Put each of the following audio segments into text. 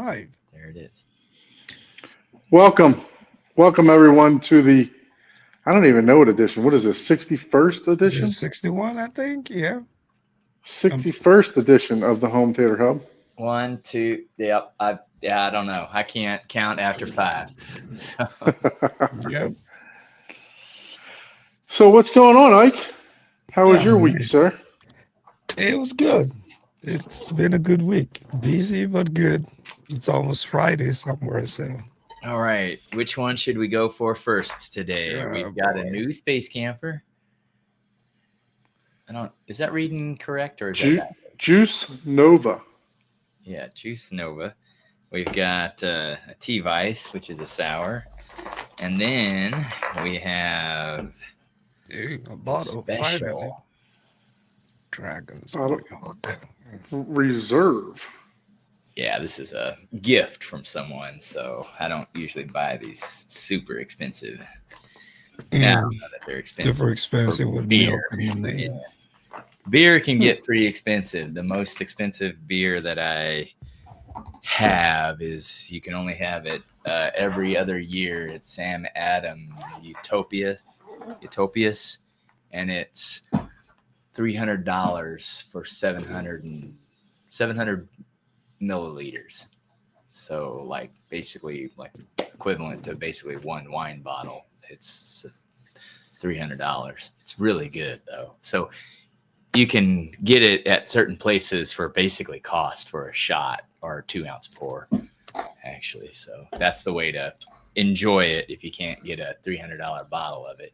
live. There it is. Welcome. Welcome everyone to the I don't even know what edition. What is this? 61st Is it edition? 61, I think? Yeah. Um, 61st edition of the Home Theater Hub. One, two. Yep. I don't know. I can't count after five. yeah. So what's going on, Ike? How was your Oh, week, man. sir? It was good. It's been a good week. Busy, but good. It's almost Friday somewhere, so. All right. Which one should we go for first today? Oh, We've got a boy. new space camper. Is that reading correct or is Ju- that backwards? Juice Nova. Yeah, Juice Nova. We've got a T-Vice, which is a sour. And then we have Dude, a a bottle, finally. special. Dragon's Bottle. milk. Reserve. Yeah, this is a gift from someone, so I don't usually buy these super expensive. I Yeah, don't know that they're expensive. super expensive with milk beer. in the name. Beer can get pretty expensive. The most expensive beer that I have is you can only have it every other year. It's Sam Adams Utopias, and it's $300 for 700 milliliters. So like basically like equivalent to basically one wine bottle. It's $300. It's really good though. So you can get it at certain places for basically cost for a shot or a 2-ounce pour, actually. So that's the way to enjoy it if you can't get a $300 bottle of it.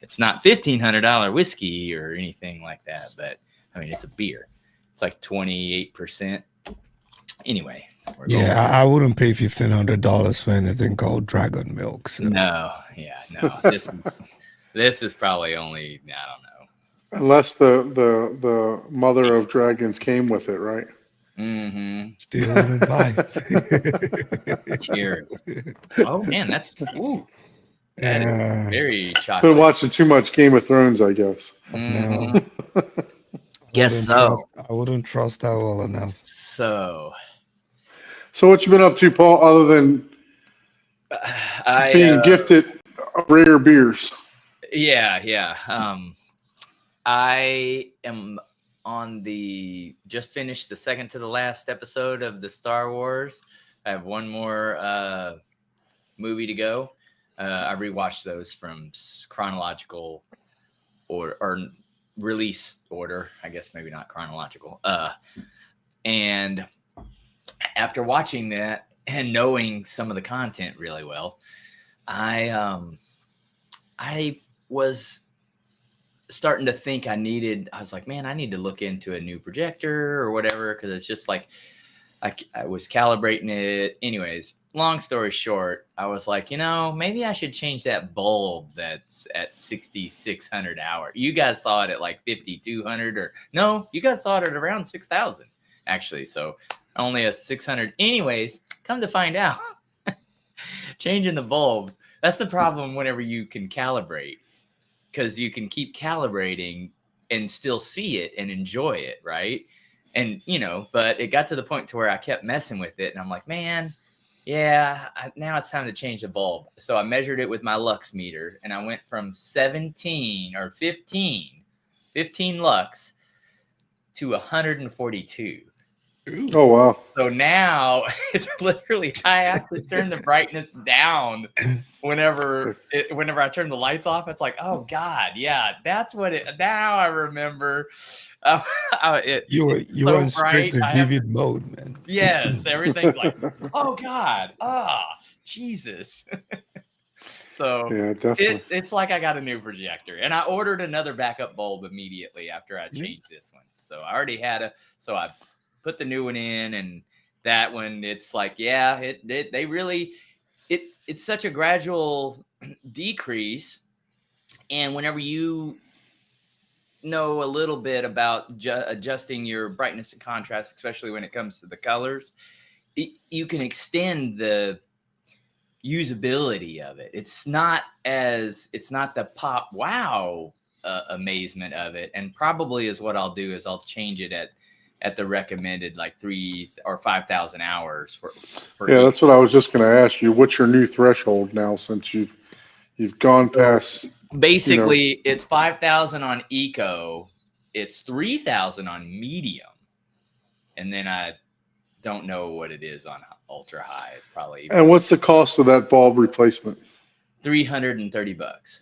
It's not $1,500 whiskey or anything like that, but I mean, it's a beer. It's like 28%. Anyway. Yeah, I wouldn't pay $1,500 for anything called dragon milk. So. No. This is probably only, I don't know. Unless the mother of dragons came with it, right? Mm-hmm. Still wouldn't buy it. Cheers. Oh man, that is very chocolate. Been watching too much Game of Thrones, I guess. Mhm. No. Guess so. I wouldn't trust that well enough. So So what you been up to, Paul, other than being gifted rare beers? Yeah. I am just finished the second to the last episode of the Star Wars. I have one more movie to go. I rewatched those from chronological or release order. I guess maybe not chronological. And after watching that and knowing some of the content really well, I was starting to think I was like, man, I need to look into a new projector or whatever, because it's just like I was calibrating it. Anyways, long story short, I was like, maybe I should change that bulb that's at 6,600 hour. You guys saw it at like 5,200, or no, you guys saw it at around 6,000 actually. So only a 600. Anyways, come to find out, changing the bulb, that's the problem whenever you can calibrate. Because you can keep calibrating and still see it and enjoy it, right? And, but it got to the point to where I kept messing with it. And I'm like, man, yeah, now it's time to change the bulb. So I measured it with my lux meter. And I went from 15 lux to 142. Oh, wow. So now it's literally, I have to turn the brightness down whenever I turn the lights off. It's like, oh God, yeah, that's what now I remember. You were straight to vivid mode, man. Yes, everything's like, oh God, Jesus. So yeah, definitely. It's like I got a new projector, and I ordered another backup bulb immediately after I changed this one. So I already had so I put the new one in, and that one, it's like, yeah, it's such a gradual decrease. And whenever you know a little bit about adjusting your brightness and contrast, especially when it comes to the colors, you can extend the usability of it. It's not the pop wow amazement of it. And probably is what I'll do is I'll change it at at the recommended like 3 or 5,000 hours for Yeah, each. that's what I was just going to ask you. What's your new threshold now since you've gone past? Basically, it's 5,000 on eco, it's 3,000 on medium, and then I don't know what it is on ultra high. It's probably And what's the cost of that bulb replacement? $330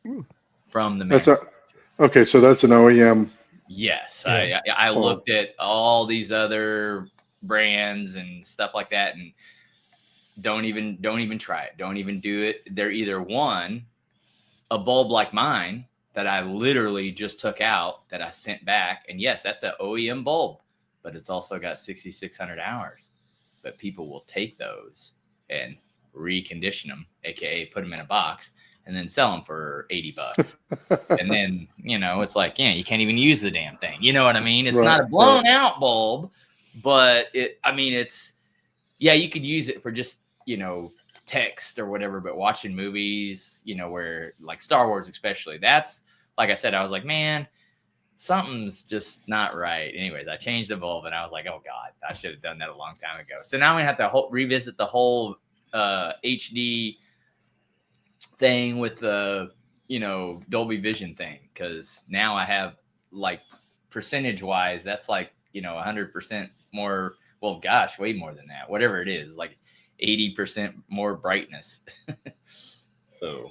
Ooh. from the That's manufacturer. Okay, so that's an OEM. Yes, Yeah. I Oh. looked at all these other brands and stuff like that, and don't even try it. Don't even do it. They're either a bulb like mine that I literally just took out that I sent back, and yes, that's an OEM bulb, but it's also got 6,600 hours. But people will take those and recondition them, aka put them in a box and then sell them for $80. And then, it's like, you can't even use the damn thing. You know what I mean? It's not a blown out bulb, but it's, you could use it for just, text or whatever, but watching movies, where like Star Wars, especially, that's, like I said, I was like, man, something's just not right. Anyways, I changed the bulb and I was like, oh God, I should have done that a long time ago. So now I'm gonna have to revisit the whole HD thing with the Dolby Vision thing, because now I have, like, percentage wise, that's like 100% more, well, gosh, way more than that, whatever it is, like 80% more brightness. So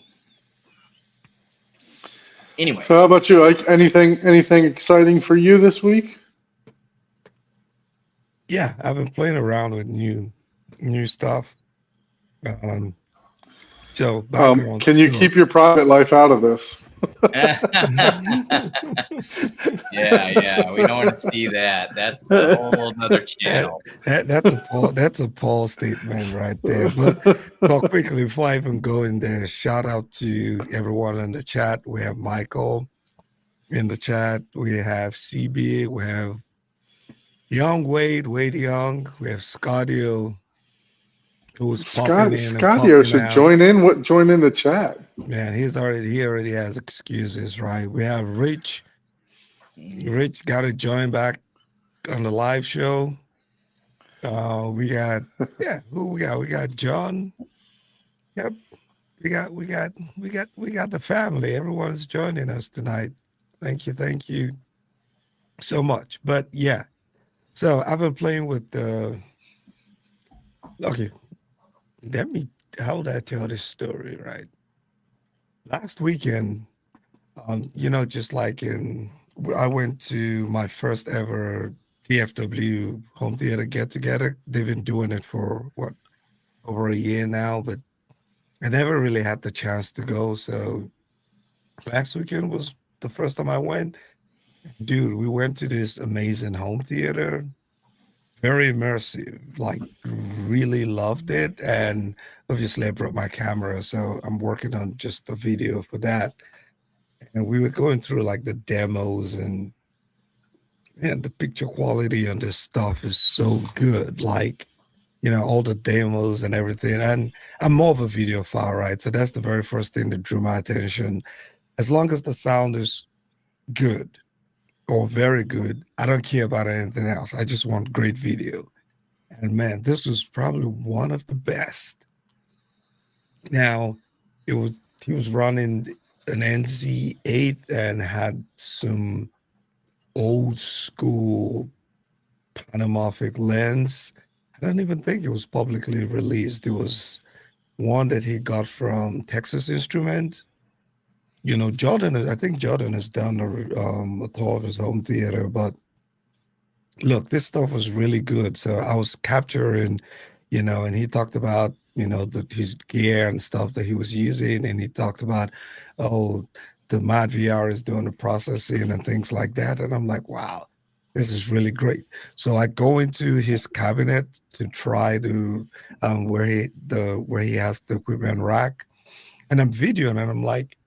anyway, So how about you? Like anything exciting for you this week? Yeah, I've been playing around with new stuff. So background Can you still- keep your private life out of this? yeah, we don't want to see that. That's a whole other channel. that's a Paul statement right there. But quickly, before I even go in there, shout out to everyone in the chat. We have Michael in the chat. We have CB. We have Young Wade Young. We have Scottio, who's popping in and Scottio popping should out. join in the chat. Man, he already has excuses, right? We have Rich. Rich got to join back on the live show. We got who we got? We got John. Yep. We got the family. Everyone's joining us tonight. Thank you so much. But yeah. So I've been playing with the okay. How would I tell this story, right? Last weekend, just like I went to my first ever TFW home theater get together. They've been doing it for over a year now, but I never really had the chance to go. So last weekend was the first time I went. Dude, we went to this amazing home theater. Very immersive, like really loved it. And obviously I brought my camera, so I'm working on just the video for that. And we were going through like the demos, and man, the picture quality on this stuff is so good. Like, all the demos and everything. And I'm more of a videophile, right? So that's the very first thing that drew my attention. As long as the sound is good or very good, I don't care about anything else. I just want great video. And man, this was probably one of the best. Now, he was running an NZ8 and had some old school panamorphic lens. I don't even think it was publicly released. It was one that he got from Texas Instruments. I think Jordan has done a tour of his home theater, but look, this stuff was really good. So I was capturing, and he talked about, his gear and stuff that he was using. And he talked about, the Mad VR is doing the processing and things like that. And I'm like, wow, this is really great. So I go into his cabinet to try to where he has the equipment rack, and I'm videoing, and I'm like,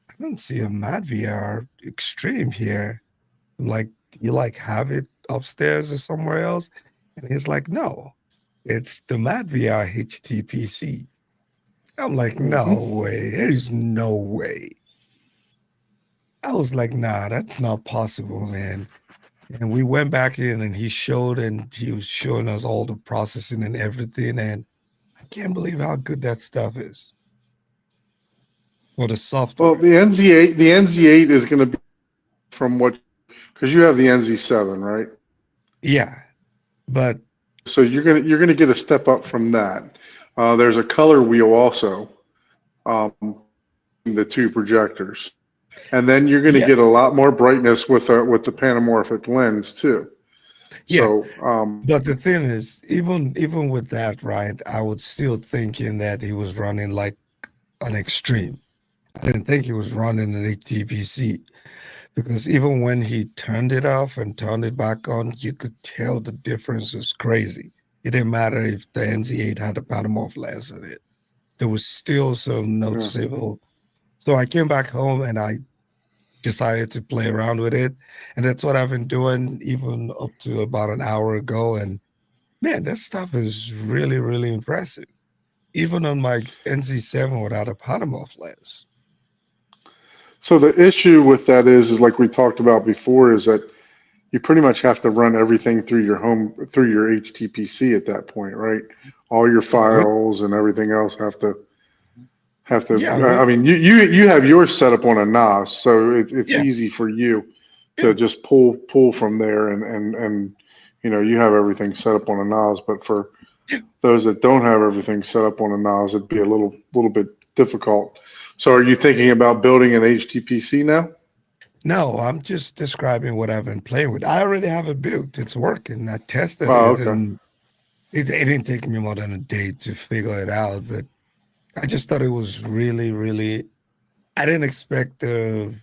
I don't see a Mad VR Extreme here. I'm like, do you have it upstairs or somewhere else? And he's like, no, it's the Mad VR HTPC. I'm like, no way. There's no way. I was like, nah, that's not possible, man. And we went back in and he was showing us all the processing and everything. And I can't believe how good that stuff is for the software. Well, the NZ8 is going to be from what, because you have the NZ7, right? Yeah. But So you're gonna get a step up from that. There's a color wheel also, the two projectors, and then you're going to yeah, get a lot more brightness with the panamorphic lens too. yeah. So But the thing is, even with that, right, I was still thinking that he was running like an extreme. I didn't think he was running an HTPC because even when he turned it off and turned it back on, you could tell the difference is crazy. It didn't matter if the NZ8 had a Panamorph lens in it. There was still some noticeable. So I came back home and I decided to play around with it. And that's what I've been doing even up to about an hour ago. And man, that stuff is really, really impressive. Even on my NZ7 without a Panamorph lens. so the issue with that is like we talked about before, is that you pretty much have to run everything through your HTPC at that point, right? All your files and everything else have to. Yeah, I mean, you have yours set up on a NAS, so it's yeah, easy for you yeah, to just pull from there, and you have everything set up on a NAS. But for yeah. those that don't have everything set up on a NAS, it'd be a little bit difficult. So, are you thinking about building an HTPC now? No, I'm just describing what I've been playing with. I already have it built. It's working. I tested Oh, it okay. and it didn't take me more than a day to figure it out. But I just thought it was really, really, I didn't expect the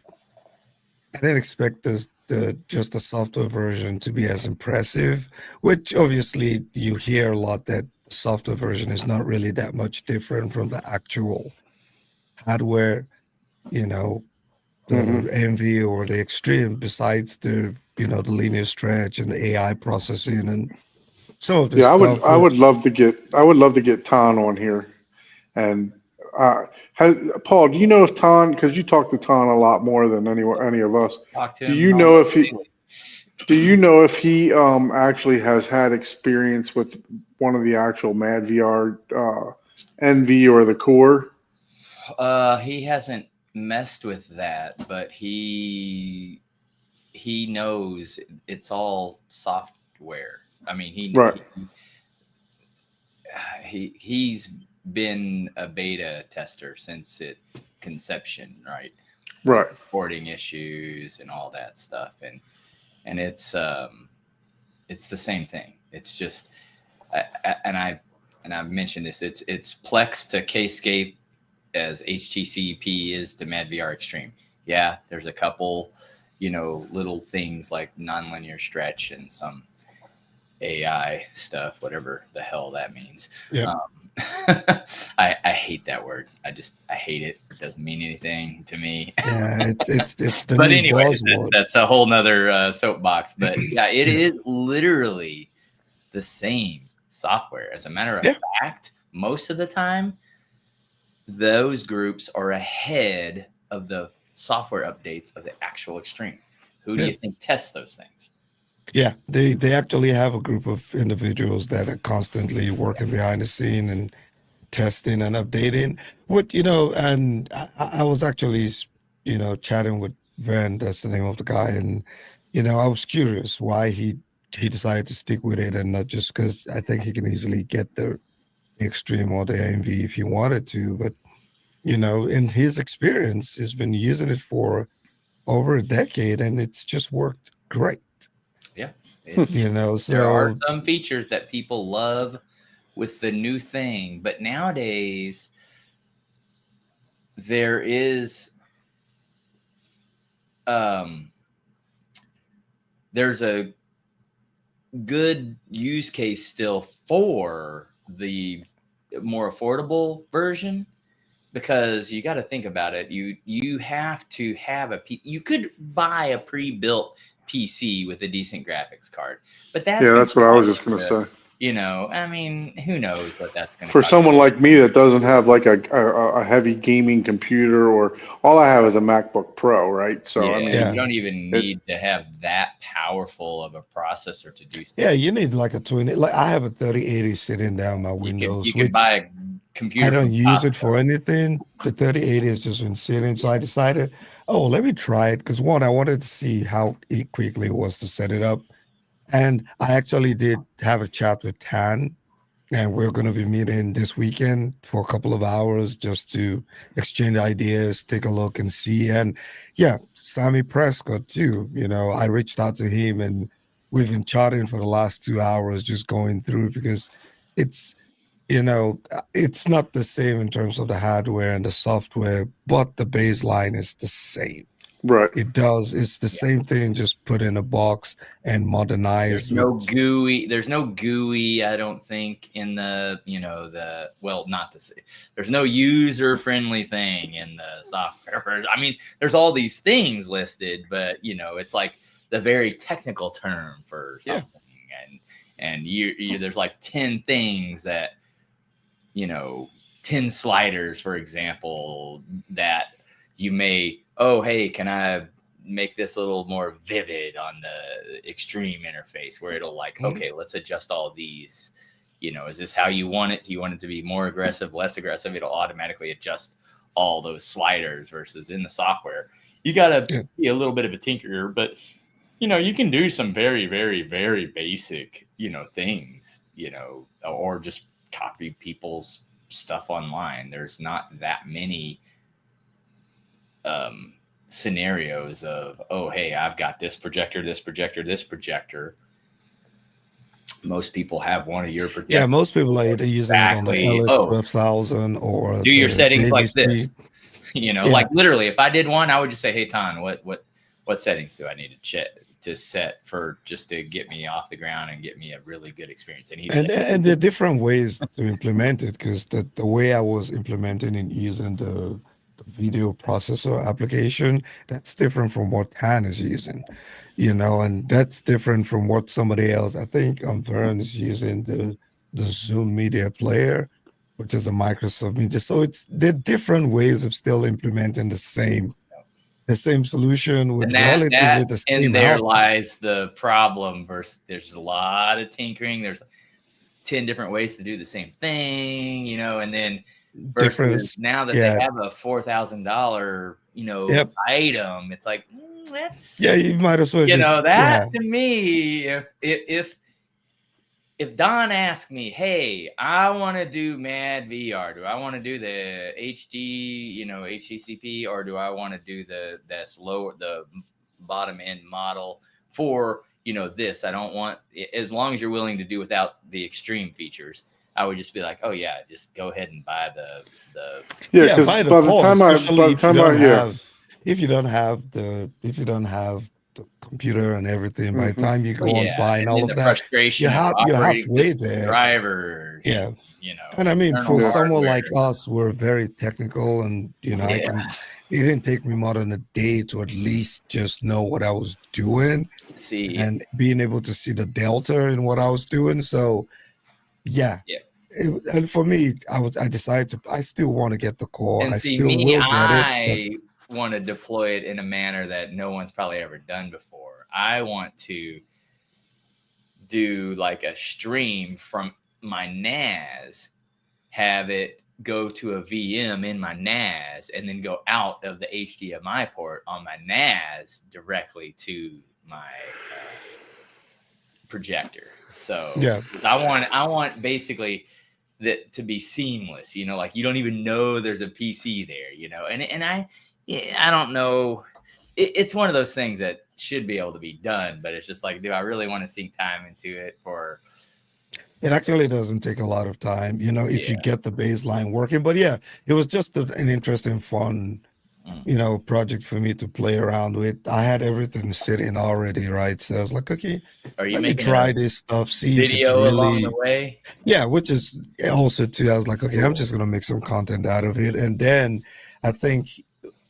I didn't expect the just the software version to be as impressive, which obviously you hear a lot that the software version is not really that much different from the actual hardware, you know, Hmm. the Envy or the Extreme, besides the linear stretch and the AI processing and some of this Yeah, stuff, I would which love to get Ton on here. And Paul, do you know if Ton, because you talk to Ton a lot more than any of us, Talk to do him you know almost if he daily. do you know if he actually has had experience with one of the actual Mad VR NV or the Core? He hasn't messed with that, but he knows it's all software. I mean, Right, he's been a beta tester since its conception, right? With right. reporting issues and all that stuff, and it's the same thing. It's just and I've mentioned this. It's Plex to Kscape as HTCP is to MadVR Extreme. Yeah, there's a couple, little things like nonlinear stretch and some AI stuff, whatever the hell that means. yeah, I hate that word. I hate it. It doesn't mean anything to me. yeah, it's the But new anyways, buzzword. that's a whole nother soapbox. But yeah, it is literally the same software. As a matter of Yeah, fact, most of the time, those groups are ahead of the software updates of the actual Extreme. Who do yeah. you think tests those things? Yeah, they actually have a group of individuals that are constantly working behind the scene and testing and updating. And I was actually, chatting with Van, that's the name of the guy, and I was curious why he decided to stick with it and not just because I think he can easily get the Extreme or the AMV if he wanted to, but in his experience, he's been using it for over a decade and it's just worked great. Yeah. There are So some features that people love with the new thing, but nowadays there is there's a good use case still for the more affordable version, because you got to think about it. You have to have you could buy a pre-built PC with a decent graphics card, but that's Yeah, going to that's what I was just cost gonna you say. You know, I mean, who knows what that's going to For cost. someone like me that doesn't have like a heavy gaming computer, or all I have is a MacBook Pro, right? So I Yeah, mean, Yeah. you don't even it- need to have that powerful of a processor to do stuff. Yeah, you need like a 20. Like I have a 3080 sitting down my You Windows, can which buy a I computer don't from use it Costco. for anything. The 3080 has just been sitting. So I decided, oh, let me try it. Because one, I wanted to see how quickly it was to set it up. And I actually did have a chat with Tan, and we're going to be meeting this weekend for a couple of hours just to exchange ideas, take a look and see. And yeah, Sammy Prescott too. You know, I reached out to him and we've been chatting for the last 2 hours, just going through because it's, it's not the same in terms of the hardware and the software, but the baseline is the same. right. It's the same thing, just put in a box and modernized with There's no GUI, I don't think, in the, there's no user friendly thing in the software version. I mean, there's all these things listed, but it's like the very technical term for Yeah. something. And there's like 10 things that, 10 sliders, for example, that you may, oh, hey, can I make this a little more vivid on the extreme interface where it'll like, okay, let's adjust all these. Is this how you want it? Do you want it to be more aggressive, less aggressive? It'll automatically adjust all those sliders versus in the software. You got to be a little bit of a tinkerer, but you can do some very, very, very basic, things, or just copy people's stuff online. There's not that many scenarios of, oh, hey, I've got this projector, this projector, this projector. Most people have one of your projectors. Yeah, most people are either using it on the LS12000 or do your settings JVC. like this. Like literally, if I did one, I would just say, hey, Ton, what settings do I need to set for just to get me off the ground and get me a really good experience? And there are different ways to implement it, because the way I was implementing and using the video processor application, that's different from what Tan is using, and that's different from what somebody else, I think Vern is using the Zoom media player, which is a Microsoft media. So they're different ways of still implementing the same solution with relatively the same and there output. lies the problem versus there's a lot of tinkering. There's 10 different ways to do the same thing, and then versus now that they have a $4,000 item, it's like that's you might as well to me, if Don asked me, hey, I want to do Mad VR, do I want to do the HD, HDCP, or do I want to do the bottom end model for, this? I don't want, as long as you're willing to do without the extreme features, I would just be like, oh yeah, just go ahead and buy the buy the core, if you don't have the computer and everything, by the time you go on buying all of that, you're halfway there. Drivers, and I mean, for someone like us, we're very technical, and it didn't take me more than a day to at least just know what I was doing, and being able to see the delta in what I was doing. So and for me, I decided I still want to get the core. And I still will get it. I want to deploy it in a manner that no one's probably ever done before. I want to do like a stream from my NAS, have it go to a VM in my NAS, and then go out of the HDMI port on my NAS directly to my projector. So I want basically that to be seamless, like you don't even know there's a PC there, and I don't know. It's one of those things that should be able to be done, but it's just like, do I really want to sink time into it for? It actually doesn't take a lot of time, if you get the baseline working. But it was just an interesting, fun, project for me to play around with. I had everything sitting already, right? So I was like, okay, let me try this stuff, see video if it's really along the way. Yeah, which is also too. I was like, okay, I'm just gonna make some content out of it, and then I think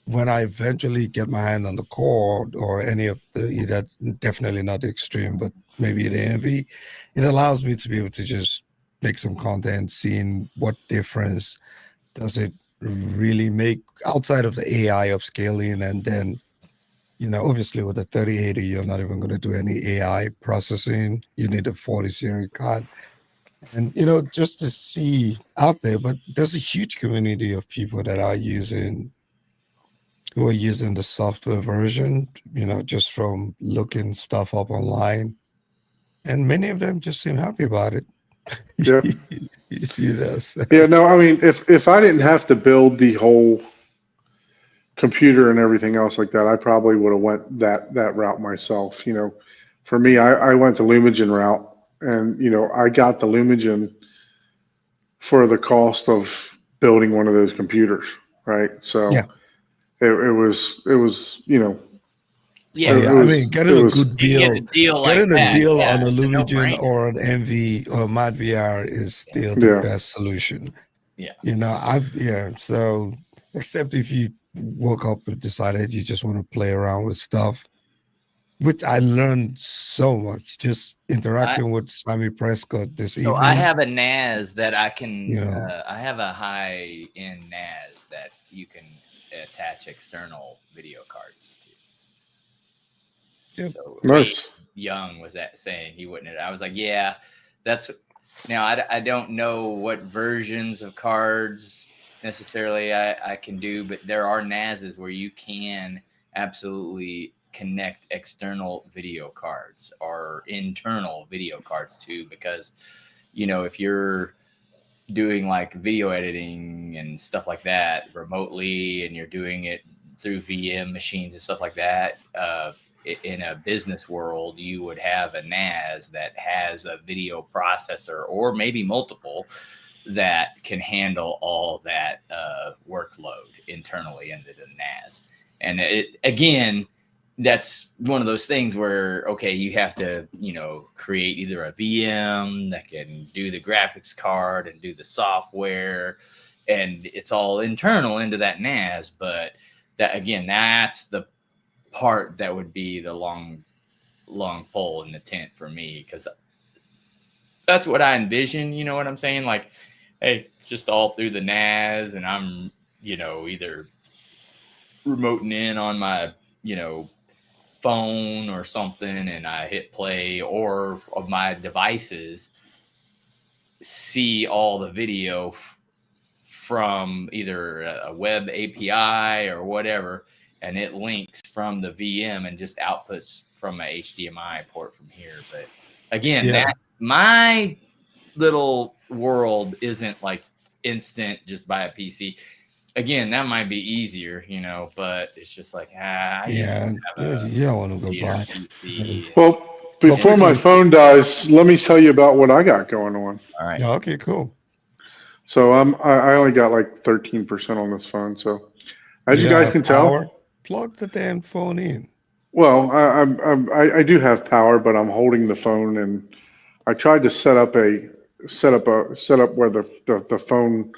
when I eventually get my hand on the core or any of that, definitely not the extreme, but maybe the envy, it allows me to be able to just make some content, seeing what difference does it really make outside of the AI of scaling. And then, obviously with the 3080, you're not even going to do any AI processing. You need a 40 series card. And, just to see out there, but there's a huge community of people that are who are using the software version, just from looking stuff up online. And many of them just seem happy about it. Yep. So. Yeah, no, I mean, if I didn't have to build the whole computer and everything else like that, I probably would have went that route myself. For me, I went the Lumagen route, and I got the Lumagen for the cost of building one of those computers, right? So Yeah. it was Yeah, I mean, getting a good you deal, get a deal like getting a that, deal yeah, on a it's a Lumagen no-brainer. or an Envy or Mad VR is still the Yeah. best solution. Yeah. So except if you woke up and decided you just want to play around with stuff, which I learned so much just interacting with Sammy Prescott this So evening. I have a NAS that I can. Yeah. I have a high-end NAS that you can attach external video cards to. Yep. So Nice. Wade Young was saying he wouldn't. I was like, yeah, that's. Now I don't know what versions of cards necessarily I can do, but there are NASs where you can absolutely connect external video cards or internal video cards too, because if you're doing like video editing and stuff like that remotely and you're doing it through VM machines and stuff like that, in a business world, you would have a NAS that has a video processor or maybe multiple that can handle all that workload internally into the NAS. And again, that's one of those things where, okay, you have to, create either a VM that can do the graphics card and do the software, and it's all internal into that NAS. But that's the part that would be the long pole in the tent for me, because that's what I envision. You know what I'm saying? Like, hey, it's just all through the NAS, and I'm, either remoting in on my, phone or something, and I hit play, or of my devices see all the video from either a web API or whatever, and it links from the VM and just outputs from a HDMI port from here. But again, that my little world isn't like instant just buy a PC. Again, that might be easier, but it's just like, you don't want to go buy. PC. Well, before my phone dies, let me tell you about what I got going on. All right. Okay, cool. So I only got like 13% on this phone. So as you guys can tell, plug the damn phone in. Well, I do have power, but I'm holding the phone, and I tried to set up where the phone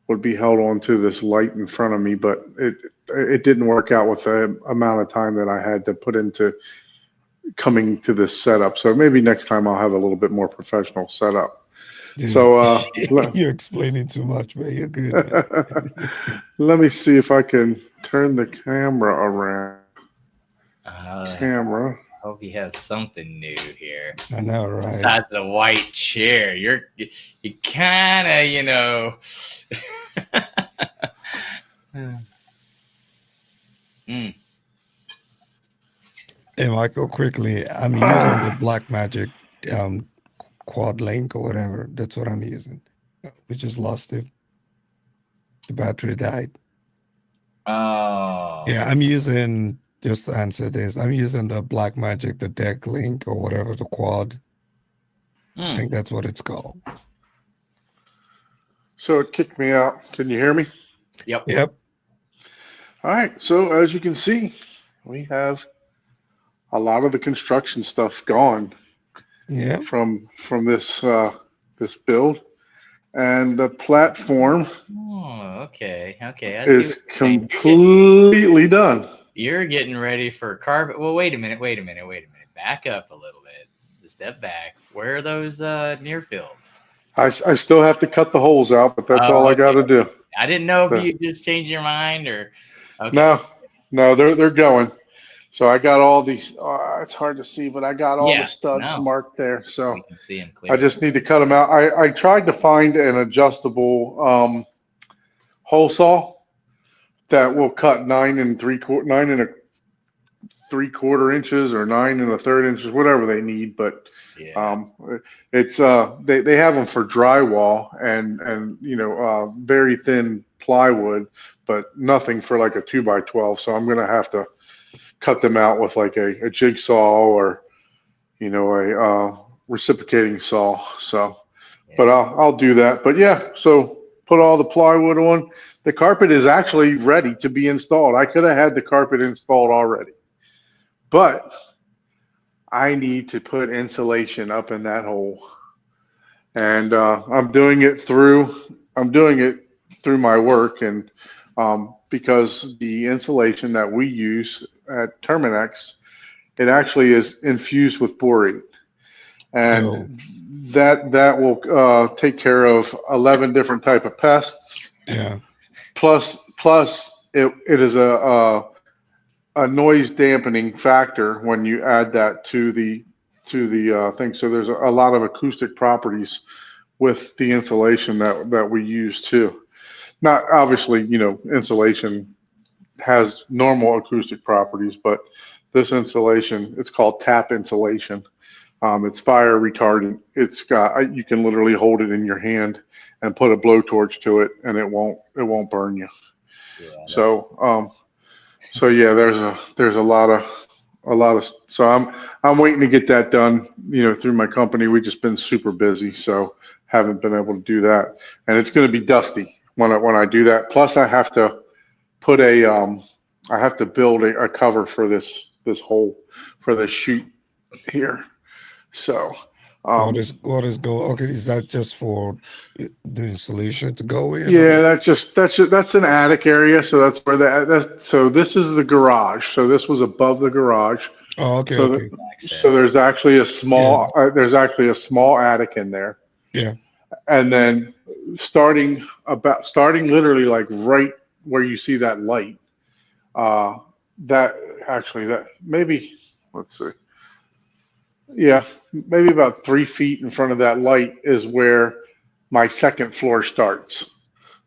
would be held onto this light in front of me, but it didn't work out with the amount of time that I had to put into coming to this setup. So maybe next time I'll have a little bit more professional setup. Dude, so you're explaining too much, man. You're good. Man. Let me see if I can turn the camera around. Camera. I hope you have something new here. I know, right? Besides the white chair, you kind of, Hey, Michael, quickly, I'm using the Blackmagic Quad Link or whatever. That's what I'm using. We just lost it. The battery died. Oh. Yeah, I'm using, just to answer this, I'm using the Blackmagic, the Deck Link or whatever, the Quad. I think that's what it's called. So it kicked me out. Can you hear me? Yep. All right. So as you can see, we have a lot of the construction stuff gone. Yeah. From this this build, and the platform Oh, okay. Okay. I see is what you're saying. completely done. You're getting ready for carpet. Well, wait a minute. Back up a little bit. Step back. Where are those near fields? I still have to cut the holes out, but that's all I got to do. I didn't know if So- you just changed your mind or. Okay. No, they're going. So I got all these. It's hard to see, but I got all Yeah, the studs no. marked there. So We can see them I clearly. just need to cut them out. I tried to find an adjustable hole saw that will cut 9 and 3/4 inches or 9 1/3 inches, whatever they need. But Yeah. it's they have them for drywall and very thin plywood, but nothing for like a 2x12. So I'm gonna have to cut them out with like a jigsaw or a reciprocating saw. So, but I'll do that. But yeah, so put all the plywood on. The carpet is actually ready to be installed. I could have had the carpet installed already, but I need to put insulation up in that hole, and I'm doing it through my work, and because the insulation that we use at Terminex, it actually is infused with borate, and that will take care of 11 different type of pests. Yeah. Plus it is a noise dampening factor when you add that to the thing. So there's a lot of acoustic properties with the insulation that we use too. Not obviously, insulation has normal acoustic properties, but this insulation, it's called tap insulation. It's fire retardant. You can literally hold it in your hand and put a blowtorch to it, and it won't burn you. Yeah. So yeah, there's a lot of. So I'm waiting to get that done. Through my company, we've just been super busy, so haven't been able to do that. And it's going to be dusty when I do that. Plus, I have to put I have to build a cover for this hole for the chute here. So What is go? Okay, is that just for the insulation to go in? yeah, that's an attic area. So that's where so this is the garage. So this was above the garage. Oh, okay, So okay. So there's actually a small attic in there. Yeah. And then starting literally like right where you see that light, that maybe, let's see. Yeah, maybe about 3 feet in front of that light is where my second floor starts.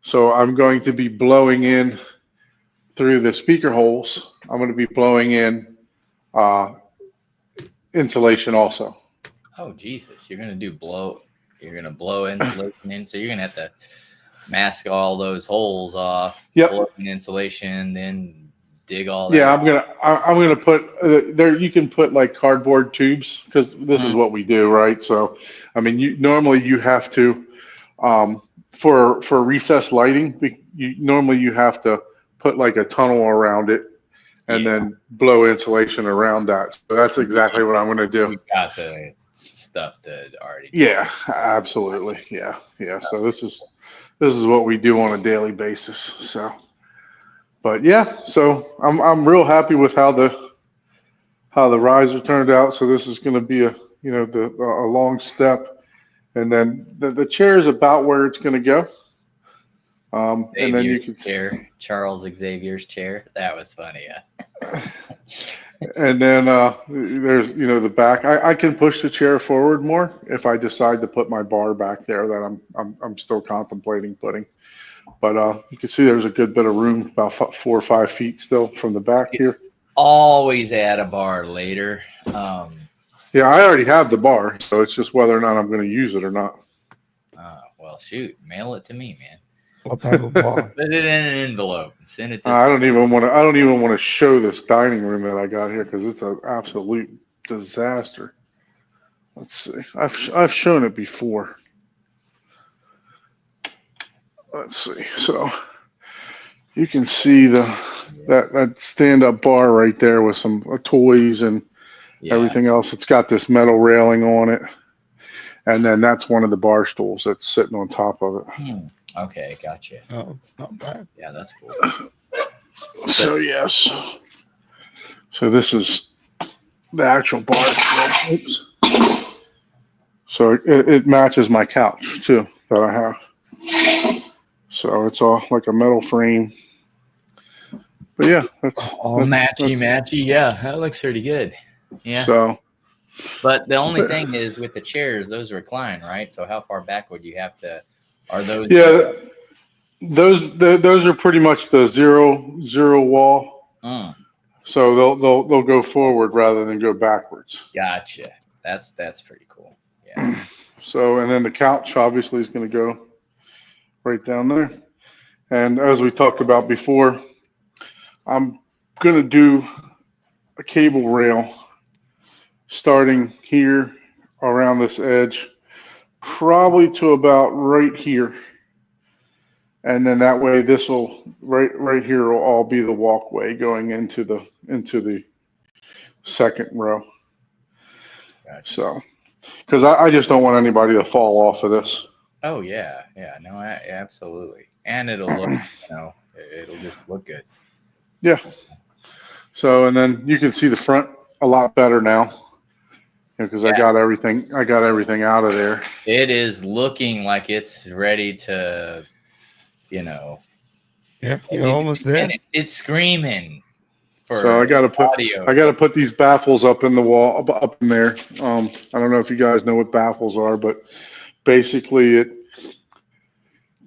So I'm going to be blowing in through the speaker holes. I'm going to be blowing in insulation also. Oh Jesus! You're gonna blow insulation in, so you're gonna have to mask all those holes off. Yep. Blow in insulation, then dig all that. Yeah, I'm gonna put there. You can put like cardboard tubes because this is what we do, right? So, I mean, normally you have to for recessed lighting. You have to put like a tunnel around it and then blow insulation around that. So that's exactly what I'm gonna do. You got the stuff to already. Yeah, absolutely. Yeah. So this is what we do on a daily basis. So. But yeah, so I'm real happy with how the riser turned out. So this is going to be a long step, and then the chair is about where it's going to go. And then you can chair, Charles Xavier's chair. That was funny. Yeah. And then there's the back. I can push the chair forward more if I decide to put my bar back there that I'm still contemplating putting. But you can see there's a good bit of room, about 4 or 5 feet still from the back here. Always add a bar later. Yeah, I already have the bar, so it's just whether or not I'm going to use it or not. Well, shoot, mail it to me, man. What type of bar? Put it in an envelope and send it. I don't even want to show this dining room that I got here because it's an absolute disaster. Let's see. I've shown it before. Let's see. So you can see that stand-up bar right there with some toys and everything else. It's got this metal railing on it, and then that's one of the bar stools that's sitting on top of it. Okay, gotcha. Oh, not bad. Yeah, that's cool. So yes, so this is the actual bar stool. Oops. So it matches my couch too that I have. So it's all like a metal frame. But yeah, All matchy. Yeah, that looks pretty good. Yeah. So, but the only thing is with the chairs, those recline, right? So how far back would you have to? Are those? Yeah, those are pretty much the zero wall. So they'll go forward rather than go backwards. Gotcha. That's pretty cool. Yeah. So and then the couch obviously is going to go right down there. And as we talked about before, I'm going to do a cable rail starting here around this edge, probably to about right here. And then that way this will right here will all be the walkway going into the second row. Gotcha. So, because I just don't want anybody to fall off of this. Oh yeah, no, absolutely, and it'll look, it'll just look good. Yeah. So, and then you can see the front a lot better now, because I got everything out of there. It is looking like it's ready to, Yeah, you're almost there. It's screaming. So I got to put these baffles up in the wall, up in there. I don't know if you guys know what baffles are, but basically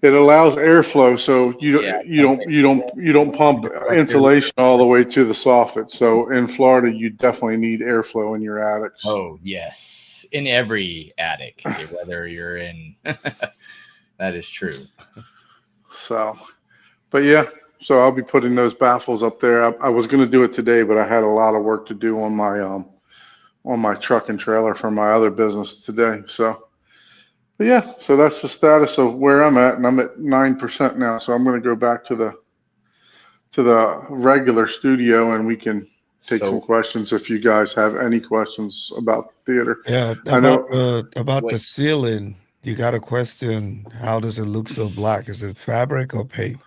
it allows airflow, so you don't pump insulation all the way to the soffit. So in Florida, you definitely need airflow in your attics. Oh yes, in every attic, whether you're in. That is true. So, but yeah. So I'll be putting those baffles up there. I was going to do it today, but I had a lot of work to do on my truck and trailer for my other business today. So, but yeah, so that's the status of where I'm at, and I'm at 9% now. So I'm going to go back to the regular studio, and we can take some questions if you guys have any questions about theater. Yeah, about the ceiling. You got a question? How does it look so black? Is it fabric or paint?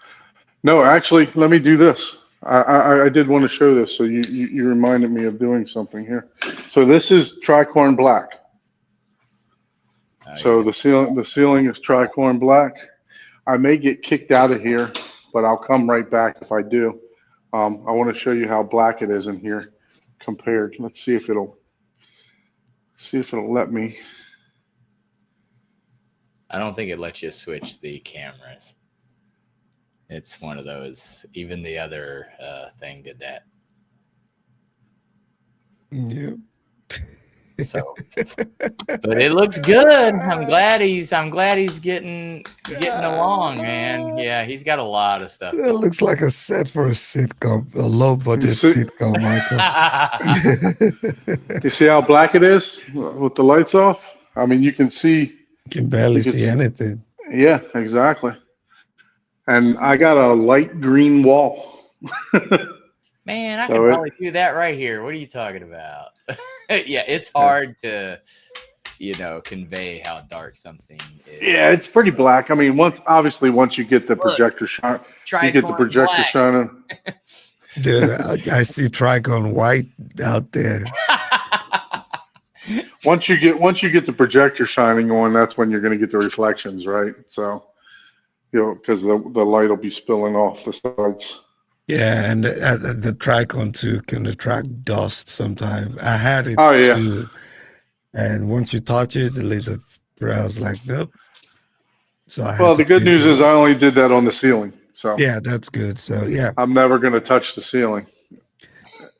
No, actually, let me do this. I did want to show this, so you reminded me of doing something here. So this is tricorn black. So the ceiling is tricorn black. I may get kicked out of here, but I'll come right back if I do. I want to show you how black it is in here compared. Let's see if it'll let me. I don't think it lets you switch the cameras. It's one of those. Even the other thing did that. Yeah. So, but it looks good. I'm glad he's getting along, man. Yeah, he's got a lot of stuff. It looks like a set for a sitcom, a low budget sitcom, Michael. You see how black it is with the lights off? I mean, you can see. You can barely see anything. Yeah, exactly. And I got a light green wall. Man, I can probably do that right here. What are you talking about? Yeah, it's hard to, convey how dark something is. Yeah, it's pretty black. I mean, once you get the projector shine, shining. Dude, I see Tricon white out there. Once you get the projector shining on, that's when you're going to get the reflections, right? So. Because the light will be spilling off the sides. Yeah, and the Tricon too can attract dust sometimes. I had it too. And once you touch it, it leaves a trail. Like, nope. So the good news is I only did that on the ceiling. So yeah, that's good. So yeah, I'm never going to touch the ceiling.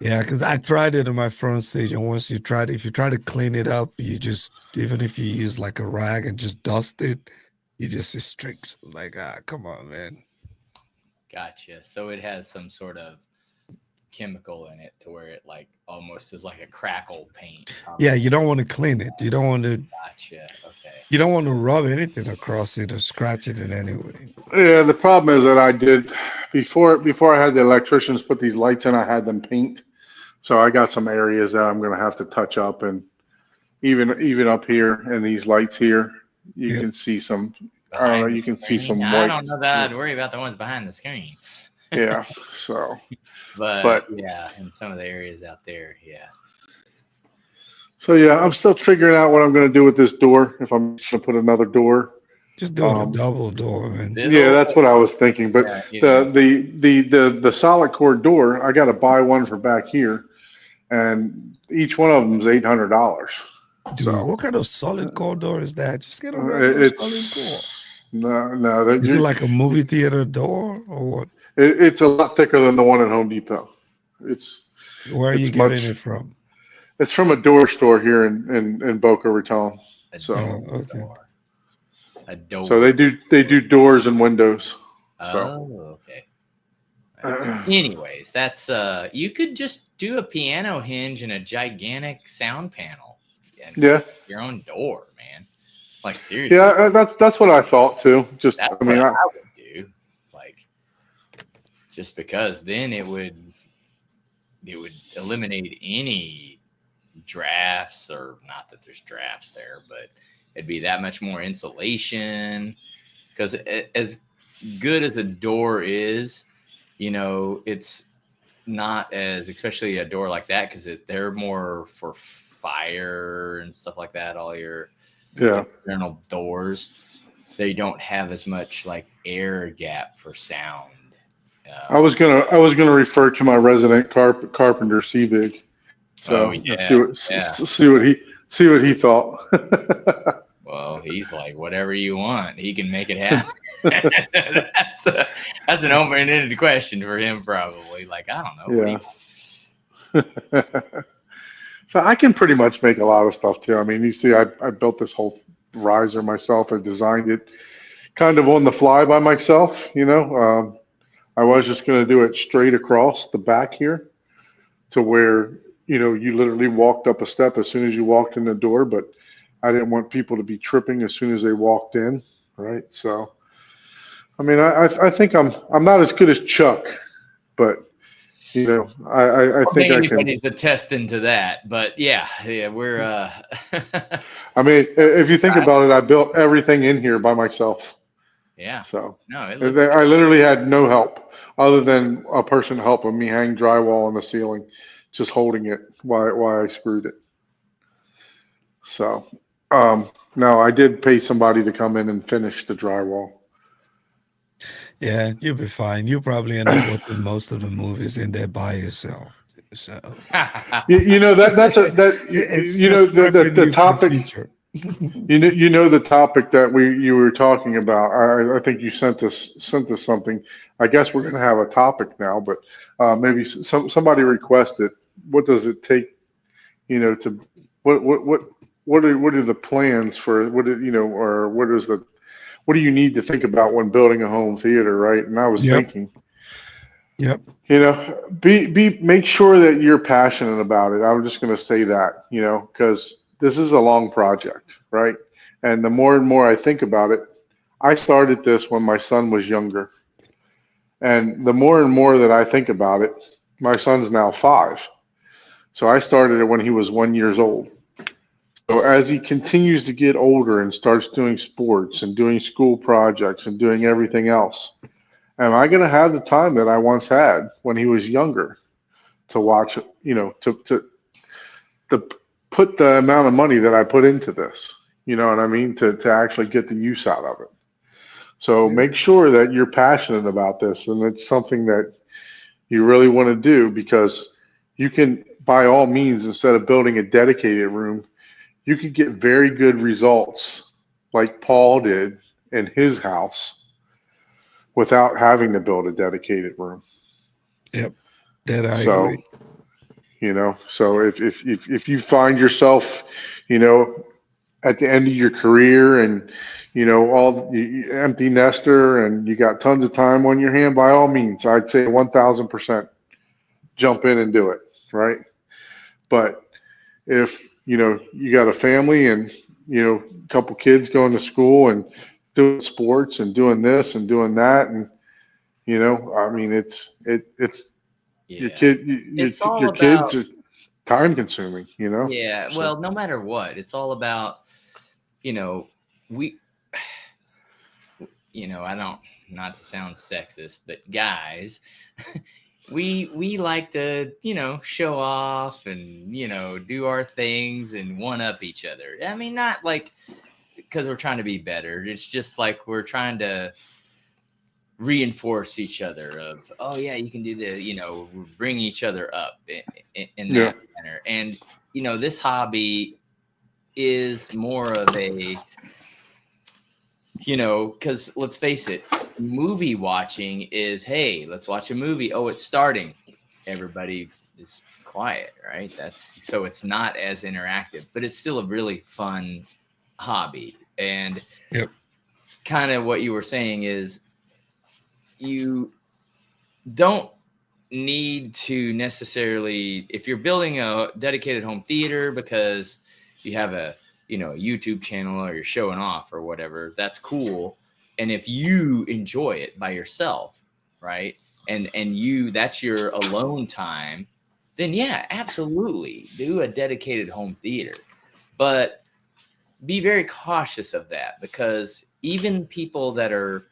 Yeah, because I tried it on my front stage, and if you try to clean it up, even if you use like a rag and just dust it. You just see streaks. Like, come on, man. Gotcha. So it has some sort of chemical in it to where it like almost is like a crackle paint. Yeah, you don't want to clean it. You don't want to. Gotcha. Okay. You don't want to rub anything across it or scratch it in any way. Yeah, the problem is that I did before I had the electricians put these lights in. I had them paint, so I got some areas that I'm going to have to touch up and even up here and these lights here, you Yep. can see some. I don't know. Behind the You can see screen. some I white. don't know that I'd worry about the ones behind the screen. Yeah. So, But but yeah, in some of the areas out there, yeah. so yeah, I'm still figuring out what I'm going to do with this door. If I'm going to put another door. Just do it a Um, double door, man. yeah, Biddle, that's what I was thinking. But yeah, either the solid core door, I got to buy one for back here, and each one of them is $800. Dude, So what kind of solid core door is that? Just get a regular solid core. it's no that Is it you like a movie theater door or what? it's a lot thicker than the one at Home Depot. It's Where are you it's getting much. it from? It's from a door store here in Boca Raton. a So door, Okay. a so door. they do doors and windows. So Oh, okay. Anyways, that's you could just do a piano hinge and a gigantic sound panel and yeah, your own door, man. Like seriously, yeah, that's what I thought too. Just that's I what mean, I would do. Like just because then it would eliminate any drafts, or not that there's drafts there, but it'd be that much more insulation. Because as good as a door is, it's not as, especially a door like that, because they're more for fire and stuff like that. All your yeah. external doors, they don't have as much like air gap for sound. I was gonna refer to my resident carpenter Seabig. Oh So let's yeah, yeah. see what he thought. Well, he's like, whatever you want, he can make it happen. That's an open-ended question for him, probably. Like, I don't know. Yeah. So I can pretty much make a lot of stuff too. I mean, you see, I built this whole riser myself. I designed it kind of on the fly by myself. I was just going to do it straight across the back here to where, you literally walked up a step as soon as you walked in the door, but I didn't want people to be tripping as soon as they walked in. Right. So, I mean, I think I'm not as good as Chuck, but I don't think think I can. anybody's attesting to that, but yeah, we're I mean, if you think about it, I built everything in here by myself. yeah. So No, it I looks good. literally had no help other than a person helping me hang drywall on the ceiling, just holding it while I screwed it. So, no, I did pay somebody to come in and finish the drywall. Yeah, you'll be fine. You probably end up watching most of the movies in there by yourself. So it's just prepping The you for the topic. future. The topic that you were talking about. I think you sent us something. I guess we're going to have a topic now, but maybe somebody requested. What does it take? To what are the plans for or what do you need to think about when building a home theater, right? And I was Yep. thinking, Yep. make sure that you're passionate about it. I'm just going to say that, because this is a long project, right? And the more and more I think about it, I started this when my son was younger. And the more and more that I think about it, my son's now 5. So I started it when he was 1 year old. So as he continues to get older and starts doing sports and doing school projects and doing everything else, am I going to have the time that I once had when he was younger to watch, to put the amount of money that I put into this? You know what I mean? To actually get the use out of it. So Yeah. make sure that you're passionate about this and it's something that you really want to do, because you can, by all means, instead of building a dedicated room, you could get very good results like Paul did in his house without having to build a dedicated room. Yep. That I So, agree. so if you find yourself, at the end of your career and, all empty nester and you got tons of time on your hand, by all means, I'd say 1000% jump in and do it. Right. But if, you got a family and, a couple kids going to school and doing sports and doing this and doing that. And, I mean, it's your yeah, kid, it's all your kids about are, time consuming, you know? Yeah. So- Well, no matter what, it's all about, you know, we, you know, I don't, not to sound sexist, but guys, we like to, you know, show off and, you know, do our things and one up each other. I mean, not like because we're trying to be better. It's just like we're trying to reinforce each other of, oh yeah, you can do the, you know, bring each other up in Yeah. that manner. And, you know, this hobby is more of a, you know, because let's face it, movie watching is, hey, let's watch a movie. Oh, it's starting. Everybody is quiet, right? That's so it's not as interactive, but it's still a really fun hobby. And Yep. kind of what you were saying is you don't need to necessarily, if you're building a dedicated home theater because you have a, you know, a YouTube channel or you're showing off or whatever, that's cool. And if you enjoy it by yourself, right, and you, that's your alone time, then yeah, absolutely do a dedicated home theater. But be very cautious of that, because even people that are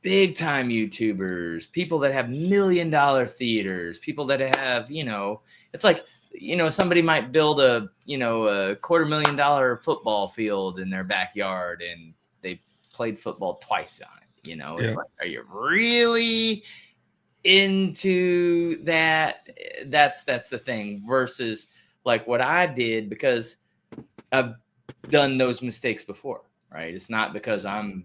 big time YouTubers, people that have $1 million theaters, people that have, you know, it's like, you know, somebody might build a, you know, a $250,000 football field in their backyard and they played football twice on it. You know, it's Yeah. like, are you really into that? That's the thing, versus like what I did, because I've done those mistakes before, right? It's not because I'm,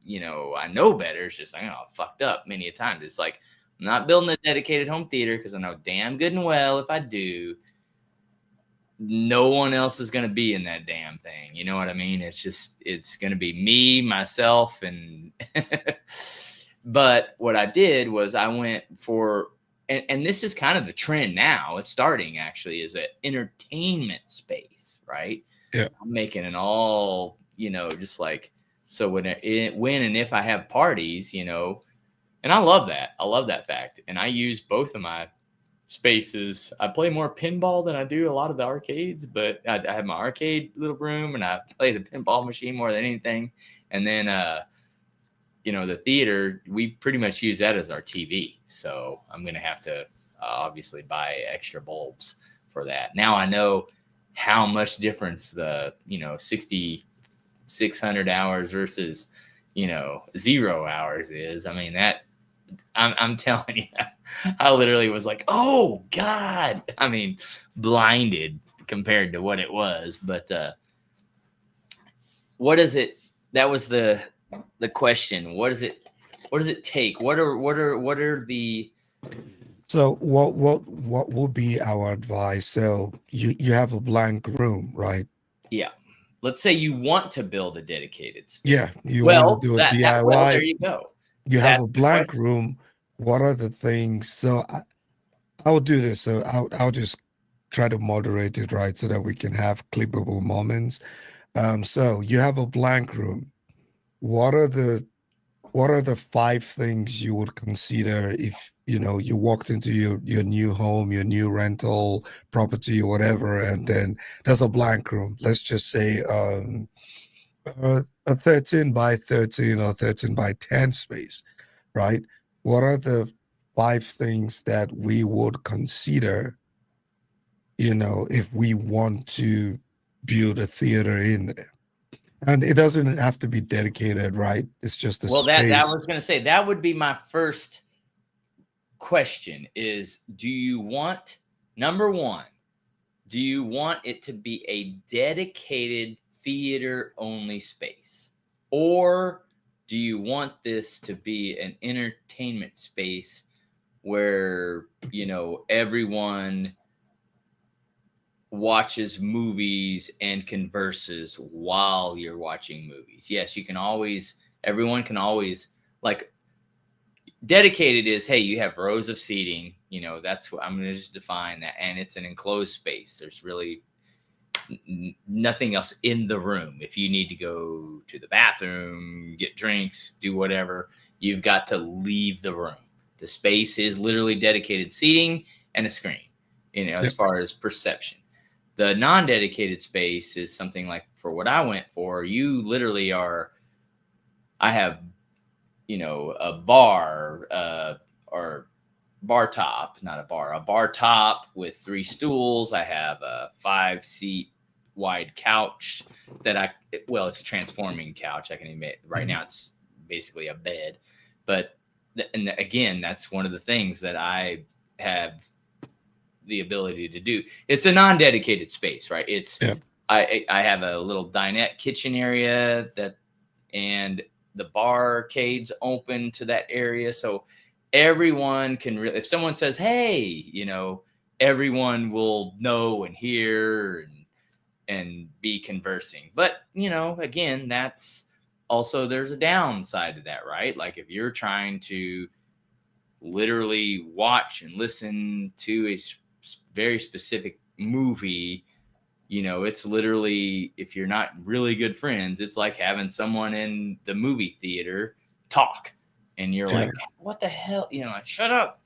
you know, I know better. It's just like, oh, fucked up many a times. It's like, I'm not building a dedicated home theater because I know damn good and well if I do, no one else is going to be in that damn thing. You know what I mean? It's just, it's going to be me, myself, and but what I did was I went for, and this is kind of the trend now. It's starting actually as an entertainment space, right? Yeah. I'm making an all, you know, just like, so when and if I have parties, you know, and I love that. I love that fact. And I use both of my spaces. I play more pinball than I do a lot of the arcades, but I have my arcade little room and I play the pinball machine more than anything. And then, you know, the theater, we pretty much use that as our TV. So I'm going to have to obviously buy extra bulbs for that. Now I know how much difference the, you know, 600 hours versus, you know, 0 hours is. I mean, that I'm telling you, I literally was like, oh God, I mean, blinded compared to what it was. But what is it? That was the question. What does it take? What are the, So what would be our advice? So you have a blank room, right? yeah, let's say you want to build a dedicated space. Yeah, you Well, want to do a DIY. well, there you go. You have That's a the blank question. room. What are the things? So I'll do this. So I'll just try to moderate it, right, so that we can have clippable moments. So you have a blank room. What are the 5 things you would consider if, you know, you walked into your new home, your new rental property or whatever, and then there's a blank room. Let's just say a 13 by 13 or 13 by 10 space, right? What are the 5 things that we would consider, you know, if we want to build a theater in there? And it doesn't have to be dedicated, right? It's just a Well, space. that was going to say, that would be my first question is, do you want, number one, do you want it to be a dedicated theater only space? Or do you want this to be an entertainment space where, you know, everyone watches movies and converses while you're watching movies? Yes, you can always, everyone can always, like, dedicated is, hey, you have rows of seating, you know, that's what I'm going to just define that. And it's an enclosed space. There's really nothing else in the room. If you need to go to the bathroom, get drinks, do whatever, you've got to leave the room. The space is literally dedicated seating and a screen. as far as perception. The non-dedicated space is something like, for what I went for, you literally are, I have, a bar, or bar top, not a bar top with 3 stools. I have a 5-seat wide couch that it's a transforming couch. I can admit right now it's basically a bed, but and again, that's one of the things that I have the ability to do. It's a non-dedicated space, right? It's I have a little dinette kitchen area and the barcade's open to that area, so everyone can if someone says, hey, everyone will know and hear and be conversing. But again, that's also, there's a downside to that, right? Like if you're trying to literally watch and listen to a very specific movie, it's literally, if you're not really good friends, it's like having someone in the movie theater talk and you're like, what the hell, like, shut up,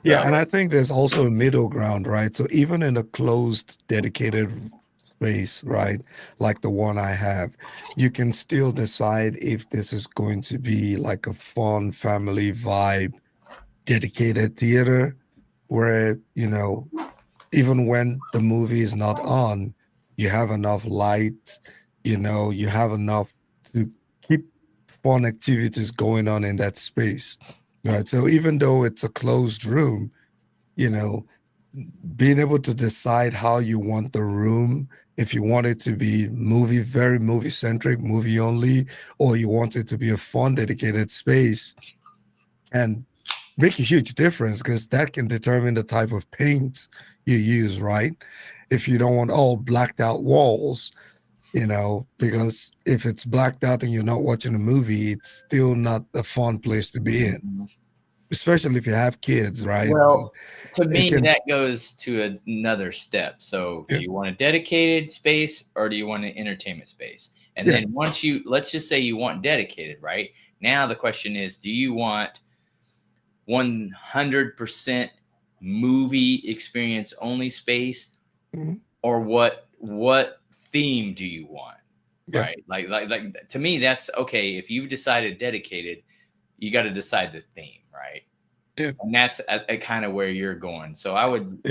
Yeah, and I think there's also a middle ground, right? So even in a closed, dedicated space, right, like the one I have, you can still decide if this is going to be like a fun family vibe, dedicated theater, where, even when the movie is not on, you have enough light, you have enough to keep fun activities going on in that space. Right. So even though it's a closed room, being able to decide how you want the room, if you want it to be very movie centric, movie only, or you want it to be a fun, dedicated space, and make a huge difference, because that can determine the type of paint you use, right? If you don't want all blacked out walls, because if it's blacked out and you're not watching a movie, it's still not a fun place to be in, especially if you have kids, right? Well, to me, that goes to another step. So do you want a dedicated space or do you want an entertainment space? And then once let's just say you want dedicated, right? Now the question is, do you want 100% movie experience only space, or what theme do you want? Right? Like to me, that's okay. If you decided dedicated, you got to decide the theme, right? Yeah. And that's kind of where you're going. So I would,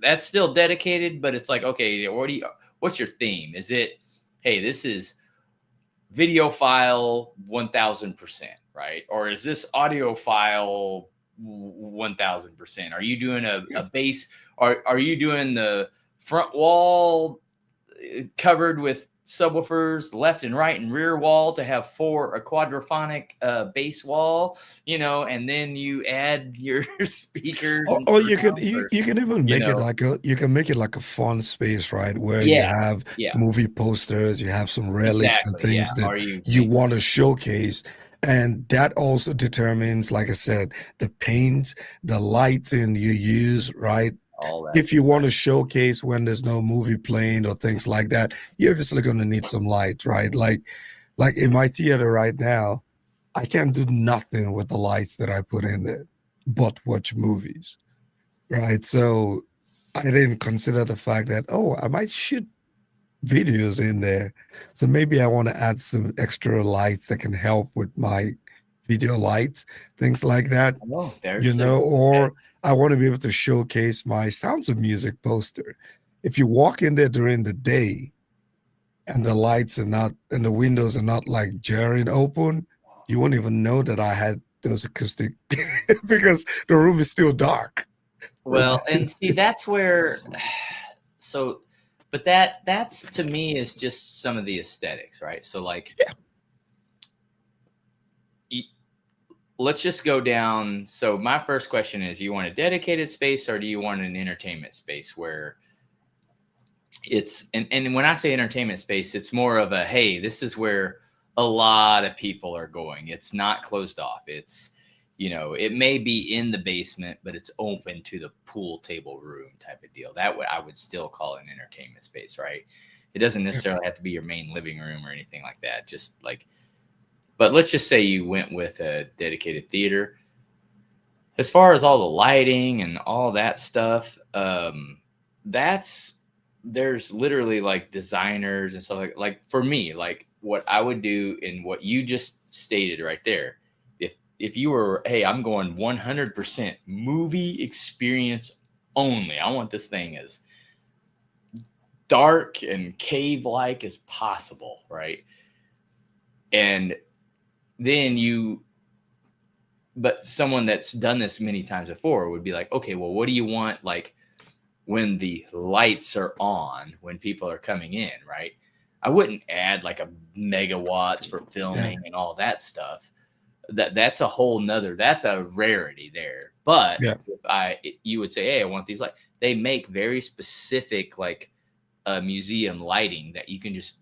that's still dedicated, but it's like, okay, what's your theme? Is it, hey, this is video file 1000%, right? Or is this audio file 1000%? Are you doing a bass? Are you doing the front wall covered with subwoofers, left and right and rear wall to have a quadraphonic bass wall, and then you add your speakers. Or you can even make it like a fun space, right? Where you have movie posters, you have some relics and things that you want to showcase. And that also determines, like I said, the paint, the lighting you use, right? If you want to showcase when there's no movie playing or things like that, you're obviously going to need some light, right? Like in my theater right now, I can't do nothing with the lights that I put in there but watch movies, right? So I didn't consider the fact that, I might shoot videos in there. So maybe I want to add some extra lights that can help with my video lights, things like that, or I want to be able to showcase my Sounds of Music poster. If you walk in there during the day and the lights are not, and the windows are not like jarring open, you won't even know that I had those acoustic because the room is still dark. Well, and see, that's where, but that's to me is just some of the aesthetics, right? So like, let's just go down. So my first question is, you want a dedicated space or do you want an entertainment space where it's, and when I say entertainment space, it's more of a, hey, this is where a lot of people are going. It's not closed off. It's, it may be in the basement, but it's open to the pool table room type of deal. That I would still call it an entertainment space, right? It doesn't necessarily have to be your main living room or anything like that. Just like, but let's just say you went with a dedicated theater. as far as all the lighting and all that stuff, there's literally like designers and stuff like for me, like what I would do in what you just stated right there. If you were, hey, I'm going 100% movie experience only. I want this thing as dark and cave-like as possible, right? And then but someone that's done this many times before would be like, okay, well, what do you want like when the lights are on, when people are coming in, right? I wouldn't add like a megawatts for filming and all that stuff. That's a whole nother, that's a rarity there. But if you would say, hey, I want these lights. They make very specific like museum lighting that you can just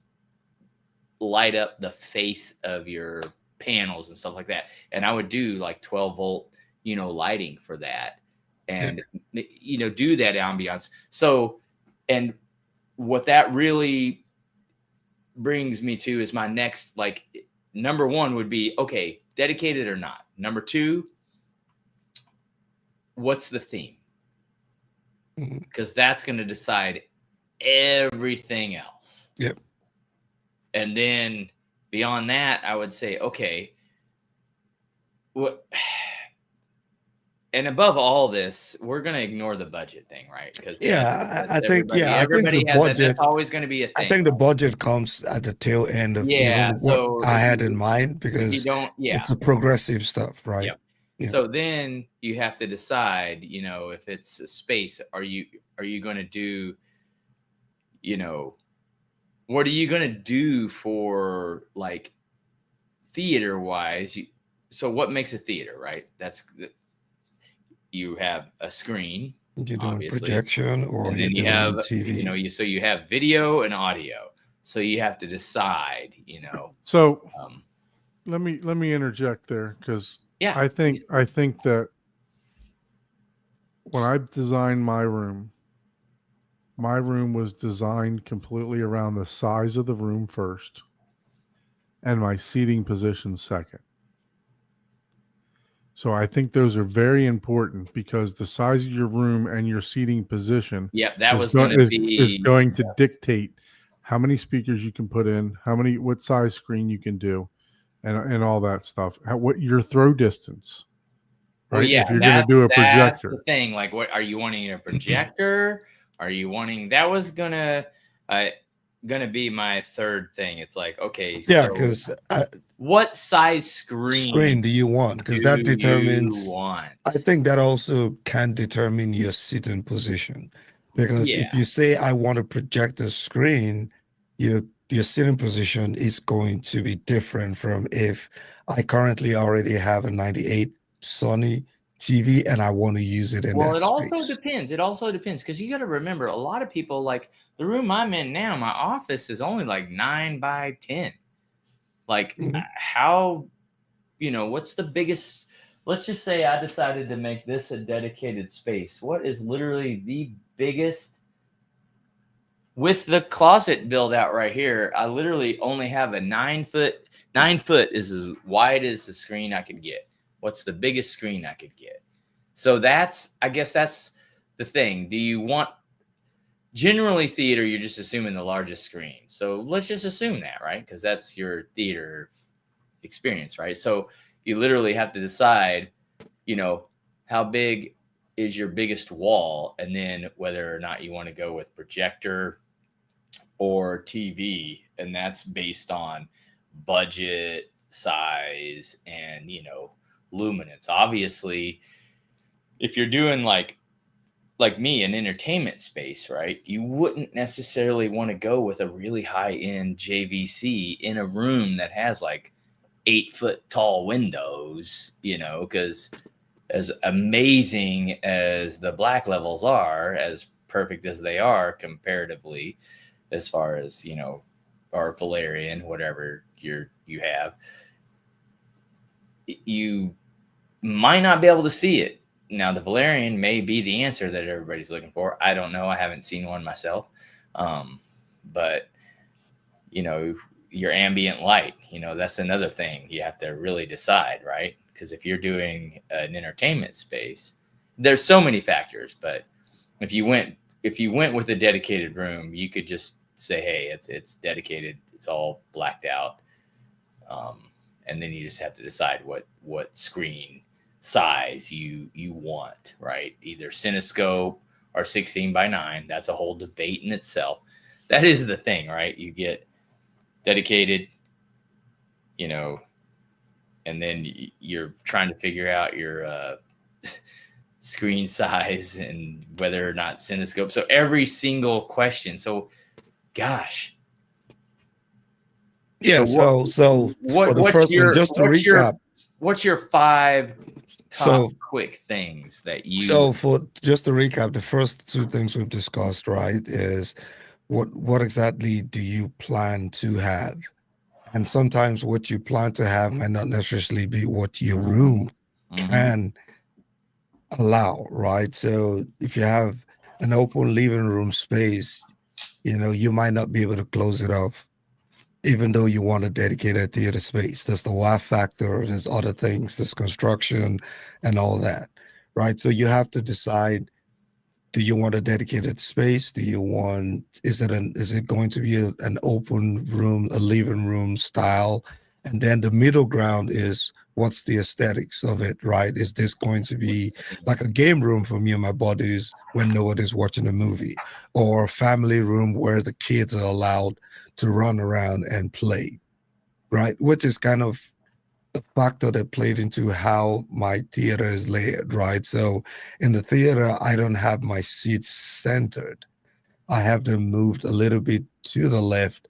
light up the face of your panels and stuff like that. And I would do like 12 volt, lighting for that, and do that ambiance. So, and what that really brings me to is my next, like, number one would be, okay, dedicated or not. Number two, what's the theme? Because that's going to decide everything else. Yep. And then beyond that, I would say, okay, what? And above all this, we're going to ignore the budget thing, right? Because I think the budget. That's always going to be a thing. I think the budget comes at the tail end of even what I had in mind, because it's a progressive stuff, right? Yep. Yeah. So then you have to decide, if it's a space, are you going to do, what are you going to do for like theater wise? So what makes a theater, right? You have a screen, you do a projection, or and then you have TV. So you have video and audio. So you have to decide, So let me interject there, because I think that when I designed my room was designed completely around the size of the room first, and my seating position second. So I think those are very important, because the size of your room and your seating position is going to dictate how many speakers you can put in, what size screen you can do, and all that stuff. What your throw distance, right? Well, if you're going to do a projector. That's the thing. Like, what are you wanting, a projector? Are you wanting? That was gonna be my third thing. It's like, okay, so because what size screen do you want? Because that determines. I think that also can determine your sitting position. Because if you say I want a projector screen, your sitting position is going to be different from if I currently already have a 98 Sony TV and I want to use it in that space. It also depends, because you got to remember, a lot of people, like the room I'm in now, my office is only like 9 by 10. Like how, what's the biggest? Let's just say I decided to make this a dedicated space. What is literally the biggest? With the closet build out right here, I literally only have a 9 foot. 9 foot is as wide as the screen I could get. What's the biggest screen I could get? So I guess that's the thing. Do you want, generally theater, you're just assuming the largest screen. So let's just assume that, right? Because that's your theater experience, right? So you literally have to decide, how big is your biggest wall, and then whether or not you want to go with projector or TV. And that's based on budget, size, and, luminance. Obviously, if you're doing like me, an entertainment space, right, you wouldn't necessarily want to go with a really high-end JVC in a room that has like 8 foot tall windows, because as amazing as the black levels are, as perfect as they are comparatively, as far as, or Valerian, whatever you have, you might not be able to see it. Now, the Valerian may be the answer that everybody's looking for. I don't know. I haven't seen one myself. But, your ambient light, that's another thing you have to really decide, right? Because if you're doing an entertainment space, there's so many factors, but if you went with a dedicated room, you could just say, hey, it's dedicated, it's all blacked out. And then you just have to decide what screen size you want, right? Either Cinescope or 16:9. That's a whole debate in itself. That is the thing, right? You get dedicated, and then you're trying to figure out your screen size and whether or not Cinescope. So every single question. So, gosh. Yeah. So for the first one, just to recap, what's your 5 top quick things that you? So just to recap, the first 2 things we've discussed, right, is what exactly do you plan to have? And sometimes what you plan to have might not necessarily be what your room can allow, right? So if you have an open living room space, you might not be able to close it off, even though you want a dedicated theater space. There's the WAF factor, there's other things, there's construction and all that, right? So you have to decide, do you want a dedicated space? Is it going to be an open room, a living room style? And then the middle ground is, what's the aesthetics of it, right? Is this going to be like a game room for me and my buddies when nobody's watching a movie, or a family room where the kids are allowed to run around and play, right? Which is kind of a factor that played into how my theater is layered, right? So in the theater, I don't have my seats centered. I have them moved a little bit to the left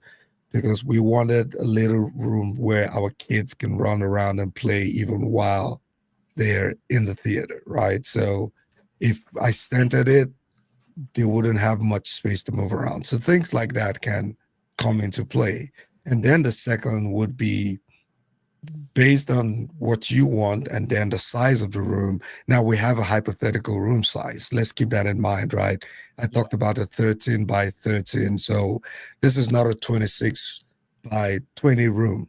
because we wanted a little room where our kids can run around and play even while they're in the theater, right? So if I centered it, they wouldn't have much space to move around. So things like that can come into play. And then the second would be based on what you want and then the size of the room. Now we have a hypothetical room size. Let's keep that in mind, right? I talked about a 13 by 13. So this is not a 26 by 20 room.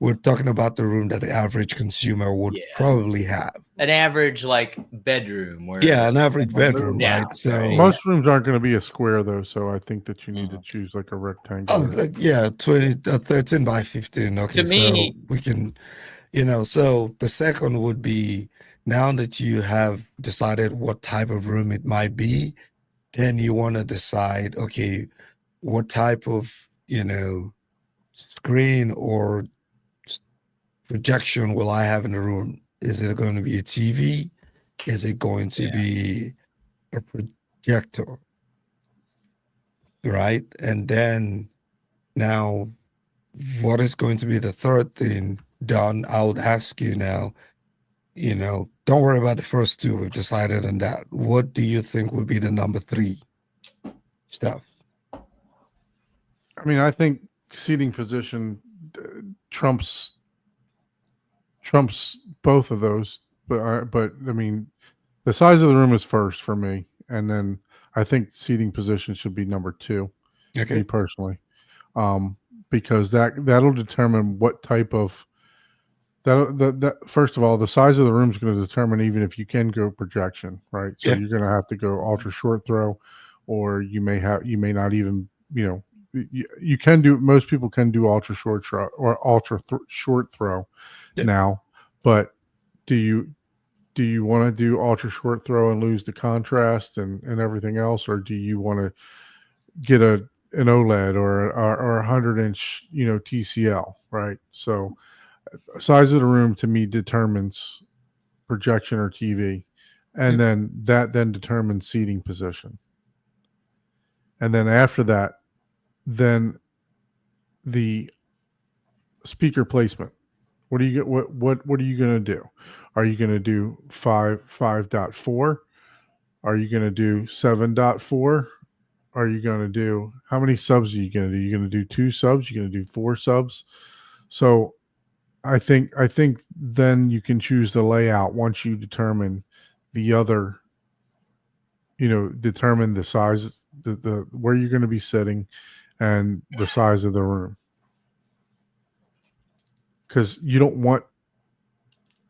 We're talking about the room that the average consumer would probably have. An average bedroom. An average bedroom, right? So most rooms aren't going to be a square though, so I think that you need to choose like a rectangle. 13 by 15. Okay, to me, so we can, so the second would be, now that you have decided what type of room it might be, then you want to decide, okay, what type of, screen or projection will I have in the room? Is it going to be a TV? Is it going to be a projector? Right? And then now, what is going to be the third thing done? I would ask you now, don't worry about the first 2. We've decided on that. What do you think would be the number 3 stuff? I mean, I think seating position trumps both of those, but I mean, the size of the room is first for me, and then I think seating position should be number 2. Okay. Me personally, because that'll determine what type of that first of all, the size of the room is going to determine even if you can go projection, right? So you're going to have to go ultra short throw, or you may not even, you can do, most people can do ultra short throw or short throw now, but do you want to do ultra short throw and lose the contrast and everything else, or do you want to get an OLED or 100-inch TCL, right? So size of the room to me determines projection or TV, and then that determines seating position, and then after that, then the speaker placement. What are you going to do? Are you going to do 5.4? Are you going to do 7.4? Are you going to do, how many subs are you going to do? You're going to do 2 subs? You're going to do 4 subs? So I think then you can choose the layout once you determine the other, determine the size, the where you're going to be sitting and the size of the room. because you don't want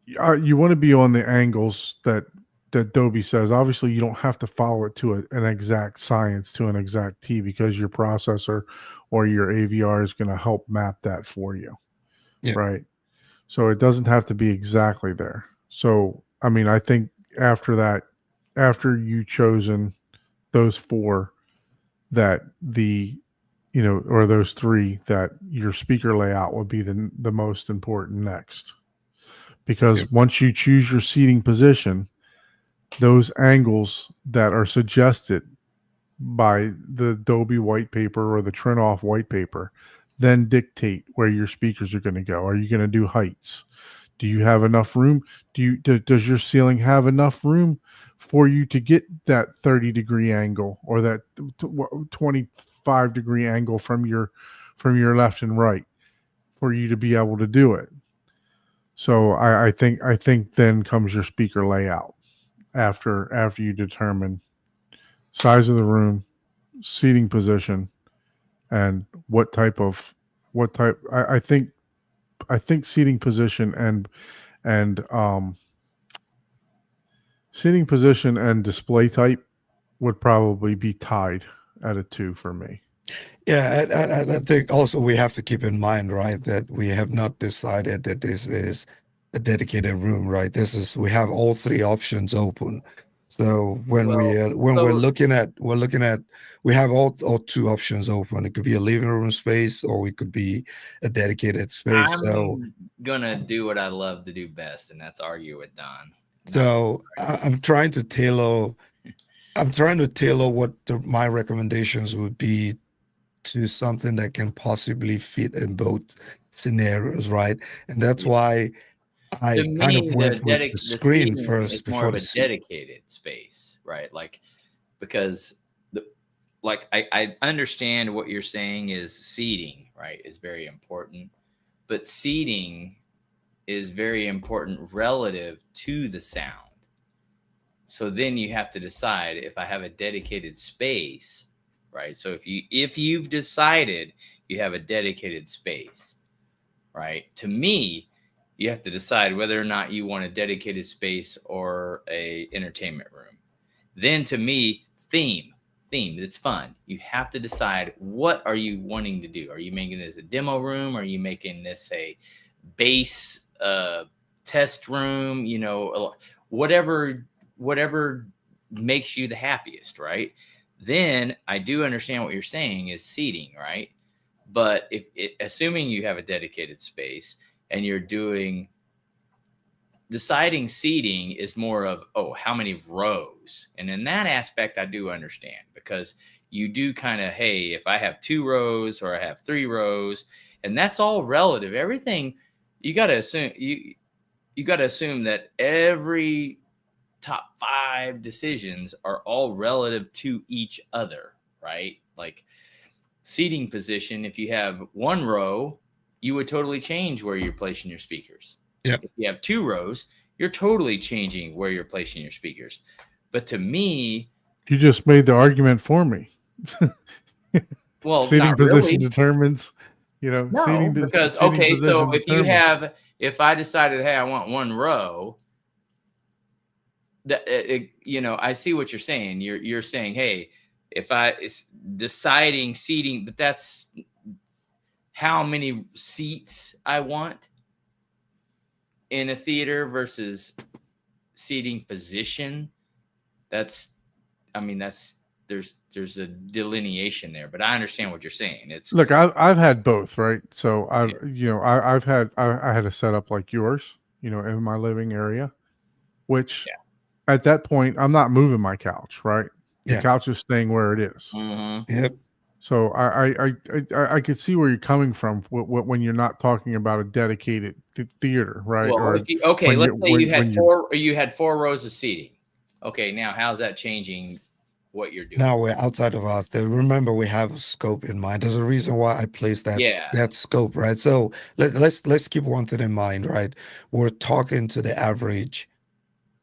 you want to be on the angles that Adobe says. Obviously, you don't have to follow it to an exact science, to an exact T, because your processor or your AVR is going to help map that for you. Yeah. Right. So it doesn't have to be exactly there. So, I mean, I think after that, after you chosen those four, that or those three, that your speaker layout would be the most important next. Because once you choose your seating position, those angles that are suggested by the Adobe white paper or the Trinoff white paper then dictate where your speakers are going to go. Are you going to do heights? Do you have enough room? Does your ceiling have enough room for you to get that 30-degree angle or that 25-degree angle from your left and right for you to be able to do it? So I think then comes your speaker layout after you determine size of the room, seating position, and what type. I think seating position and seating position and display type would probably be tied at a 2 for me. Yeah, I think also we have to keep in mind, right, that we have not decided that this is a dedicated room, right? We have all three options open. So when we're looking at we have all two options open. It could be a living room space or it could be a dedicated space. I'm gonna do what I love to do best, and that's argue with Don. So I'm trying to tailor what my recommendations would be to something that can possibly fit in both scenarios, right? And that's why I kind of went with the screen first. It's more of a dedicated space, right? Like, because I understand what you're saying is seating, right, is very important, but seating is very important relative to the sound. So then you have to decide if I have a dedicated space, right? So if you've decided you have a dedicated space, right? To me, you have to decide whether or not you want a dedicated space or a entertainment room. Then to me, theme, it's fun. You have to decide, what are you wanting to do? Are you making this a demo room? Are you making this a base test room? Whatever makes you the happiest, right? Then I do understand what you're saying is seating, right? But assuming you have a dedicated space and you're deciding seating is more of, how many rows? And in that aspect, I do understand, because you do kind of, hey, if I have 2 rows or I have 3 rows, and that's all relative. Everything, you got to assume that every top 5 decisions are all relative to each other, right? Like seating position, if you have 1 row, you would totally change where you're placing your speakers. Yep. If you have 2 rows, you're totally changing where you're placing your speakers. But to me, you just made the argument for me. Well, seating position determines, no, seating because seating okay, so determines. if I decided, hey, I want 1 row, I see what you're saying. You're saying, hey, if it's deciding seating, but that's how many seats I want in a theater versus seating position. There's a delineation there, but I understand what you're saying. Look, I've had both, right? So I had a setup like yours, in my living area, which at that point I'm not moving my couch, right? The couch is staying where it is. Mm-hmm. Yep. So I could see where you're coming from when you're not talking about a dedicated theater, right? Well, let's say you had 4 rows of seating. Okay, now how's that changing what you're doing? Now we're outside of our theater. Remember, we have a scope in mind. There's a reason why I placed that scope, right? So let's keep one thing in mind, right? We're talking to the average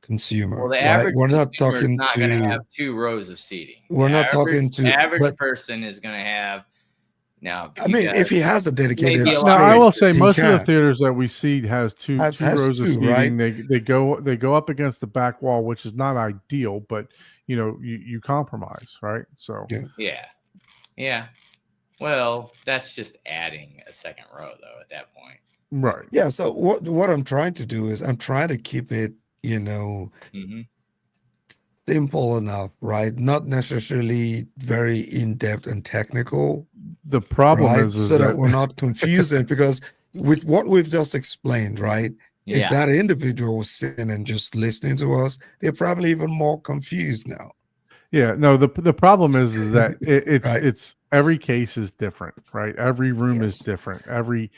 consumer. Well, the average we're not talking not going to have 2 rows of seating. We're not talking to the average person is going to have Now, I mean, if he has a dedicated maybe a space, lot I will say he most of the can. theaters that we see has two rows of seating. Right? They go up against the back wall, which is not ideal, but you compromise, right? So yeah. Well, that's just adding a second row, though. At that point, right? Yeah. So what I'm trying to do is I'm trying to keep it, simple enough, right? Not necessarily very in depth and technical. The problem right? is So that that we're not confusing, because with what we've just explained, right? Yeah. If that individual was sitting and just listening to us, they're probably even more confused now. Yeah, no, the problem is that it's Right. it's every case is different, right? Every room is Yes. different. Every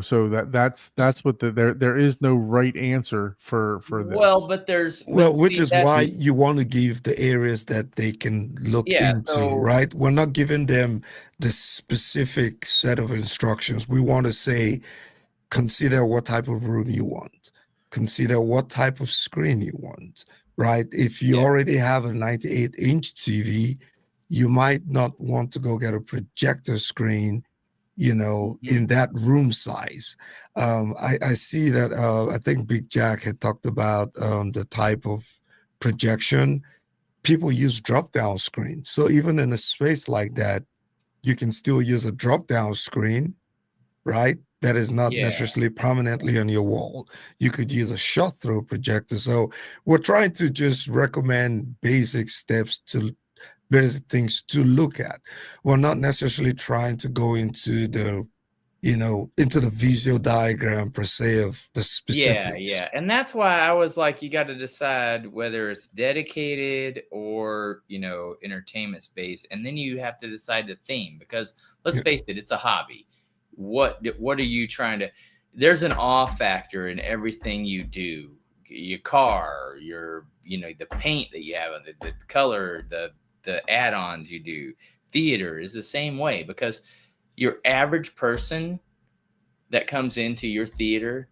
so that's what there is no right answer for this. Well, but there's which is why you want to give the areas that they can look into, right? We're not giving them the specific set of instructions. We want to say, consider what type of room you want, consider what type of screen you want, right? If you already have a 98-inch TV, you might not want to go get a projector screen, in that room size. I see that I think Big Jack had talked about the type of projection. People use drop-down screens. So even in a space like that, you can still use a drop-down screen, right? That is not necessarily prominently on your wall. You could use a shot-through projector. So we're trying to just recommend basic steps to basic things to look at. We're not necessarily trying to go into the, into the visual diagram per se of the specifics. Yeah. And that's why I was like, you got to decide whether it's dedicated or, entertainment space. And then you have to decide the theme, because let's face it, it's a hobby. What are you trying to, there's an awe factor in everything you do. Your car, the paint that you have, the color, the add-ons you do. Theater is the same way, because your average person that comes into your theater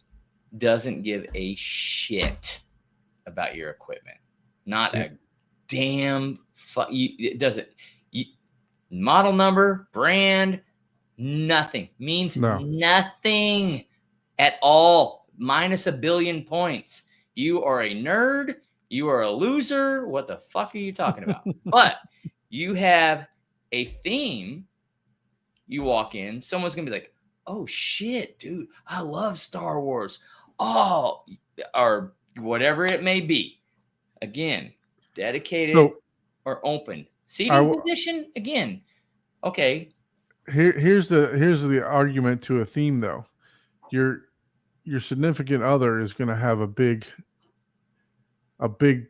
doesn't give a shit about your equipment. Not a damn it doesn't. Model number, brand, nothing. Means nothing at all. Minus a billion points. You are a nerd. You are a loser. What the fuck are you talking about? But you have a theme. You walk in, someone's going to be like, oh shit, dude, I love Star Wars. Oh, or whatever it may be. Again, dedicated or open. Seating position, again. Okay. Here's the argument to a theme, though. Your significant other is going to have a big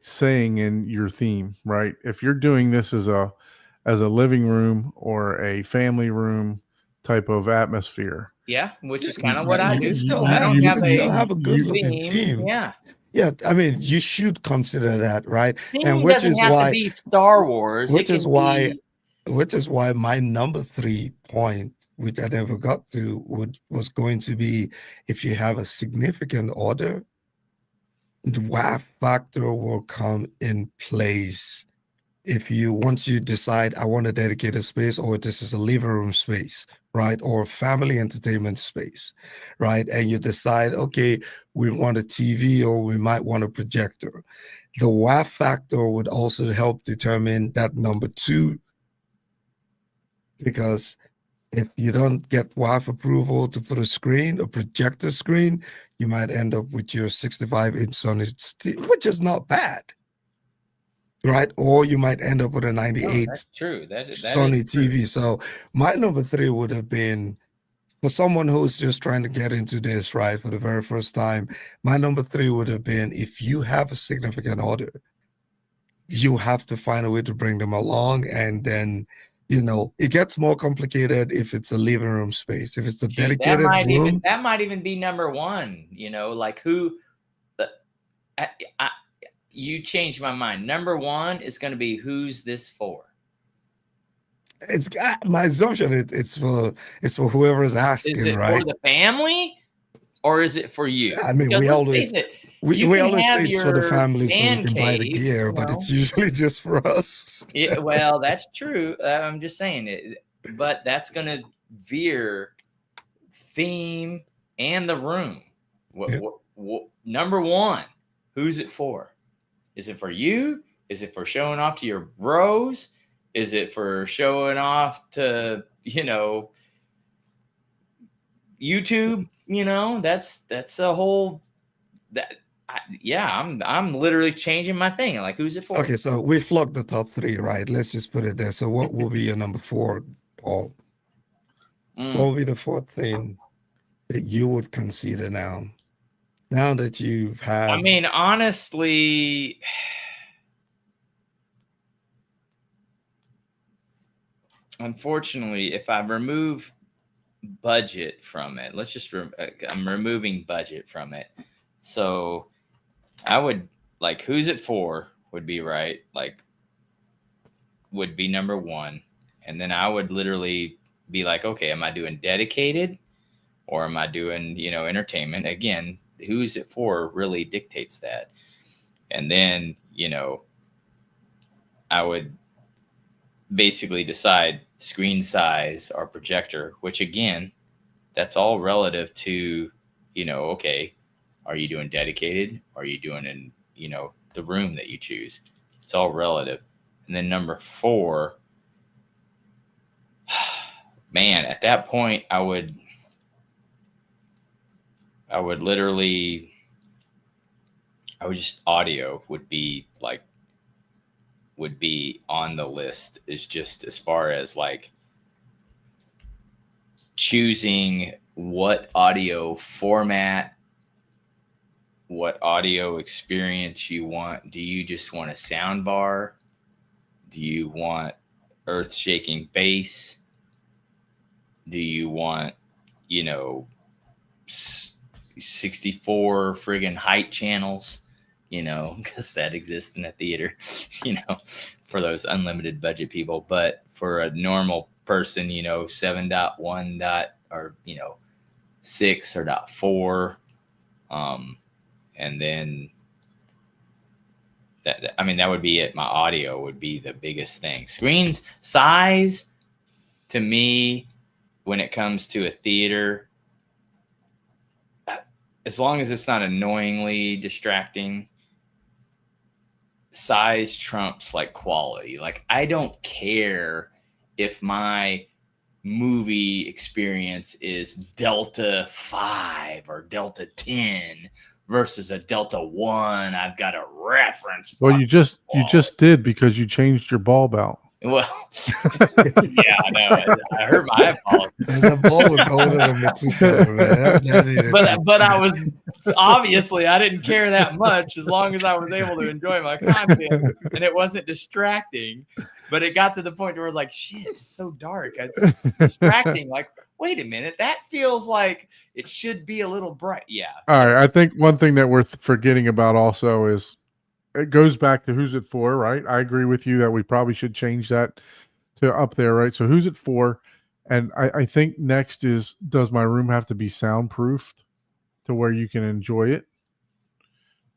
saying in your theme, right? If you're doing this as a living room or a family room type of atmosphere. Yeah, which is kind of what I do. You can still have a good looking team. Yeah. Yeah, I mean, you should consider that, right? And which is why to be Star Wars. Which is why my number 3 point, which I never got to, was going to be, if you have a significant order, the WAF factor will come in place. Once you decide, I want a dedicated space, or this is a living room space, right? Or family entertainment space, right? And you decide, okay, we want a TV, or we might want a projector. The WAF factor would also help determine that number 2, because if you don't get WAF approval to put a projector screen, you might end up with your 65-inch Sony, which is not bad. Right, or you might end up with a 98 Sony TV. So my number 3 would have been, for someone who's just trying to get into this, right, for the very first time, my number 3 would have been, if you have a significant order, you have to find a way to bring them along. And then, it gets more complicated if it's a living room space. If it's a dedicated room, that might even be number 1. Like who? You changed my mind. Number 1 is going to be, who's this for? It's my assumption. It's for whoever is asking. Is it right? for the family, or is it for you? I mean, we always say it's for the family so we can buy the gear, but it's usually just for us. Well, that's true. I'm just saying it, but that's gonna veer theme and the room. What number one, who's it for? Is it for you? Is it for showing off to your bros? Is it for showing off to, YouTube? That's a whole I'm literally changing my thing. Like, who's it for? Okay, so we flogged the top three, right? Let's just put it there. So what will be your number 4, Paul? What will be the 4th thing that you would consider now that you have? I mean, honestly, unfortunately, if I remove budget from it, I'm removing budget from it. So I would like, who's it for would be right. Like, would be number 1. And then I would literally be like, okay, am I doing dedicated or am I doing, entertainment? Again, who's it for really dictates that. And then, I would basically decide screen size or projector, which again, that's all relative to, okay, are you doing dedicated? Are you doing in, the room that you choose? It's all relative. And then number 4, man, at that point, I would literally, audio would be on the list, is just as far as like choosing what audio format, what audio experience you want. Do you just want a sound bar? Do you want earth-shaking bass? Do you want, 64 friggin' height channels, because that exists in a theater, for those unlimited budget people. But for a normal person, 7.1 or 6 or .4, and then that would be it. My audio would be the biggest thing. Screens size, to me, when it comes to a theater, as long as it's not annoyingly distracting, size trumps like quality. Like, I don't care if my movie experience is Delta 5 or Delta 10 versus a Delta 1. I've got a reference. Well, you just did, because you changed your bulb out. Well, yeah, I know. I hurt my eyeballs. The ball was older than Methuselah, man. But I was, obviously, I didn't care that much, as long as I was able to enjoy my content and it wasn't distracting. But it got to the point where I was like, shit, it's so dark. It's distracting. Like, wait a minute, that feels like it should be a little bright. Yeah. All right. I think one thing that we're forgetting about also is, it goes back to who's it for, right? I agree with you that we probably should change that to up there, right? So who's it for? And I think next is, does my room have to be soundproofed to where you can enjoy it?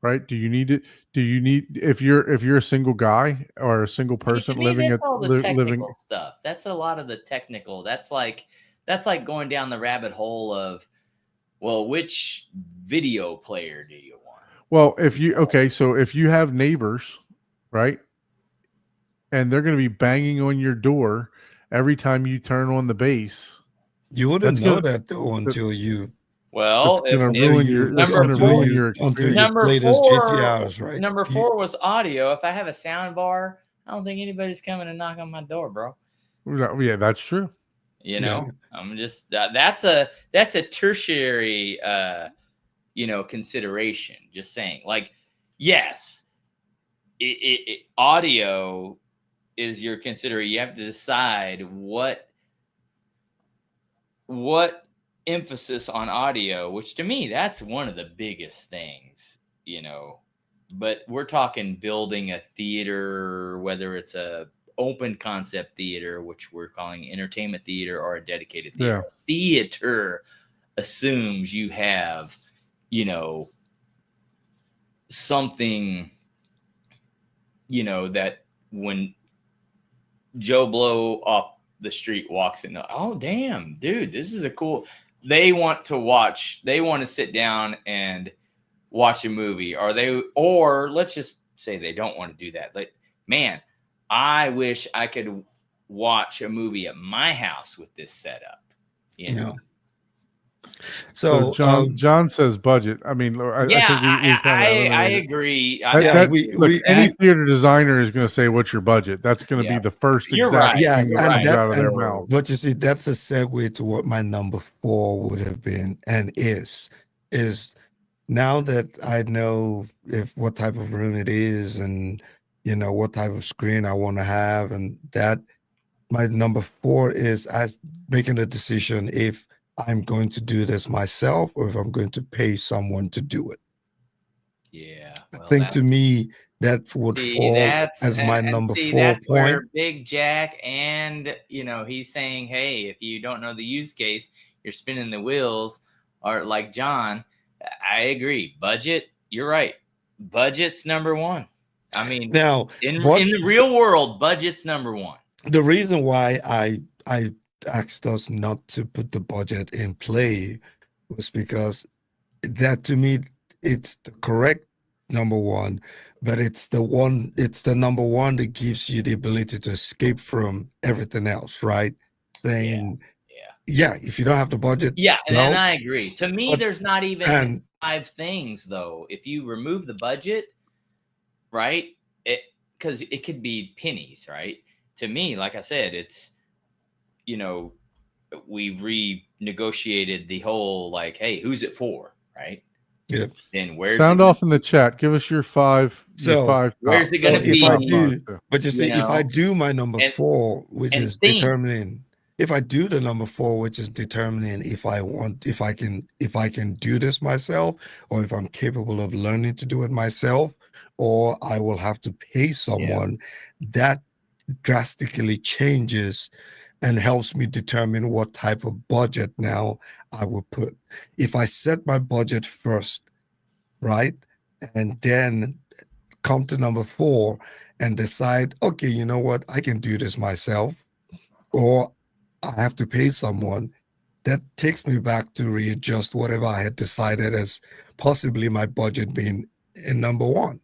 Right? Do you need it? Do you need, if you're a single guy or a single person living at living stuff? That's a lot of the technical. That's like going down the rabbit hole of, well, which video player do you want? Well, if you have neighbors, right, and they're going to be banging on your door every time you turn on the bass, you wouldn't know that though until you. Well, number 4, GTRs, right? Number 4 was audio. If I have a sound bar, I don't think anybody's coming to knock on my door, bro. Yeah, that's true. I'm just that's a tertiary consideration. Just saying, like, yes, audio is your consideration. You have to decide what emphasis on audio, which to me, that's one of the biggest things, but we're talking building a theater, whether it's a open concept theater, which we're calling entertainment theater, or a dedicated theater. Yeah. Theater assumes you have something, that when Joe Blow the street walks in, oh damn, dude, this is a cool. They want to sit down and watch a movie, or let's just say they don't want to do that. Like, man, I wish I could watch a movie at my house with this setup, you know. So John says budget. I mean, I think I agree. Any theater designer is going to say, "What's your budget?" That's going to be the first exact thing that comes out of their mouth. But you see, that's a segue to what my number 4 would have been and is now that I know what type of room it is and what type of screen I want to have, and that my number 4 is as making a decision if I'm going to do this myself or if I'm going to pay someone to do it. Yeah. Well, I think to me that would fall as my number 4 that's point. Where Big Jack and he's saying, hey, if you don't know the use case, you're spinning the wheels. Or like John, I agree. Budget, you're right. Budget's number 1. I mean, now in the real world, budget's number 1. The reason why I asked us not to put the budget in play was because that to me it's the correct number 1, but it's the number 1 that gives you the ability to escape from everything else, right? Saying if you don't have the budget, and I agree. To me, there's not even 5 things though. If you remove the budget, right, because it could be pennies, right? To me, like I said, it's we renegotiated the whole like, hey, who's it for, right? Yeah. Then where's sound off in the chat? Give us your 5. Where's it going to be? If I do, but you see, if I do my number 4, which is determining, if I do the number 4, which is determining if I can do this myself, or if I'm capable of learning to do it myself, or I will have to pay someone, that drastically changes and helps me determine what type of budget now I will put. If I set my budget first, right, and then come to number 4 and decide, okay, you know what, I can do this myself, or I have to pay someone, that takes me back to readjust whatever I had decided as possibly my budget being in number 1.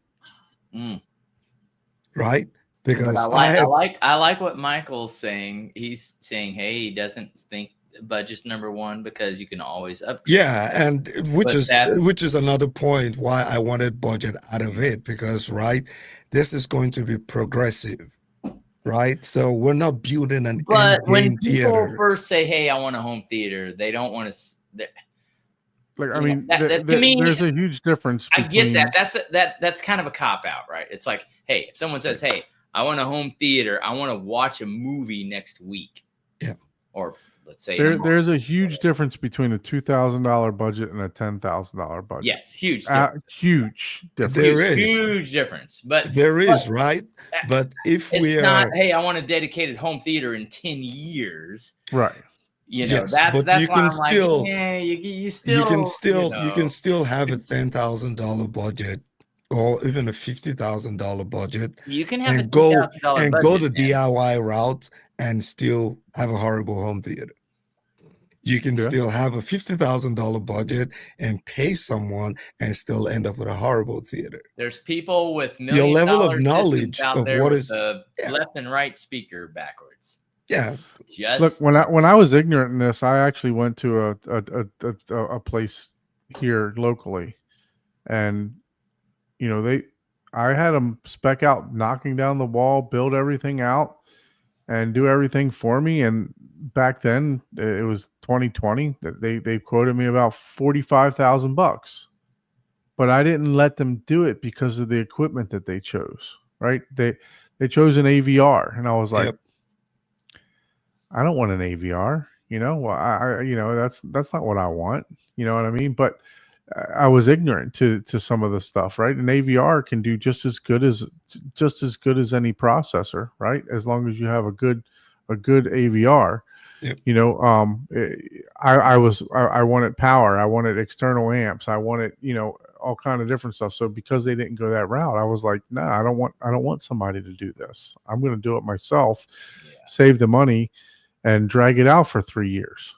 Right? Because I like what Michael's saying. He's saying, hey, he doesn't think budget's number 1 because you can always upgrade. Yeah, and which is another point why I wanted budget out of it, because this is going to be progressive, right? So we're not building an but when people theater. First say, hey, I want a home theater, they don't want to. Like, I mean, to me, there's a huge difference. I get that. That's kind of a cop out, right? It's like, hey, if someone says, hey, I want a home theater, I want to watch a movie next week. Yeah. Or let's say there's a huge difference between a $2,000 budget and a $10,000 budget. Yes, huge difference. Huge difference. There is huge difference. But there is, right? But if it's not, hey, I want a dedicated home theater in 10 years. Right. That's but you can still, you can still have a $10,000 budget or even a $50,000 budget. You can have and go the DIY route and still have a horrible home theater. You can still have a $50,000 budget and pay someone and still end up with a horrible theater. There's people with $1 your million level of knowledge out of there what with is the left and right speaker backwards. Yeah. Look, when I was ignorant in this, I actually went to a place here locally, and I had them spec out knocking down the wall, build everything out, and do everything for me. And back then, it was 2020. They quoted me about $45,000, but I didn't let them do it because of the equipment that they chose. Right? They chose an AVR, and I was like, I don't want an AVR. That's not what I want. You know what I mean? But I was ignorant to some of the stuff, right? An AVR can do just as good as any processor, right? As long as you have a good AVR. Yep. I wanted power, I wanted external amps, I wanted all kind of different stuff. So because they didn't go that route, I was like, no, I don't want somebody to do this. I'm going to do it myself, save the money, and drag it out for 3 years.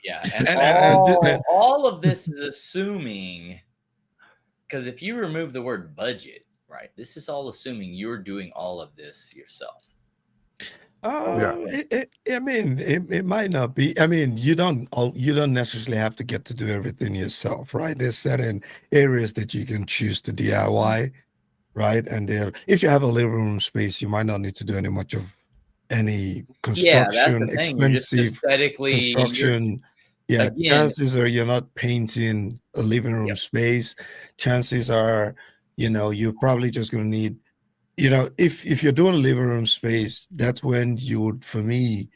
Yeah, and all of this is assuming, because if you remove the word budget, right, this is all assuming you're doing all of this yourself. I mean, it might not be. I mean, you don't necessarily have to get to do everything yourself, right? There's certain areas that you can choose to DIY, right? And if you have a living room space, you might not need to do any construction, expensive construction. Yeah, again, chances are you're not painting a living room space. Chances are, you're probably just going to need, if you're doing a living room space, that's when you would, for me,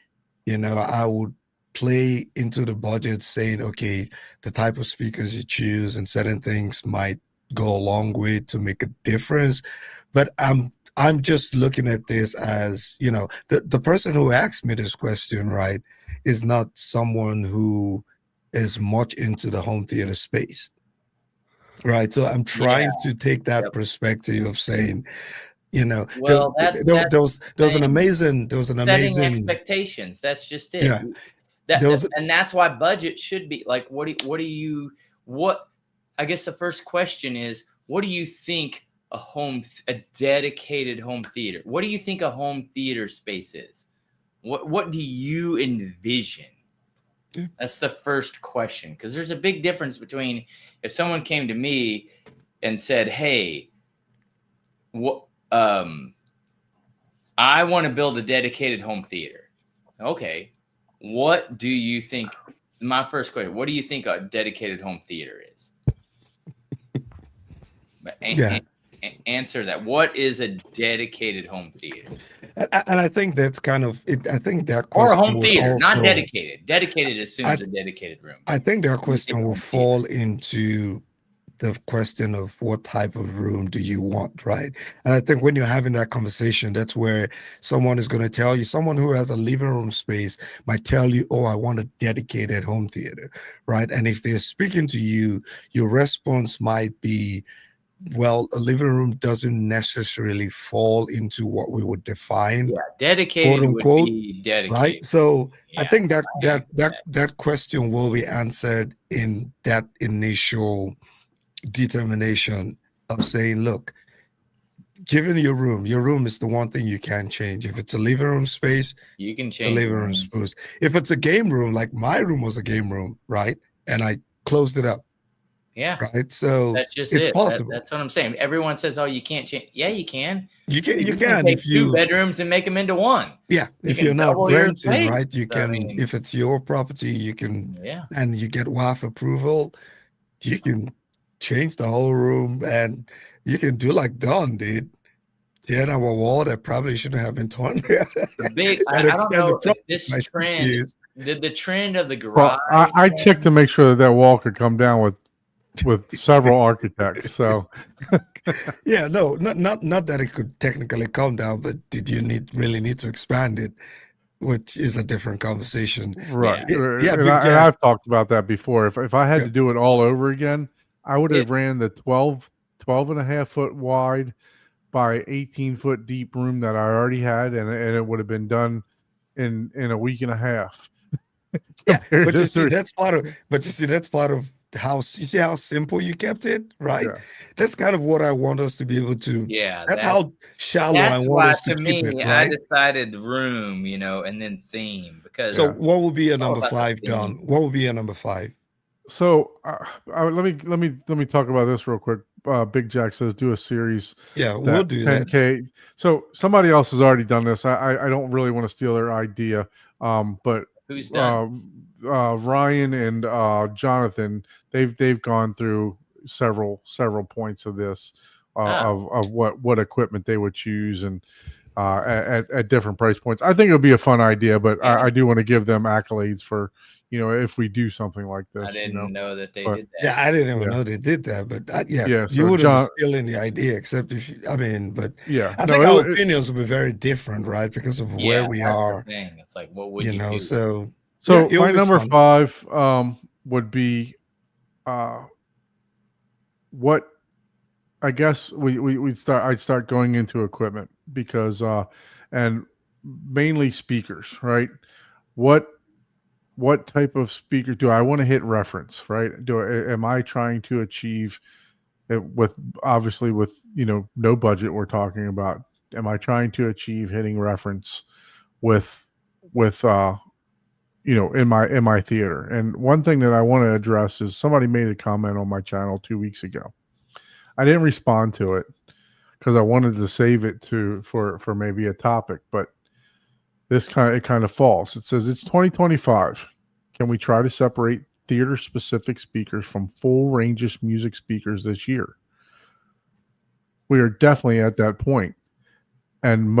I would play into the budget saying, okay, the type of speakers you choose and certain things might go a long way to make a difference. But I'm just looking at this as, the person who asked me this question, right, is not someone who is much into the home theater space, right? So I'm trying to take that perspective of saying, well, there was an amazing expectations. That's just it. Yeah. And that's why budget should be like, I guess the first question is, what do you think a dedicated home theater? What do you think a home theater space is? What do you envision? Yeah. That's the first question, because there's a big difference between if someone came to me and said, "Hey, I want to build a dedicated home theater." Okay, what do you think? My first question: what do you think a dedicated home theater is? Answer that. What is a dedicated home theater? And I think that's kind of it. I think that question, or a home theater, not dedicated. Dedicated assumes a dedicated room. I think that question will fall into the question of what type of room do you want, right? And I think when you're having that conversation, that's where someone is going to tell you, someone who has a living room space might tell you, oh, I want a dedicated home theater, right? And if they're speaking to you, your response might be, well, a living room doesn't necessarily fall into what we would define, dedicated, quote unquote, would be dedicated, right? So I think that question will be answered in that initial determination of saying, look, given your room is the one thing you can't change. If it's a living room space, you can change it's a living room space. If it's a game room, like my room was a game room, right? And I closed it up. Yeah. Right. So that's just it's possible. That's what I'm saying. Everyone says, "Oh, you can't change." Yeah, you can. You can take if you 2 bedrooms and make them into 1. Yeah. If you're not renting, right? You can. If it's your property, you can. Yeah. And you get WAF approval, you can change the whole room, and you can do like Don did. Tear down a wall that probably shouldn't have been torn down. I don't know if this trend. The trend of the garage. Well, I checked to make sure that wall could come down with several architects. So yeah, no, not that it could technically come down, but did you really need to expand it, which is a different conversation, right? Yeah, and I've talked about that before. If I had to do it all over again, I would have ran the 12 and a half foot wide by 18 foot deep room that I already had, and it would have been done in a week and a half. Yeah, but you see, that's part of how you see how simple you kept it, right? Yeah. That's kind of what I want us to be able to. Yeah, that's how shallow I want us to keep it. Right? I decided room, and then theme, because. So what will be a number 5, Don? What will be a number 5? So let me talk about this real quick. Big Jack says do a series. Yeah, we'll do 10K. That. So somebody else has already done this. I don't really want to steal their idea. But who's done? Ryan and Jonathan, they've gone through several points of this of what equipment they would choose and at different price points. I think it would be a fun idea, but I do want to give them accolades for if we do something like this. I didn't know that they did that. Yeah, I didn't even know they did that, but you wouldn't be stealing the idea, except if I think our opinions would be very different, right? Because of where we are. It's like, what would you do? So my number 5 would be what I guess I'd start going into equipment, because and mainly speakers, right? What type of speaker do I want to hit reference, right? Am I trying to achieve it with, obviously with, no budget we're talking about? Am I trying to achieve hitting reference with in my theater? And one thing that I want to address is somebody made a comment on my channel 2 weeks ago. I didn't respond to it because I wanted to save it for maybe a topic, but it kind of falls. It says it's 2025. Can we try to separate theater specific speakers from full range music speakers this year? We are definitely at that point, and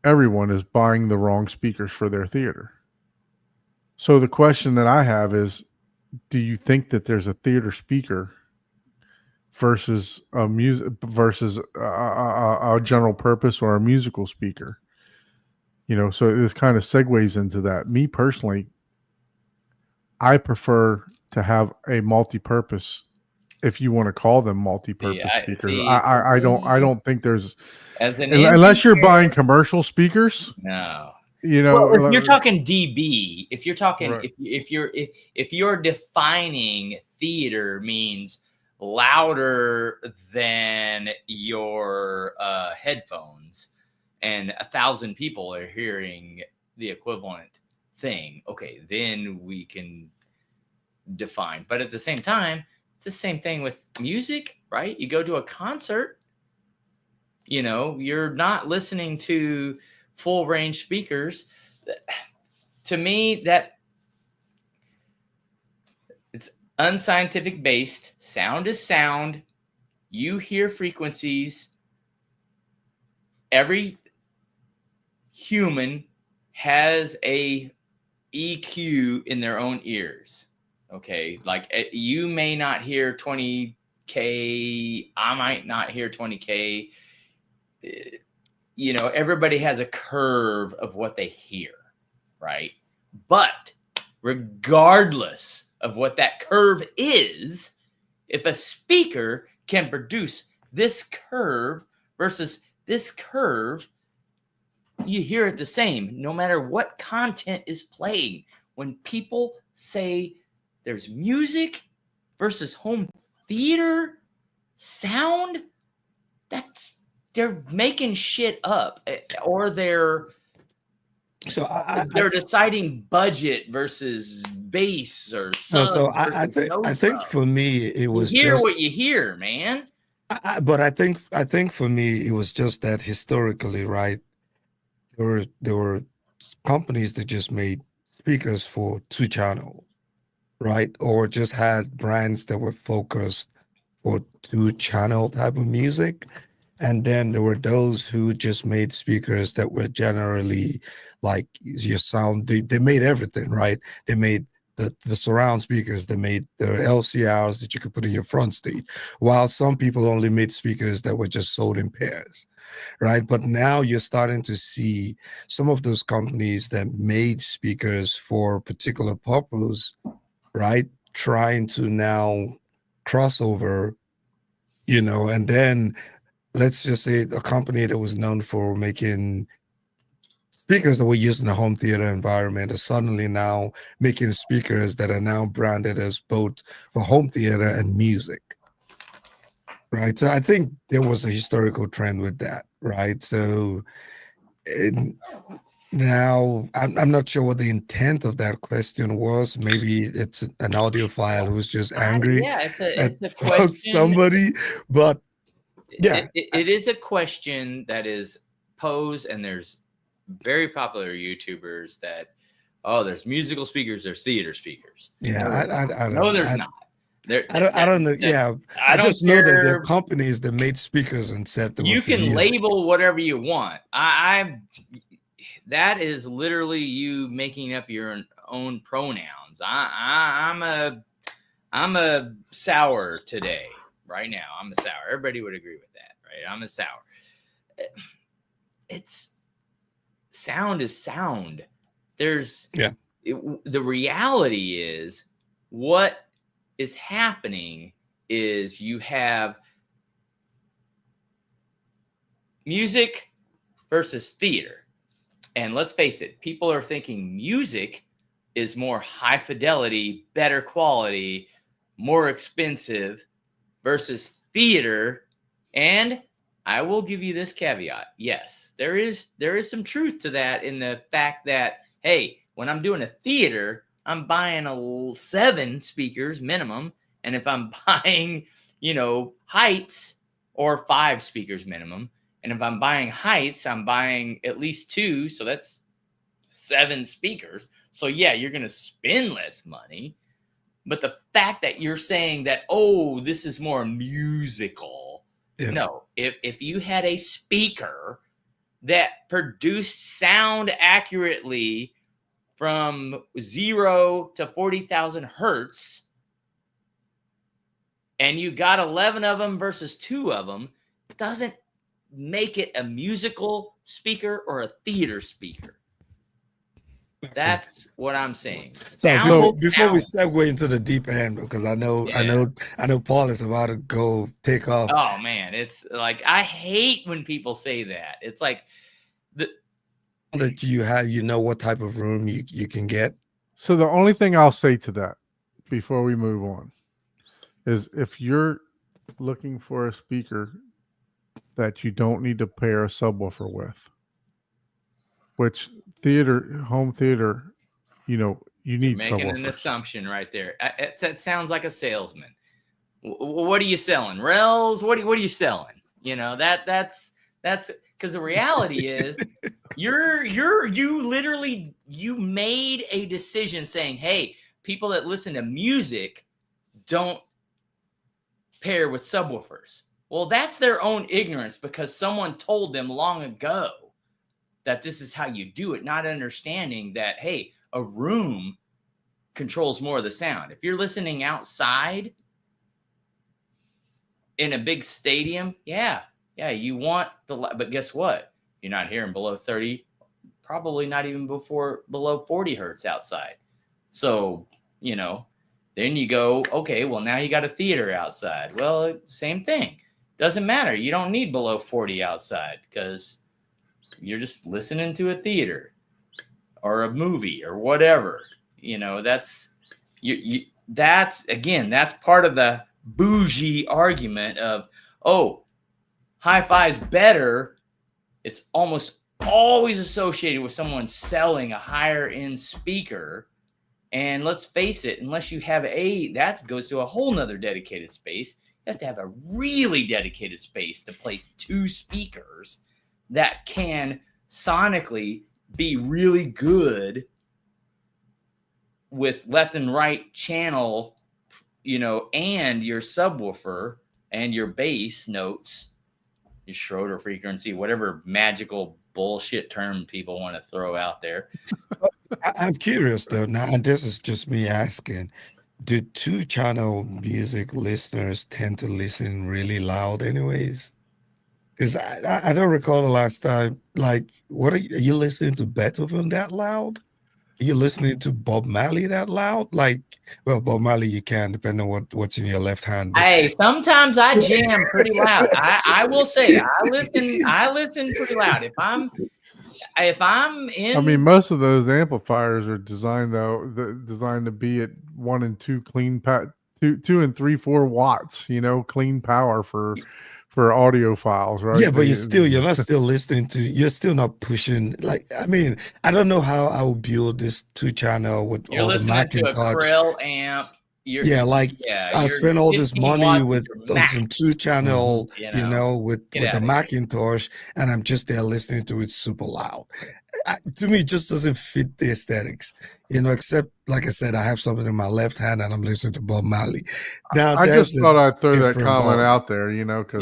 everyone is buying the wrong speakers for their theater. So the question that I have is, do you think that there's a theater speaker versus a general purpose or a musical speaker? So this kind of segues into that. Me personally, I prefer to have a multi-purpose, if you want to call them multi-purpose speakers. I don't think there's, unless you're buying commercial speakers. No. Well, if you're talking dB, if you're talking, right. if you're defining theater means louder than your headphones, and 1,000 people are hearing the equivalent thing, okay, then we can define. But at the same time, it's the same thing with music, right? You go to a concert, you're not listening to full range speakers. To me, that it's unscientific based. Sound is sound. You hear frequencies. Every human has a EQ in their own ears. Okay. Like you may not hear 20K. I might not hear 20K. Everybody has a curve of what they hear, right? But regardless of what that curve is, if a speaker can produce this curve versus this curve, you hear it the same, no matter what content is playing. When people say there's music versus home theater sound, they're making shit up, or they're deciding budget versus bass or I think for me it was you hear what you hear, man. But I think for me it was just that historically, right? There were companies that just made speakers for 2-channel, right? Or just had brands that were focused for 2-channel type of music. And then there were those who just made speakers that were generally like your sound. They made everything, right? They made the surround speakers. They made the LCRs that you could put in your front stage, while some people only made speakers that were just sold in pairs, right? But now you're starting to see some of those companies that made speakers for a particular purpose, right, trying to now cross over, and then let's just say a company that was known for making speakers that were used in a home theater environment is suddenly now making speakers that are now branded as both for home theater and music, right? So I think there was a historical trend with that, right? So now I'm not sure what the intent of that question was. Maybe it's an audiophile who's just angry it's a question. Somebody, but yeah, it is a question that is posed, and there's very popular YouTubers that, there's musical speakers, there's theater speakers. Yeah, I don't know. There's not. I don't know. Yeah, I just know that there are companies that made speakers and said them. You can label whatever you want. That is literally you making up your own pronouns. I'm a sour today. Right now, I'm a sour. Everybody would agree with that, right? I'm a sour. It's sound is sound. The reality is what is happening is you have music versus theater. And let's face it, people are thinking music is more high fidelity, better quality, more expensive versus theater. And I will give you this caveat. Yes, there is some truth to that in the fact that, hey, when I'm doing a theater, I'm buying 7 speakers minimum. And if I'm buying, Heights, or 5 speakers minimum. And if I'm buying Heights, I'm buying at least 2. So that's 7 speakers. So yeah, you're going to spend less money. But the fact that you're saying that, oh, this is more musical. Yeah. No, if you had a speaker that produced sound accurately from 0 to 40,000 hertz, and you got 11 of them versus 2 of them, it doesn't make it a musical speaker or a theater speaker. That's what I'm saying. So before we segue into the deep end, because I know Paul is about to go take off. Oh man, it's like I hate when people say that. It's like that you have, what type of room you can get. So the only thing I'll say to that before we move on is if you're looking for a speaker that you don't need to pair a subwoofer with, which home theater, you need making subwoofers. An assumption right there. That sounds like a salesman. What are you selling? Rels? What are you selling? That's because the reality is you literally made a decision saying, hey, people that listen to music don't pair with subwoofers. Well, that's their own ignorance because someone told them long ago that this is how you do it, not understanding that, hey, a room controls more of the sound. If you're listening outside in a big stadium, yeah, you want but guess what? You're not hearing below 30, probably not even below 40 hertz outside. So, then you go, okay, well, now you got a theater outside. Well, same thing. Doesn't matter. You don't need below 40 outside because you're just listening to a theater or a movie or whatever. That's part of the bougie argument of, oh, hi-fi's better. It's almost always associated with someone selling a higher end speaker. And let's face it, unless you have that goes to a whole nother dedicated space. You have to have a really dedicated space to place 2 speakers that can sonically be really good with left and right channel, and your subwoofer and your bass notes, your Schroeder frequency, whatever magical bullshit term people want to throw out there. I'm curious though now, and this is just me asking, do 2-channel music listeners tend to listen really loud anyways? Because I don't recall the last time, like, what are you listening to Beethoven that loud? Are you listening to Bob Marley that loud? Like, well, Bob Marley you can, depending on what's in your left hand. Hey, sometimes I jam pretty loud. I will say I listen pretty loud. If I'm in, I mean, most of those amplifiers are designed to be at 1 and 2 clean 2 and 3, 4 watts, clean power for audio files, right? Yeah, but you're still not pushing. Like, I mean, I don't know how I would build this 2-channel with you're all the Macintosh. To a Krell amp. I spent all this money with some 2-channel, with the Macintosh, and I'm just there listening to it super loud. To me, it just doesn't fit the aesthetics, except, like I said, I have something in my left hand and I'm listening to Bob Marley. Now, I just thought I'd throw that comment out there, because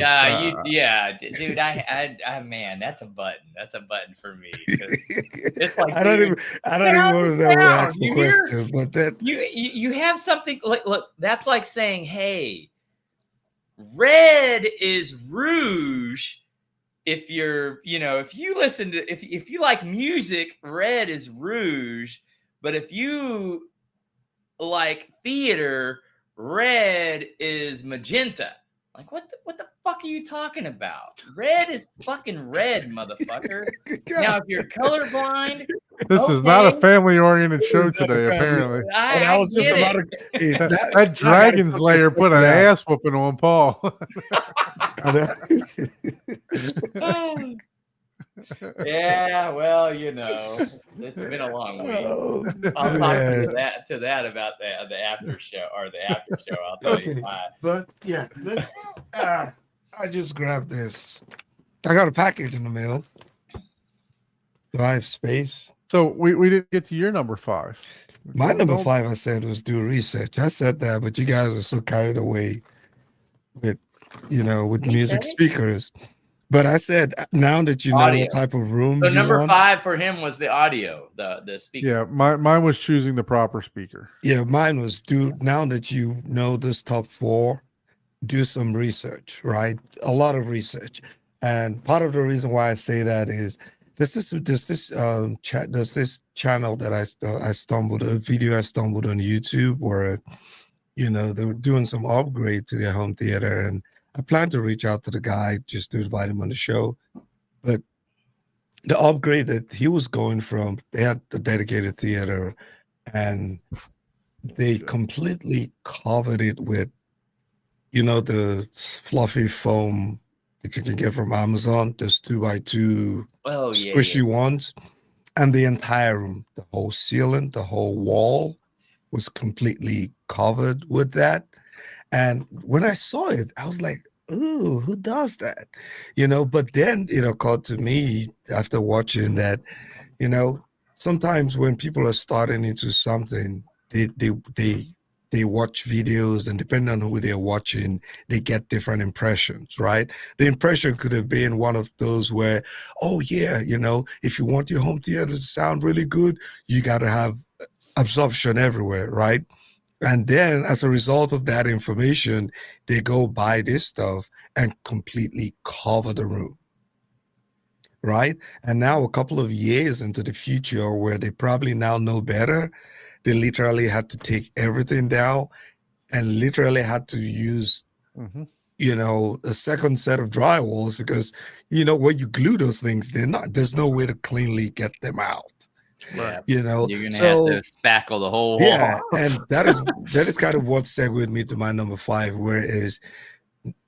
dude, I man, that's a button. That's a button for me. It's like, I don't even want to know who asked the question, but that you have something like, look, that's like saying, hey, red is rouge. If you're, if you listen to, if you like music, red is rouge. But if you like theater, red is magenta. Like, what the fuck fuck are you talking about? Red is fucking red, motherfucker. Now, if you're colorblind, this is not a family-oriented show today, apparently. I was just about to. That Dragon's Lair put an ass whooping on Paul. Yeah, well, you know, it's been a long week. I'll talk to that about the after show or the after show. I'll tell you why. But yeah, let's. I just grabbed this. I got a package in the mail. Do I have space? So we didn't get to your number 5. My number 5, I said, was do research. I said that, but you guys were so carried away with, with music speakers. But I said, now that you know what type of room. So number 5 for him was the audio, the speaker. Yeah, mine was choosing the proper speaker. Yeah, mine was now that you know this top 4, do some research, right? A lot of research. And part of the reason why I say that is there's this channel that I stumbled, a video I stumbled on YouTube where, they were doing some upgrade to their home theater, and I plan to reach out to the guy just to invite him on the show. But the upgrade that he was going from, they had a dedicated theater and they completely covered it with, the fluffy foam that you can get from Amazon, those 2x2 squishy ones. And the entire room, the whole ceiling, the whole wall was completely covered with that. And when I saw it, I was like, ooh, who does that? But then it occurred to me after watching that, sometimes when people are starting into something, they watch videos, and depending on who they're watching, they get different impressions, right? The impression could have been one of those where, oh yeah, if you want your home theater to sound really good, you got to have absorption everywhere, right? And then as a result of that information, they go buy this stuff and completely cover the room, right? And now a couple of years into the future where they probably now know better, they literally had to take everything down and literally had to use, a second set of drywalls because, when you glue those things, there's no way to cleanly get them out. Right. You're gonna have to spackle the whole wall. Yeah, and that is kind of what segued me to my number 5, where is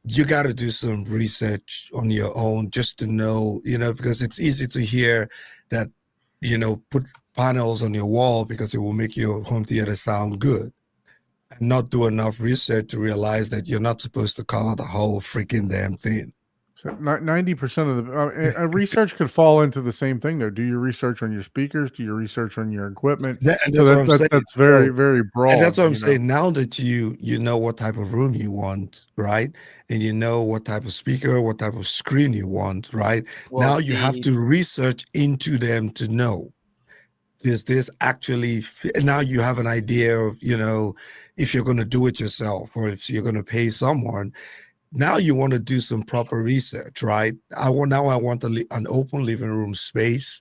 you got to do some research on your own just to know, because it's easy to hear that, put panels on your wall because it will make your home theater sound good, and not do enough research to realize that you're not supposed to cover the whole freaking damn thing. 90% of the research could fall into the same thing though. Do your research on your speakers, do your research on your equipment. That's very, very broad. And that's what I'm saying. Now that you know what type of room you want, right? And you know what type of speaker, what type of screen you want, right? Well, now you have to research into them to know, does this actually fit? Now you have an idea of, if you're going to do it yourself or if you're going to pay someone. Now you want to do some proper research, right? I want an open living room space.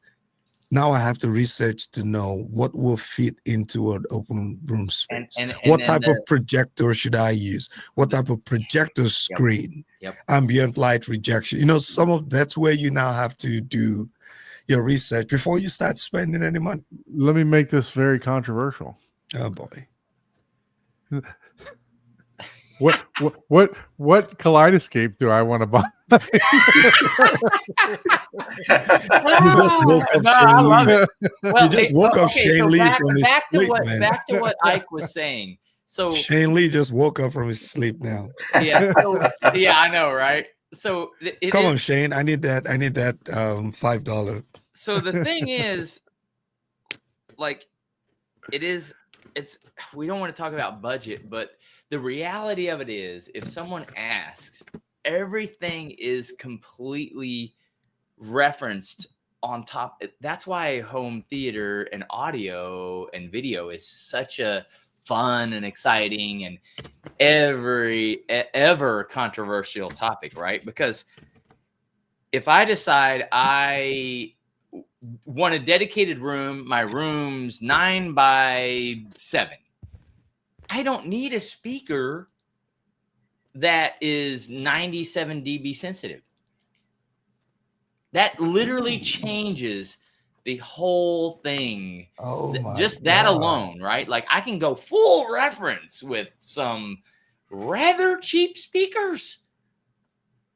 Now I have to research to know what will fit into an open room space. And what type of projector should I use? What type of projector screen? Ambient light rejection. That's where you now have to do your research before you start spending any money. Let me make this very controversial. Oh boy. What Kaleidoscape do I want to buy? You just woke up Shane Lee from his sleep, man. Back to what Ike was saying. So Shane Lee just woke up from his sleep now. Yeah, I know, right? So come on, Shane. I need that $5. So the thing is, like, it's we don't want to talk about budget, but the reality of it is, if someone asks, everything is completely referenced on top. That's why home theater and audio and video is such a fun and exciting and ever controversial topic, right? Because if I decide I want a dedicated room, my room's 9 by 7. I don't need a speaker that is 97 dB sensitive. That literally changes the whole thing. Oh my Just God. that alone, right? Like I can go full reference with some rather cheap speakers.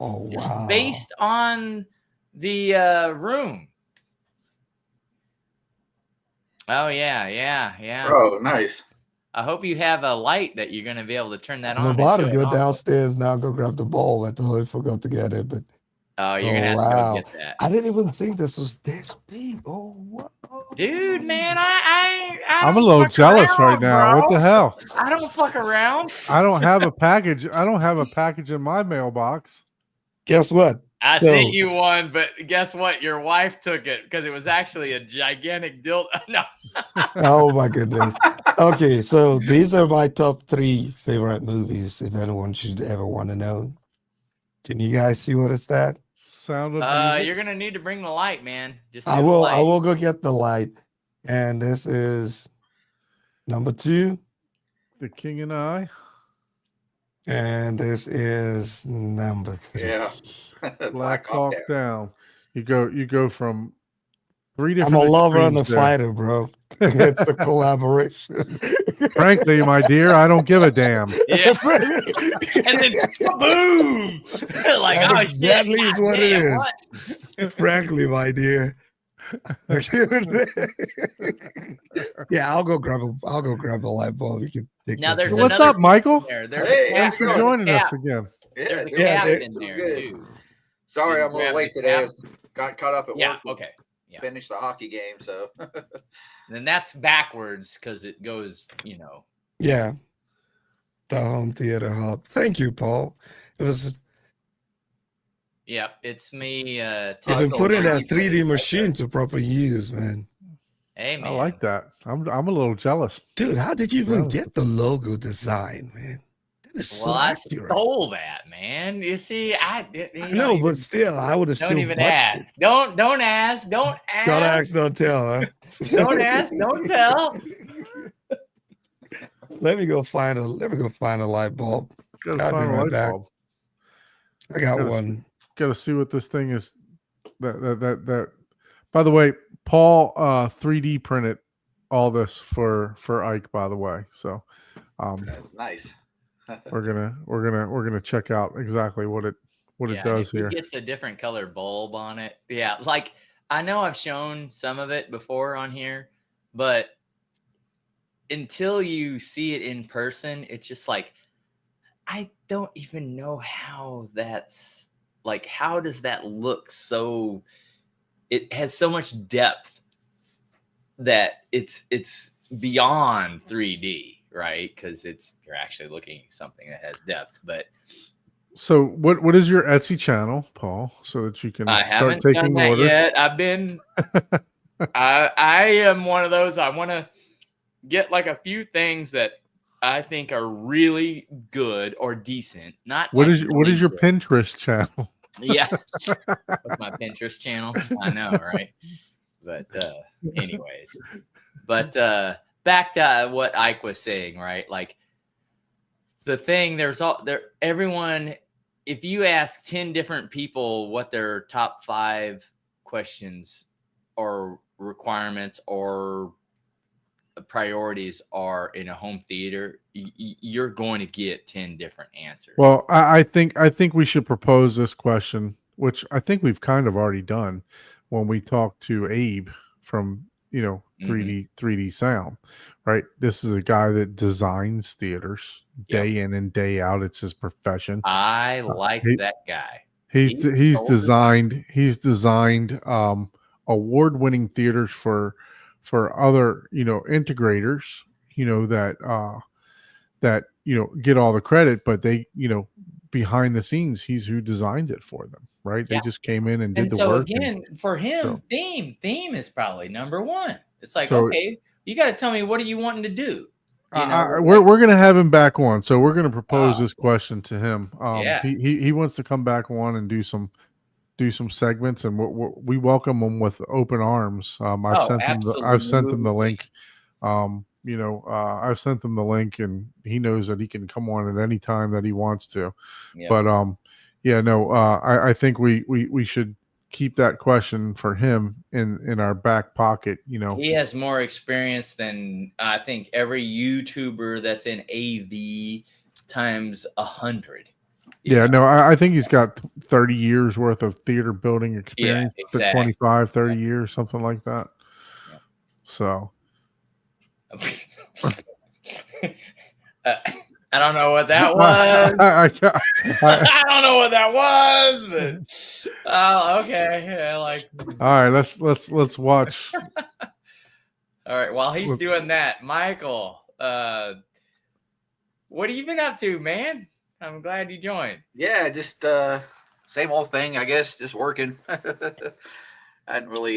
Oh Just wow. based on the room. Oh yeah. Oh, nice. I hope you have a light that you're going to be able to turn that I'm on. about to go downstairs now, go grab the ball. I totally forgot to get it, but oh, you're gonna have to go get that. I didn't even think this was this big. Oh wow. Dude, man, I'm a little jealous right now. bro. What the hell? I don't fuck around. I don't have a package. I don't have a package in my mailbox. Guess what? I sent you one, but guess what? Your wife took it because it was actually a gigantic dildo. No. Oh my goodness. Okay, so these are my top 3 favorite movies. If anyone should ever want to know, can you guys see what is that? Sound of music? You're gonna need to bring the light, man. Just I will go get the light. And this is number 2. The King and I. And this is number 3. Yeah. Black Hawk Down. You go from 3 I'm different. a lover and a extremes there. fighter, bro. It's a collaboration. Frankly, my dear, I don't give a damn. Yeah. And then boom! Like That oh exactly shit, is what it goddamn, is. what? Frankly, my dear. Yeah, I'll go grab a light bulb. You can take Now this there's away. What's another up, Michael? There. There's Hey, a cap. Thanks for joining us again. Yeah, There's a dude. cap they- in there good. too. Sorry, You I'm a little grab late the today. cap. Got caught up at Yeah. work. Okay. Yeah. Finished the hockey game, so Then that's backwards because it goes, Yeah. The home theater hub. Thank you, Paul. It was Yeah, it's me. I've Awesome. been putting that 3D printing 3D right machine to proper use, man. Hey, man. I like that. I'm a little jealous. Dude, how did you even Wow. get the logo design, man? That is so Well, I accurate. stole that, man. You see, I did. I know, but still, I would have still don't even butchered ask. it. Don't ask. Don't ask. Don't ask, don't tell, huh? Don't ask, don't tell. Let me go find a light bulb. Gotta I'll be find a right light back. bulb. I got Gotta one. Gotta see what this thing is. That. By the way, Paul 3D printed all this for Ike. By the way, so that's nice. we're gonna check out exactly what it does if here. It gets a different color bulb on it. Yeah, like I know I've shown some of it before on here, but until you see it in person, it's just like I don't even know how that's like. How does that look? So it has so much depth that it's beyond 3D, right? Because you're actually looking at something that has depth, but. So what is your Etsy channel, Paul, so that you can I start haven't done taking that orders? yet. I've been. I am one of those. I want to get like a few things that I think are really good or decent. Not What like is really your good. Pinterest channel? Yeah, with my Pinterest channel. I know, right? But anyways, but back to what Ike was saying, right? Like the thing, everyone. If you ask 10 different people what their top 5 questions or requirements or priorities are in a home theater, you're going to get 10 different answers. Well, I think we should propose this question, which I think we've kind of already done when we talked to Abe from 3D Sound, right? This is a guy that designs theaters day in and day out. It's his profession. I like that guy. He's designed award-winning theaters for other integrators that get all the credit, but they behind the scenes he's who designed it for them, right? They just came in and did the work. Again, for him, theme is probably number 1. It's like, okay, you got to tell me, what are you wanting to do? We're gonna have him back on, so we're gonna propose this question to him. He wants to come back on and do some segments, and we welcome him with open arms. I've sent him the link. I've sent him the link, and he knows that he can come on at any time that he wants to. Yeah. But I think we should keep that question for him in our back pocket. He has more experience than I think every YouTuber that's in AV times 100. I think he's got 30 years worth of theater building experience. Yeah, exactly. 25, 30 years, something like that. Yeah. So I don't know what that was. I don't know what that was, but okay. Yeah, like. All right, let's watch. All right, while he's doing that, Michael, what have you been up to, man? I'm glad you joined. Yeah, just same old thing, I guess. Just working. I hadn't really.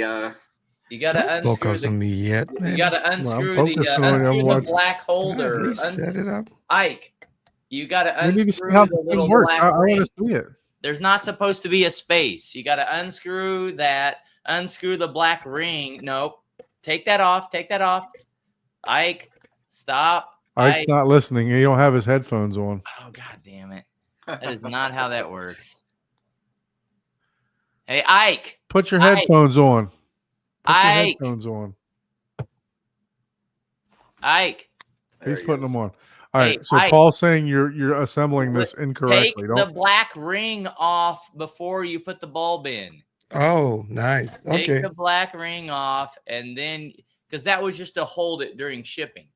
You gotta unscrew focus on me yet, man. You gotta unscrew focusing on the black holder. Set it up. Ike, you gotta We need to see unscrew how the the little thing works. black I ring. want to see it. There's not supposed to be a space. You gotta unscrew that. Unscrew the black ring. Nope. Take that off. Take that off. Ike, stop. Ike's not listening. He don't have his headphones on. Oh, God damn it. That is not how that works. Hey, Ike. Put your Ike. headphones on. Put your Ike. headphones on. Ike. There He's he putting goes. them on. All right. Hey, So Ike. Paul's saying you're assembling this Take incorrectly. the black ring off before you put the bulb in. Oh, nice. Take Okay. the black ring off, and then because that was just to hold it during shipping.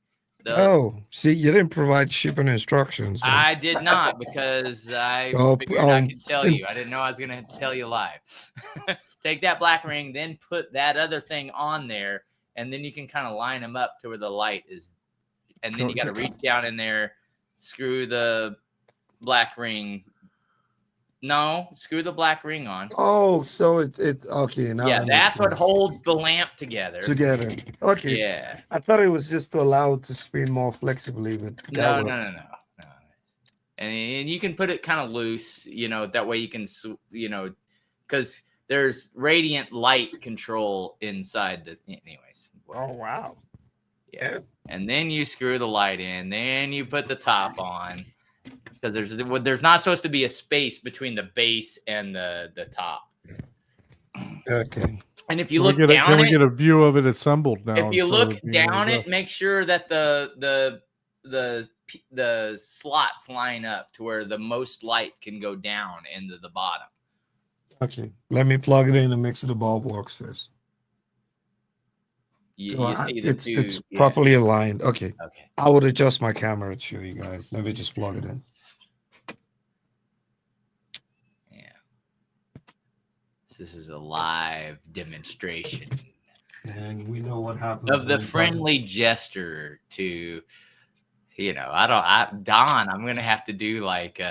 Oh, see, you didn't provide shipping instructions. man. I did not because I Oh, figured I could tell you. I didn't know I was going to tell you live. Take that black ring, then put that other thing on there, and then you can kind of line them up to where the light is. And then you got to reach down in there, screw the black ring. No, screw the black ring on. Oh, so it okay now. Yeah, that makes that's what sense. holds the lamp together. Together. Okay. Yeah. I thought it was just to allow it to spin more flexibly, but No. works. And you can put it kind of loose, that way you can, because there's radiant light control inside the, anyways. Oh wow. Yeah. And then you screw the light in, then you put the top on, because there's not supposed to be a space between the base and the top. Okay. And if you look down can we get a view of it assembled now? if you instead look of being down reversed? it, make sure that the slots line up to where the most light can go down into the bottom. Okay. Let me plug it in and make sure the bulb works first. You So see the it's two, yeah. properly aligned. Okay. Okay. I would adjust my camera to show you guys. Let me just plug it in. Yeah. This is a live demonstration And we know what happened. of the friendly gesture to, Don, I'm going to have to do like,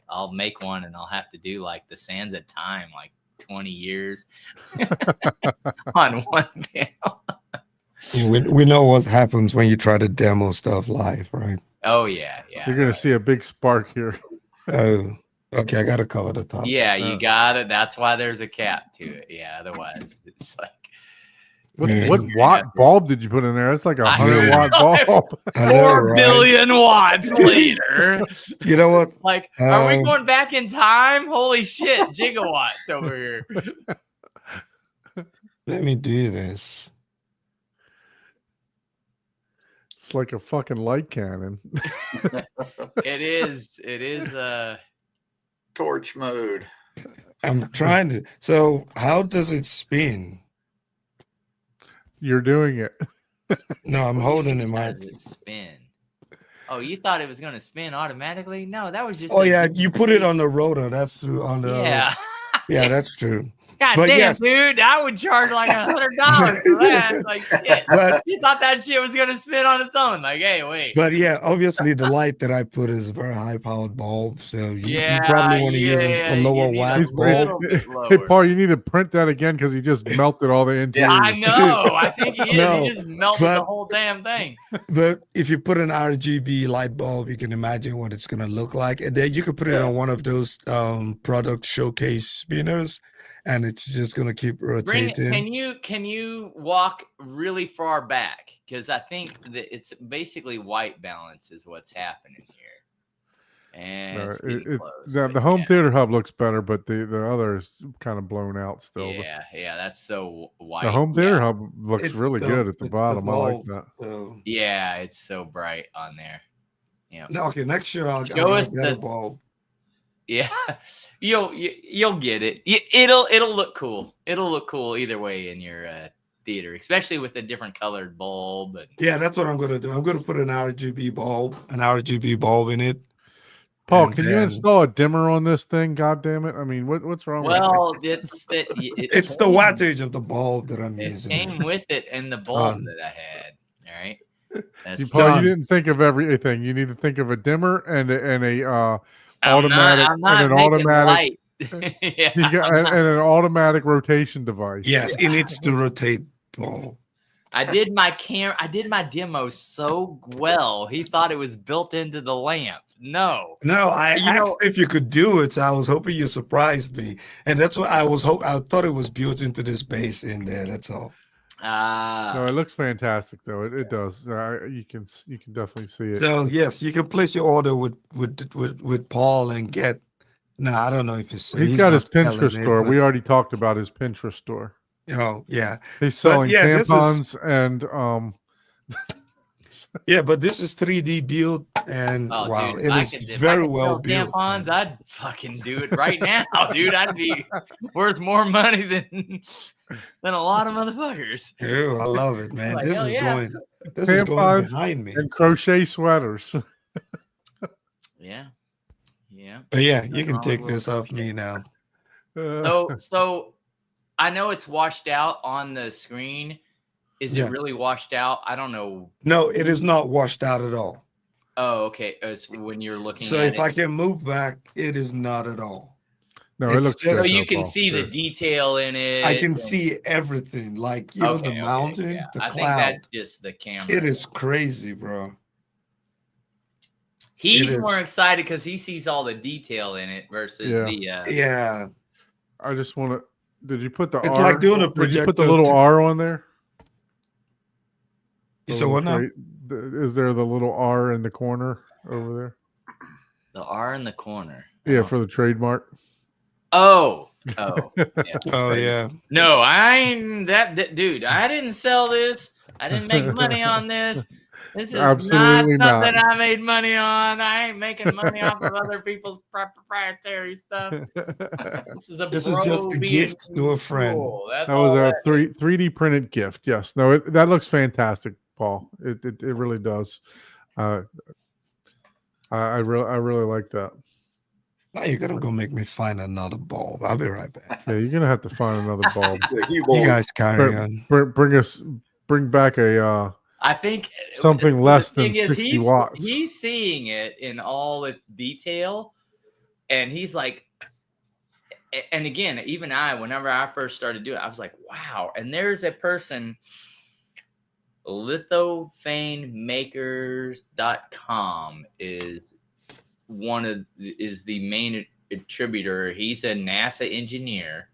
I'll make one and I'll have to do like the Sands of Time, like 20 years on one panel. We know what happens when you try to demo stuff live, right? Oh, yeah. You're going to see a big spark here. Oh, okay. I got to cover the top. Yeah, you got it. That's why there's a cap to it. Yeah, otherwise it's like What watt bulb did you put in there? It's like a I 100-watt bulb. I know, 4 right? billion watts later. You know what? Like, are we Um, going back in time? Holy shit, gigawatts over here. Let me do this. It's like a fucking light cannon. It is Torch mode. I'm trying to. So, how does it spin? You're doing it. No, I'm holding it. How does it spin? Oh, you thought it was gonna spin automatically? No, that was just Oh yeah, you put it on the rotor. That's through on the. Yeah. Yeah, that's true. God But damn, yes. dude, I would charge like $100 for that. Like shit. But You thought that shit was gonna spin on its own. Like, hey, wait. But yeah, obviously the light that I put is a very high powered bulb, so you Yeah, probably want to use yeah, a lower you need a watt little bulb. bit Hey, lower. Paul, you need to print that again because he just melted all the interior. I know. I think he is. No, He just melted but- the whole damn thing. But if you put an RGB light bulb, you can imagine what it's gonna look like, and then you could put it on one of those product showcase spinners, and it's just gonna keep rotating. Can you walk really far back? Because I think that it's basically white balance is what's happening here. And the home theater hub looks better, but the other is kind of blown out still. Yeah, that's so white. The home theater hub looks really good at the bottom. I like that. So. Yeah, it's so bright on there. Yeah. No, okay, next year I'll show us the bulb. Yeah, you'll get it. It'll look cool. It'll look cool either way in your theater, especially with a different colored bulb. Yeah, that's what I'm gonna do. I'm gonna put an RGB bulb in it. Paul, can you install a dimmer on this thing? God damn it! I mean, what's wrong? Well, it's the wattage of the bulb that I'm using. It came with it and the bulb that I had. All right. Paul, you didn't think of everything. You need to think of a dimmer and a automatic and an automatic yeah, and an automatic rotation device. Yes, it needs to rotate, Paul. I did my demo so well. He thought it was built into the lamp. No, I asked if you could do it. So I was hoping you surprised me, and that's what I was I thought it was built into this base in there. That's all. No, it looks fantastic though. It does. You can definitely see it. So yes, you can place your order with Paul and get. No, I don't know if he's got his Pinterest store. We already talked about his Pinterest store. Oh yeah, he's selling tampons and Yeah, but this is 3D built, and wow, dude, it is very well built. Tampons, I'd fucking do it right now, dude. I'd be worth more money than a lot of motherfuckers. Ew, I love it, man. Like, this is going behind me. And crochet sweaters. Yeah. But yeah, you can take this off me now. So I know it's washed out on the screen. Is it really washed out? I don't know. No, it is not washed out at all. Oh, okay. As when you're looking so at if I can move back, it is not at all. No, it looks just, so you can see the detail in it. I can see everything, like the mountain, the cloud. think that's just the camera. It is crazy, bro. He's more excited because he sees all the detail in it versus the. Yeah. I just want to. Did you put the it's R? Like doing a projector. Did you put the little R on there? So what now? Is there the little R in the corner over there? The R in the corner. Yeah, for the trademark. Oh. Yeah. Oh yeah. No, I ain't that dude. I didn't sell this. I didn't make money on this. This is Absolutely not something I made money on. I ain't making money off of other people's proprietary stuff. This is just a gift to a friend. Cool. That was a 3D printed gift. Yes. No, that looks fantastic, Paul. It really does. I really like that. Now you're gonna go make me find another bulb. I'll be right back. Yeah, you're gonna have to find another bulb. You guys carry on. Bring back a. I think something less than 60 watts. He's seeing it in all its detail, and he's like, and again, even whenever I first started doing it, I was like, wow. And there's a person, lithophanemakers.com is the main attributor. He's a NASA engineer.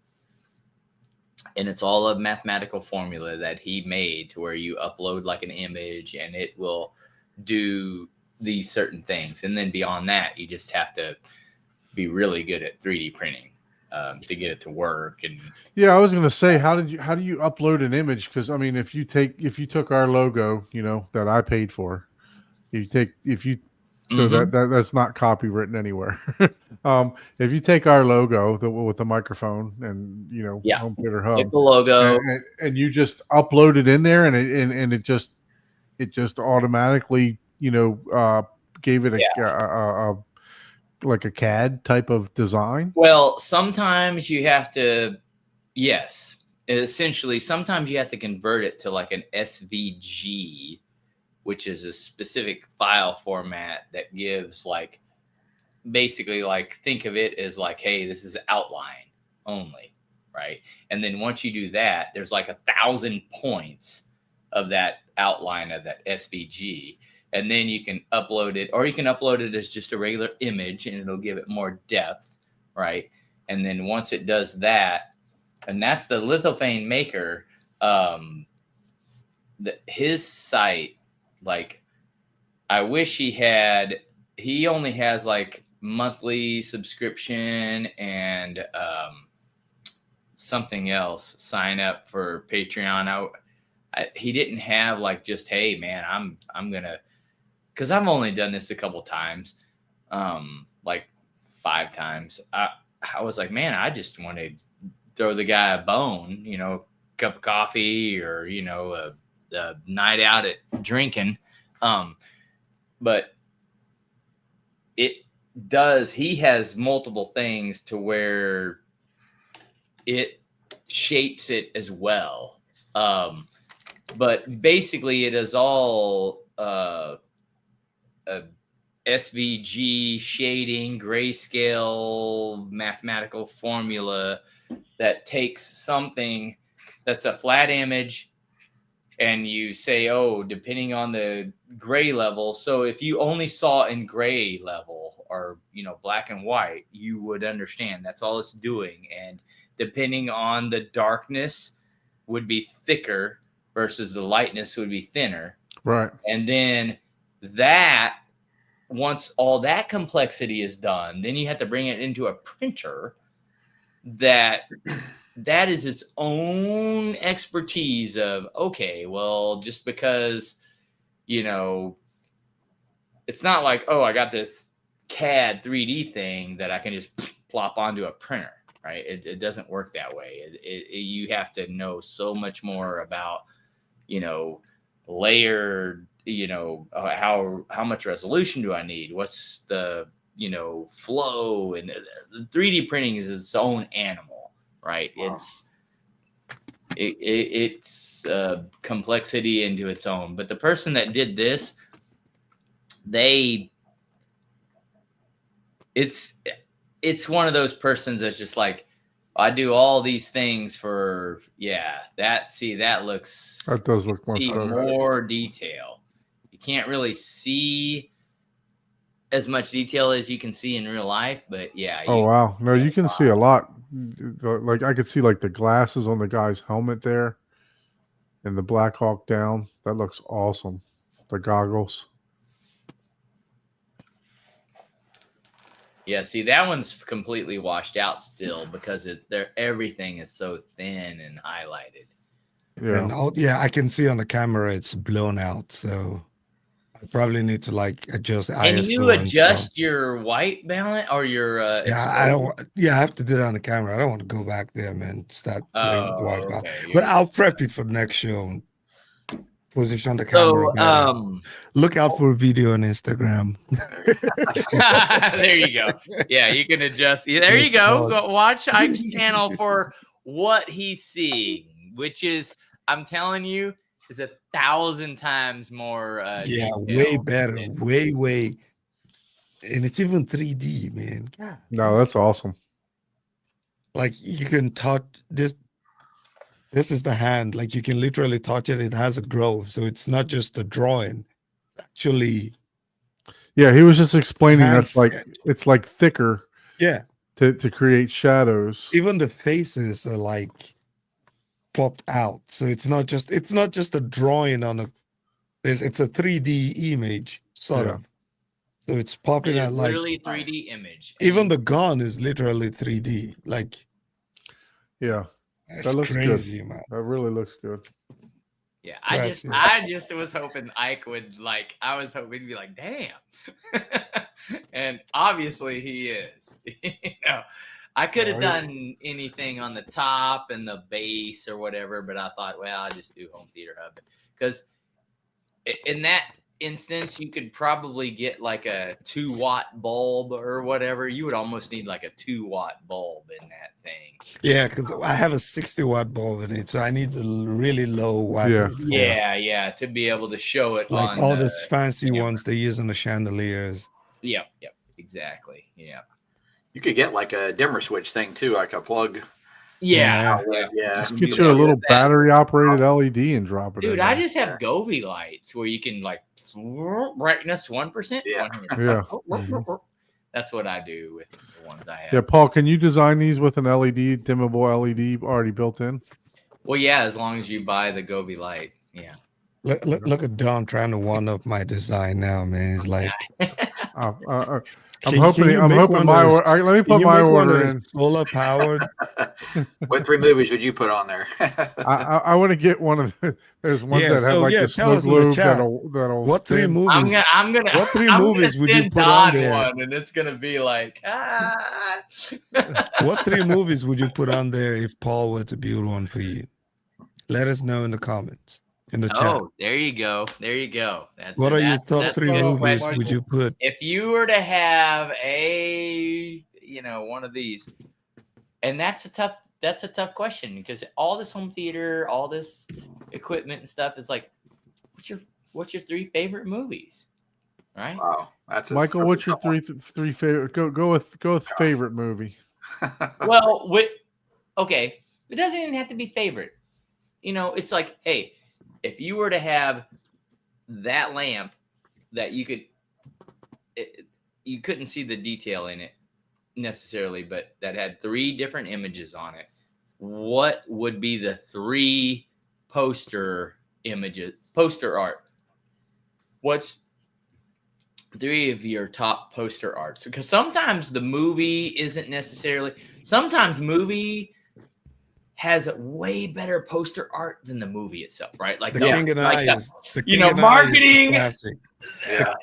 And it's all a mathematical formula that he made to where you upload like an image and it will do these certain things. And then beyond that, you just have to be really good at 3D printing to get it to work. And yeah, I was going to say, how do you upload an image? Because I mean, if you took our logo, that I paid for, so that's not copywritten anywhere. If you take our logo with the microphone and Home Theater Hub, the logo, and you just upload it in there, and it just automatically gave it a like a CAD type of design. Well, sometimes you have to, essentially, sometimes you have to convert it to like an SVG, which is a specific file format that gives basically think of it as hey, this is outline only, right? And then once you do that, there's 1,000 points of that outline of that SVG. And then you can upload it, or you can upload it as just a regular image and it'll give it more depth, right? And then once it does that, and that's the Lithophane maker. His site, like, I wish he only has like monthly subscription and something else, sign up for Patreon. He didn't have like just, hey man, I'm gonna, because I've only done this a couple times, like 5 times. I was like, man, I just want to throw the guy a bone, cup of coffee, or a night out at drinking. But he has multiple things to where it shapes it as well. But basically it is all a SVG shading, grayscale mathematical formula that takes something that's a flat image, and you say, oh, depending on the gray level. So if you only saw in gray level or, black and white, you would understand that's all it's doing. And depending on the darkness would be thicker versus the lightness would be thinner. Right. And then once all that complexity is done, then you have to bring it into a printer that is its own expertise of, okay, well, just because, it's not like, oh, I got this CAD 3D thing that I can just plop onto a printer, right? It doesn't work that way. You have to know so much more about, layered, how much resolution do I need? What's the, flow? And 3D printing is its own animal, right? Wow. It's complexity into its own. But the person that did this, it's one of those persons that's just like, I do all these things for, that does look more detail. You can't really see as much detail as you can see in real life, but yeah. Oh, wow. No, you can see a lot. Like I could see like the glasses on the guy's helmet there and the Black Hawk down. That looks awesome. The goggles. Yeah, see, that one's completely washed out still because everything is so thin and highlighted. Yeah. And I can see on the camera it's blown out, so I probably need to adjust ISO. Can you adjust your white balance or your? I have to do that on the camera. I don't want to go back there, man. Start playing with the white balance. But I'll prep it for the next show. And position the camera. Look out for a video on Instagram. There you go. Yeah, you can adjust. There you go. Go watch Ike's channel for what he's seeing, which is, I'm telling you, is 1,000 times more. Way better. Way. And it's even 3D, man. God. No, that's awesome. Like you can touch this. This is the hand. Like you can literally touch it. It has a groove. So it's not just a drawing. Actually. Yeah, he was just explaining that's it's like thicker. Yeah. To create shadows. Even the faces are popped out. So it's not just a drawing on it's a 3D image, sort of. So it's popping out literally 3D image. Even the gun is literally 3D. Yeah. That looks crazy, good. Man. That really looks good. Yeah, I just was hoping Ike would I was hoping to be like, damn. And obviously he is. I could have done anything on the top and the base or whatever, but I thought, well, I'll just do Home Theater Hub. Because in that instance, you could probably get a 2-watt bulb or whatever. You would almost need a 2-watt bulb in that thing. Yeah, because I have a 60-watt bulb in it, so I need a really low watt. Yeah, to be able to show it on all those fancy ones they use in the chandeliers. Yep, exactly. Yeah. You could get a dimmer switch thing too, like a plug. Yeah. Just get you a little battery operated LED and drop it. Dude, I just have Govee lights where you can brightness 1%. Yeah. That's what I do with the ones I have. Yeah, Paul, can you design these with an LED, dimmable LED already built in? Well, yeah, as long as you buy the Gobi light. Yeah. Look at Don trying to one up my design now, man. He's like, I'm hoping my order. Let me put my order in. Solar powered. What 3 movies would you put on there? I want to get one of the. There's ones that have like the smoke lube that'll. What 3 movies? I'm gonna. What 3 movies would you put Don on there? one, and it's gonna be like. What 3 movies would you put on there if Paul were to build one for you? Let us know in the comments. In the chat. Oh, there you go. There you go. What are your top 3 movies would you put? If you were to have one of these, and that's a tough question because all this home theater, all this equipment and stuff is like, what's your 3 favorite movies? Right? Wow, Michael. What's your three favorite? Go with favorite movie. Well, okay, it doesn't even have to be favorite. It's like, hey, if you were to have that lamp that you couldn't see the detail in it necessarily, but that had 3 different images on it, what would be the 3 poster art? What's 3 of your top poster arts? Because sometimes the movie isn't necessarily, sometimes movie has a way better poster art than the movie itself, right? Like marketing. Classic. Yeah,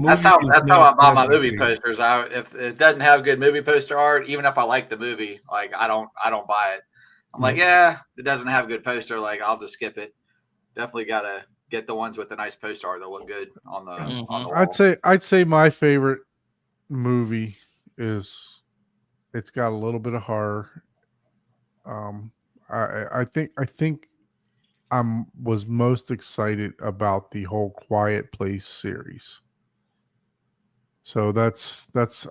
that's how I buy my movie posters. If it doesn't have good movie poster art, even if I like the movie, like I don't buy it. I'm like, yeah, it doesn't have good poster. Like I'll just skip it. Definitely gotta get the ones with the nice poster art that look good on the. On the wall. I'd say my favorite movie is. It's got a little bit of horror. I think I was most excited about the whole Quiet Place series. So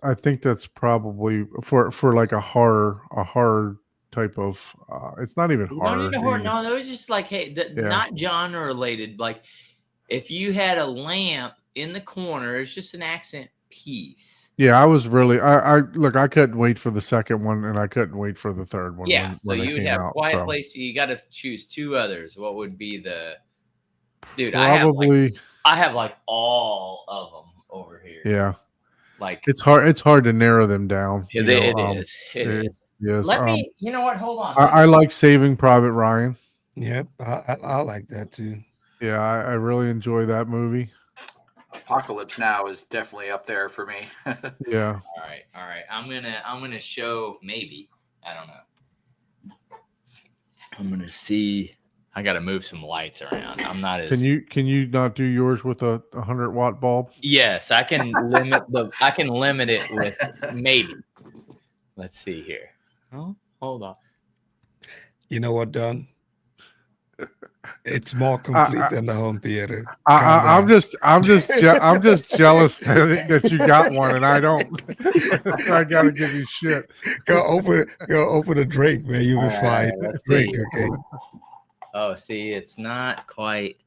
I think that's probably for like a horror type of it's not even horror. No, that was just like, hey, not genre related. Like if you had a lamp in the corner, it's just an accent piece. Yeah, I was really I couldn't wait for the second one and I couldn't wait for the third one. Yeah, when so you would have out, Quiet Place. You got to choose 2 others. What would be the dude? Probably I have like all of them over here. Yeah, like it's hard to narrow them down. It is. Yes. Let me. You know what? Hold on. I like Saving Private Ryan. Yep, I like that too. Yeah, I really enjoy that movie. Apocalypse Now is definitely up there for me. Yeah. All right. I'm gonna show maybe. I don't know. I'm gonna see. I gotta move some lights around. I'm not as. Can you not do yours with a 100-watt bulb? Yes, I can limit it with maybe. Let's see here. Oh, hold on. You know what, Don? It's more complete than the home theater. I'm just jealous that you got one and I don't. So I gotta give you shit. Go open a drink, man. You'll be fine. Drink, okay. Oh, see, it's not quite.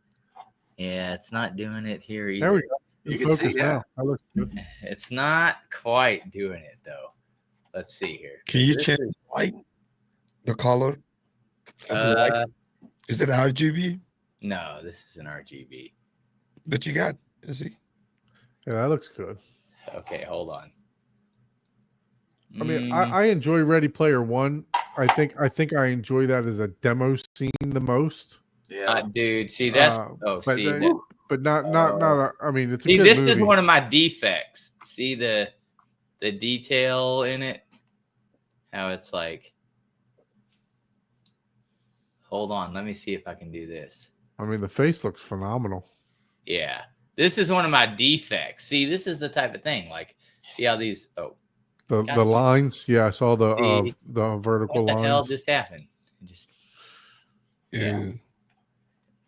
Yeah, it's not doing it here either. There we go. You can focus see, now. That looks good. It's not quite doing it though. Let's see here. Can you change the light? The color? Is it RGB? No, this is an RGB. But you got, you see? Yeah, that looks good. Okay, hold on. I mean, I enjoy Ready Player One. I think I enjoy that as a demo scene the most. Yeah, dude. See, that's but not. I mean, it's a see. Good This movie. is one of my defects. See the detail in it. How it's like. Hold on, let me see if I can do this. I mean, the face looks phenomenal. Yeah, this is one of my defects. See, this is the type of thing. Like, see how these? Oh, the lines. Yeah, I saw the vertical lines. What the hell just happened? Yeah.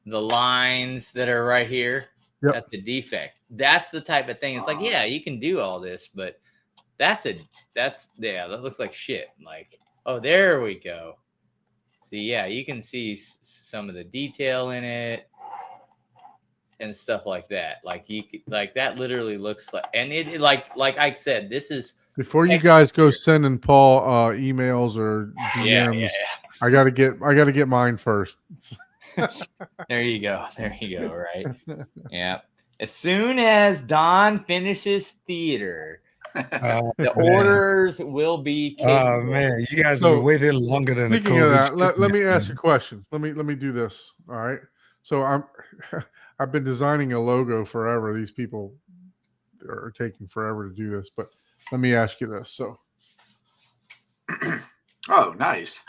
The lines that are right here. Yep. That's a defect. That's the type of thing. It's like, yeah, you can do all this, but that looks like shit. Like, oh, there we go. See, yeah, you can see some of the detail in it. and stuff like that. Like like that literally looks like, and it like Ike said, this is before you guys go sending Paul emails or DMs. Yeah. I gotta get mine first. There you go. Right. Yeah. As soon as Don finishes theater, the orders will be capable. Oh man, you guys have waited longer than speaking of that. Let me ask you a question. Let me do this. All right. So I've been designing a logo forever. These people are taking forever to do this, but let me ask you this. So, oh, nice.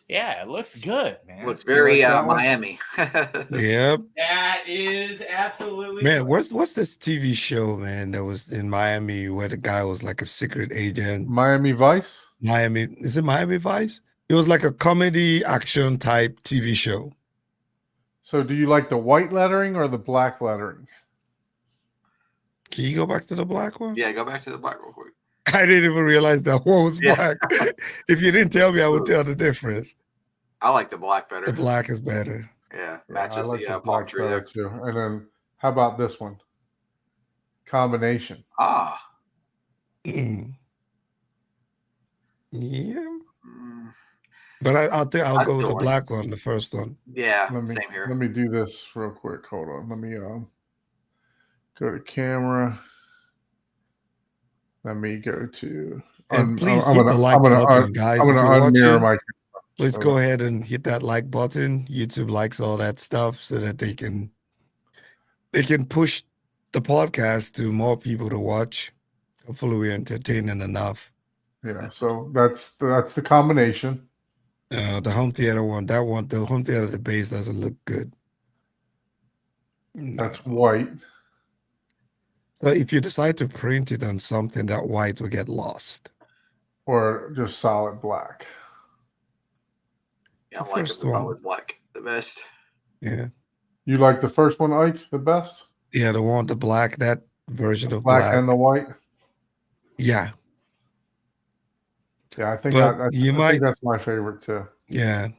Yeah, it looks good, man. Looks very Miami. Yep. That is absolutely man. What's this TV show, man, that was in Miami where the guy was like a secret agent? Miami Vice? Is it Miami Vice? It was like a comedy action type TV show. So do you like the white lettering or the black lettering? Can you go back to the black one? Yeah, go back to the black real quick. I didn't even realize that one was black. If you didn't tell me, I would tell the difference. I like the black better. The black is better. Yeah, matches I like the black palm tree better there. too. And then how about this one? Combination. Ah. Mm. Yeah. But I'll go with the black one, the first one. Yeah, same here. Let me do this real quick. Hold on. Let me go to camera. Let me go to. And please hit the like button, guys. I'm going to unmirror my. Please go ahead and hit that like button. YouTube likes all that stuff so that they can push the podcast to more people to watch. Hopefully, we're entertaining enough. Yeah. So that's the combination. The home theater one, the home theater, the base doesn't look good. That's white. So if you decide to print it on something, that white will get lost. Or just solid black. Yeah, I like the solid black the best. Yeah. You like the first one, Ike, the best? Yeah, the black, that version of black and the white. Yeah. Yeah, I think that's my favorite too. Yeah.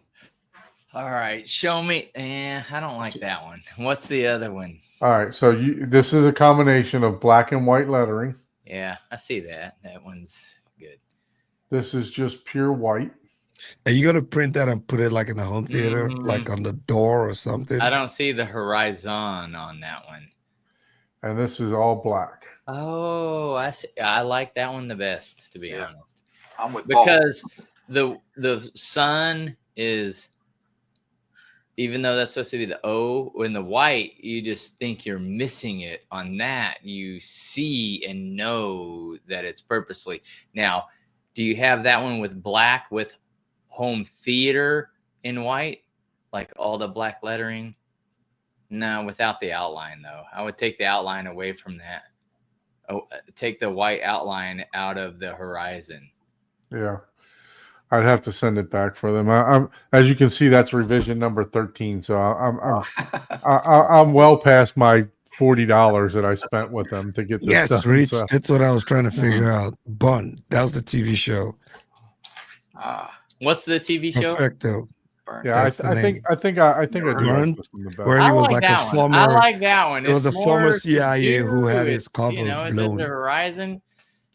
All right, show me. I don't like that one. What's the other one? All right, so this is a combination of black and white lettering. Yeah, I see that. That one's good. This is just pure white. Are you gonna print that and put it like in a home theater, like on the door or something? I don't see the horizon on that one. And this is all black. Oh, I see. I like that one the best, to be honest. I'm with because the sun is, even though that's supposed to be the O, in the white, you just think you're missing it. On that, you see and know that it's purposely. Now, do you have that one with black with home theater in white, like all the black lettering? No, without the outline though. I would take the outline away from that. Oh, take the white outline out of the horizon. Yeah, I'd have to send it back for them. I'm as you can see, that's revision number 13. So I'm well past my $40 that I spent with them to get this done. Rich, that's what I was trying to figure out. Bun, that was the TV show. What's the TV show? Perfecto. Yeah, I think I do like this one the best. Where he was like a former. I like that one. It was a former CIA who had his cover blown. It's the horizon.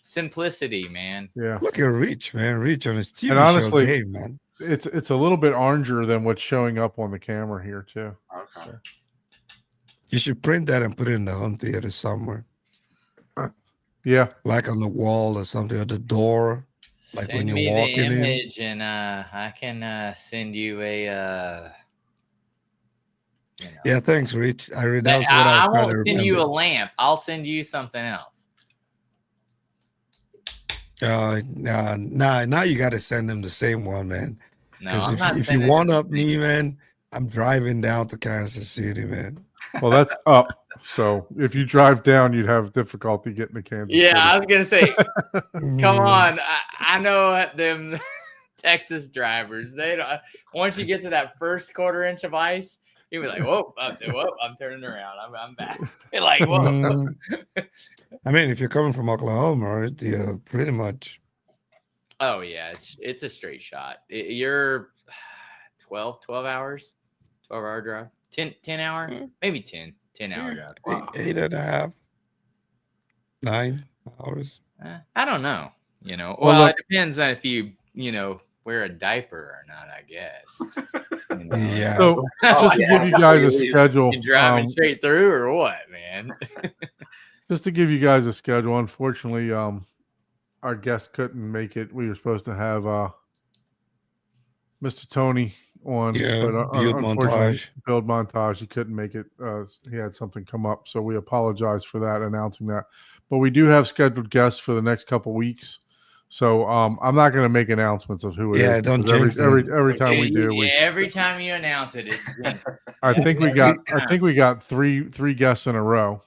Simplicity, man. Yeah. Look at Rich, man. Rich on his TV and honestly, show game, man. It's a little bit oranger than what's showing up on the camera here too. Okay. So. You should print that and put it in the home theater somewhere. Yeah. Like on the wall or something, or the door. Like send when you're walking in. Send me the image, and I can send you a. Yeah, thanks, Rich. That's what I was trying to remember. I won't send you a lamp. I'll send you something else. Now you got to send them the same one, man. Because no, if you one up me, man, I'm driving down to Kansas City, man. Well, that's up. So if you drive down, you'd have difficulty getting to Kansas City. I was gonna say, come on. I know them Texas drivers. They don't. Once you get to that first quarter-inch of ice, you'll be like, "Whoa, I'm turning around. I'm back." You're like, "Whoa." I mean, if you're coming from Oklahoma, yeah, pretty much. Oh yeah, it's a straight shot. You're 12 hours, 12-hour drive. 10 hour, maybe 10 hour drive. Wow. 8.5, 9 hours. I don't know. You know, Well, it depends on if you wear a diaper or not, I guess. You know? Yeah. So just to give you guys a schedule, You driving straight through or what, man? just to give you guys a schedule. Unfortunately, our guest couldn't make it. We were supposed to have Mr. Tony on, but unfortunately, Build Montage, he couldn't make it. He had something come up, so we apologize for that, announcing that. But we do have scheduled guests for the next couple weeks. So I'm not going to make announcements of who it is. Yeah, don't jinx every time we do. Every time you announce it, it's I think we got three guests in a row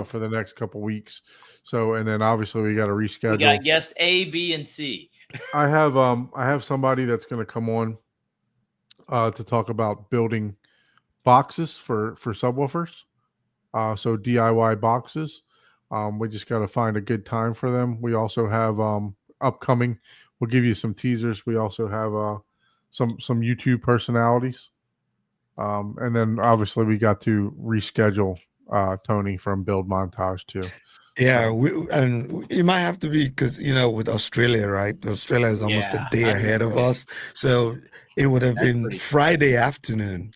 for the next couple weeks. So, and then obviously we got to reschedule. We got guest A, B, and C. I have somebody that's going to come on to talk about building boxes for subwoofers. So DIY boxes. We just got to find a good time for them. We also have upcoming. We'll give you some teasers. We also have some YouTube personalities. And then obviously we got to reschedule Tony from Build Montage too. Yeah, and it might have to be because with Australia, right? Australia is almost a day ahead of us, so it would have been Friday afternoon,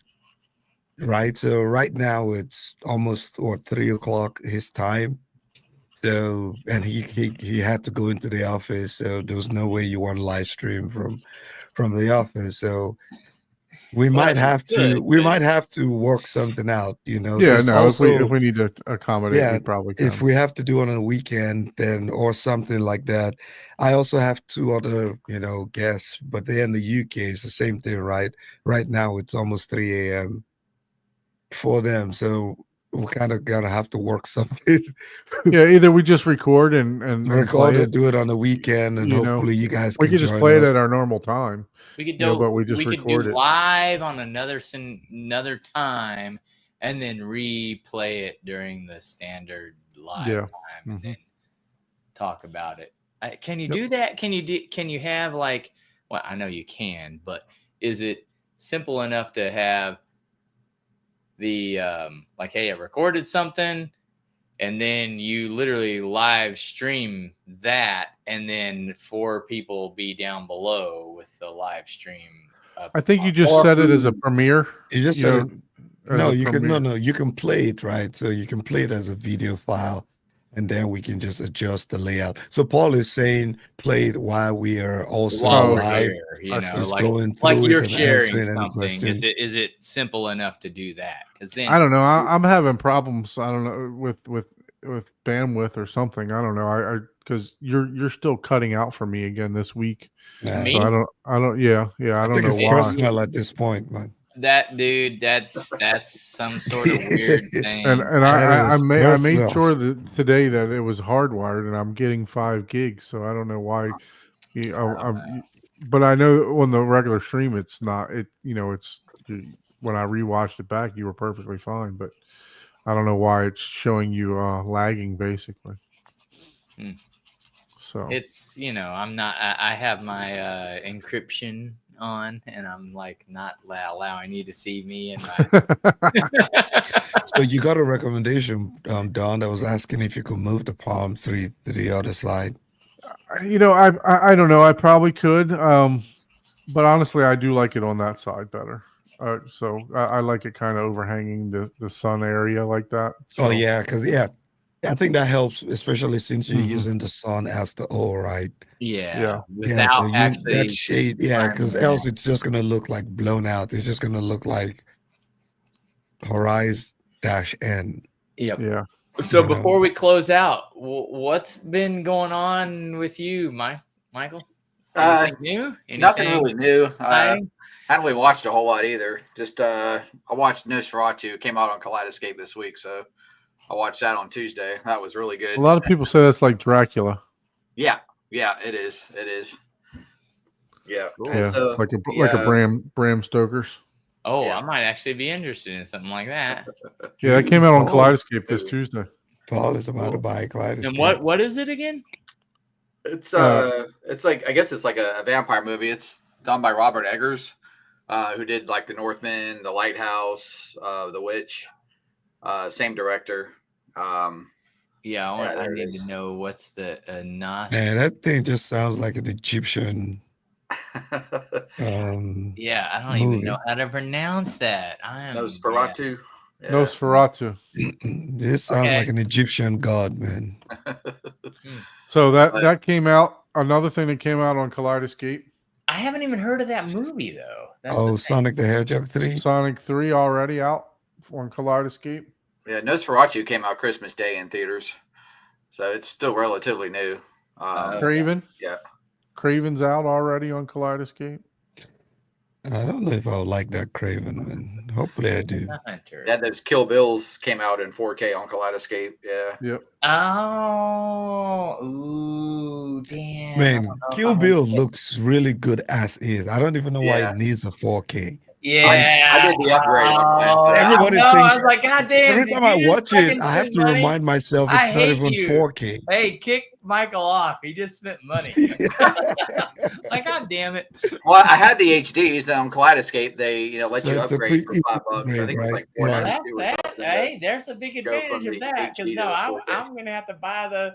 right? So right now it's almost 3:00 his time. So and he had to go into the office, so there was no way you want to live stream from the office. So we might have to work something out, Yeah, no. Also, if we need to accommodate, we probably can. If we have to do it on a weekend, then or something like that. I also have 2 other, guests, but they're in the UK. It's the same thing, right? Right now it's almost 3 a.m. for them, so we're kind of gonna have to work something. Yeah, either we just record and record or do it on the weekend, and hopefully you guys we can just play it at our normal time. We could do, but we just record it it live on another time, and then replay it during the standard live time, and then talk about it. Can you do that? Can you have like? Well, I know you can, but is it simple enough to have the like, hey, I recorded something, and then you literally live stream that, and then 4 people be down below with the live stream. I think you just set it as a premiere. You just set it. No, you can you can play it, right? So you can play it as a video file, and then we can just adjust the layout. So Paul is saying play it while we are also live. Like you're sharing something. Is it simple enough to do that? Because then I don't know. I'm having problems. I don't know with bandwidth or something. I don't know. Because you're still cutting out for me again this week. Yeah. So I don't. Yeah. I don't know it's why. Personal at this point, man. That dude, that's some sort of weird thing. And I made sure that today that it was hardwired, and I'm getting 5 gigs. So I don't know why. But I know on the regular stream, it's not. It's when I rewatched it back, you were perfectly fine. But I don't know why it's showing you lagging, basically. So it's I'm not. I have my encryption on, and I'm like not allowing you to see me and my So you got a recommendation, Don, that was asking if you could move the Palm 3 to the other side. I don't know, I probably could, but honestly I do like it on that side better. So I like it kind of overhanging the sun area like that. So. Oh yeah, because I think that helps, especially since you're using the sun as the O, right? Yeah. So that shade, because else it's just gonna look like blown out. It's just gonna look like Horizon-N. Yep. Yeah. So before we close out, what's been going on with you, Michael? Anything new? Nothing really new. I haven't really watched a whole lot either. Just I watched Nosferatu. It came out on Kaleidoscape this week, so I watched that on Tuesday. That was really good. A lot of people say that's like Dracula. Yeah, it is. Yeah, cool. Yeah, so, like a Bram Stoker's. Oh, I might actually be interested in something like that. Yeah, that came out on Kaleidoscape this Tuesday. Paul is about to buy Kaleidoscape. And what is it again? It's like, I guess it's like a vampire movie. It's done by Robert Eggers. who did like The Northman, The Lighthouse, The Witch. Same director. Yeah, I need to know what's the Anath. Man, that thing just sounds like an Egyptian. Yeah, I don't even know how to pronounce that. Nosferatu. Yeah. Nosferatu. This sounds like an Egyptian god, man. So that came out. Another thing that came out on Kaleidoscape. I haven't even heard of that movie though. Sonic the Hedgehog 3. Sonic 3 already out on Kaleidoscape. Yeah, Nosferatu came out Christmas Day in theaters, so it's still relatively new. Craven. Yeah. Craven's out already on Kaleidoscape. I don't know if I would like that Craven, man. Hopefully I do. Yeah, those Kill Bills came out in 4K on Kaleidoscape. Yeah. Yep. Oh, ooh, damn. Man, Kill Bill looks really good as is. I don't even know why it needs a 4K. Yeah, I did the upgrade on that. Everybody thinks. I was like, God damn! Every time I watch it, I have to remind myself it's not even 4K. Hey, kick Michael off. He just spent money. Like, God damn it! Well, I had the HDs on Kaleidoscape. They, let you upgrade for $5. I think it's like $4.92. Hey, there's a big advantage of that because I'm gonna have to buy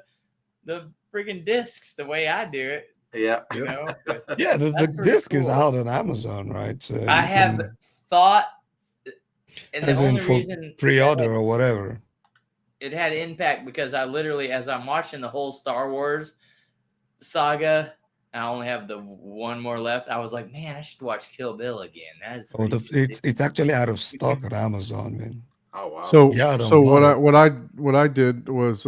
the freaking discs the way I do it. Yeah. Yeah, the disc is out on Amazon, right? So I have thought, and the only reason pre-order or whatever, it had impact because I literally, as I'm watching the whole Star Wars saga, I only have the one more left. I was like, man, I should watch Kill Bill again. That is it's actually out of stock at Amazon, man. Oh wow. So what I did was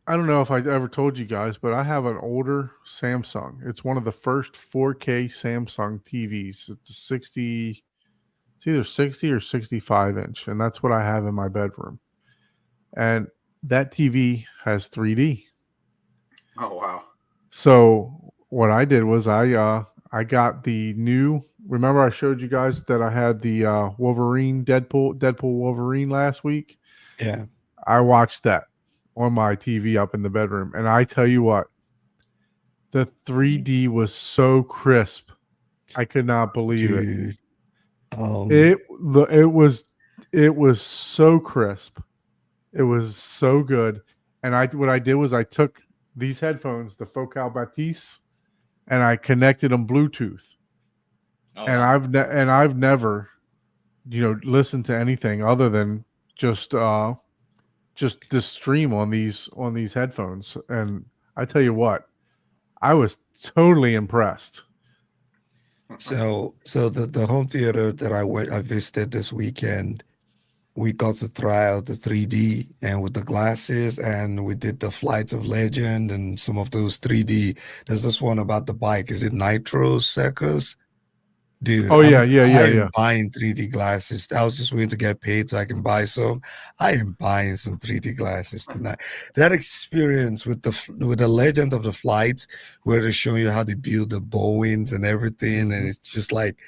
I don't know if I ever told you guys, but I have an older Samsung. It's one of the first 4K Samsung TVs. It's either 60 or 65 inch, and that's what I have in my bedroom. And that TV has 3D. Oh wow. So what I did was I got the new. Remember I showed you guys that I had the Deadpool Wolverine last week? Yeah. I watched that on my TV up in the bedroom, and I tell you what, the 3D was so crisp. I could not believe it. It was so crisp. It was so good. And what I did was I took these headphones, the Focal Batiste, and I connected them Bluetooth. Oh, and wow. I've never, listened to anything other than just this stream on these headphones. And I tell you what, I was totally impressed. So the home theater that I visited this weekend, we got to try out the 3D and with the glasses, and we did the Flights of Legend and some of those 3D. There's this one about the bike. Is it Nitro Circus? Dude, I'm buying 3D glasses. I was just waiting to get paid so I can buy some. I am buying some 3D glasses tonight. That experience with the Legend of the Flights, where they're showing you how they build the Boeings and everything, and it's just like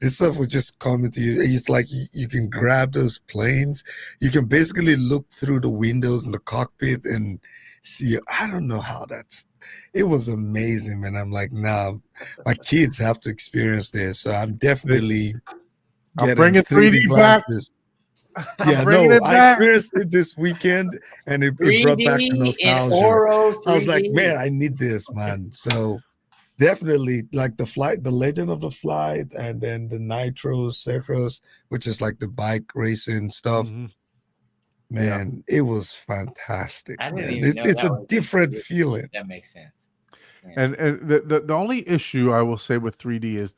this stuff was just coming to you. It's like you can grab those planes. You can basically look through the windows in the cockpit and see. I don't know how it was amazing, man. I'm like, nah, my kids have to experience this. So I'm definitely bringing 3D glasses. Yeah, no, I experienced it this weekend, and it brought back the nostalgia. I was like, man, I need this, man. So definitely, like the Legend of the Flight, and then the Nitro Circus, which is like the bike racing stuff. Mm-hmm. Man, it was fantastic. It's a different feeling. That makes sense. And the only issue I will say with 3D is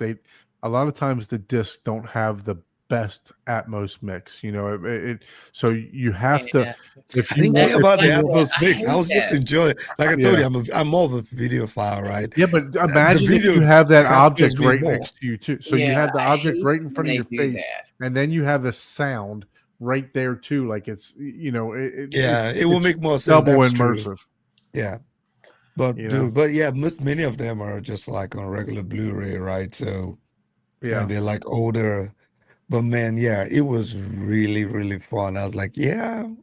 a lot of times the discs don't have the best Atmos mix. So you have to. If you I didn't care about the Atmos mix. I was just enjoying. Like I told you, I'm more of a videophile, right? Yeah, but imagine if you have that object right next to you too. So you have the object right in front of your face, and then you have the sound right there too. Like it will make more sense. Double immersive. Yeah. But many of them are just like on regular Blu-ray, right? So and they're like older. But man, it was really, really fun. I was like, I'm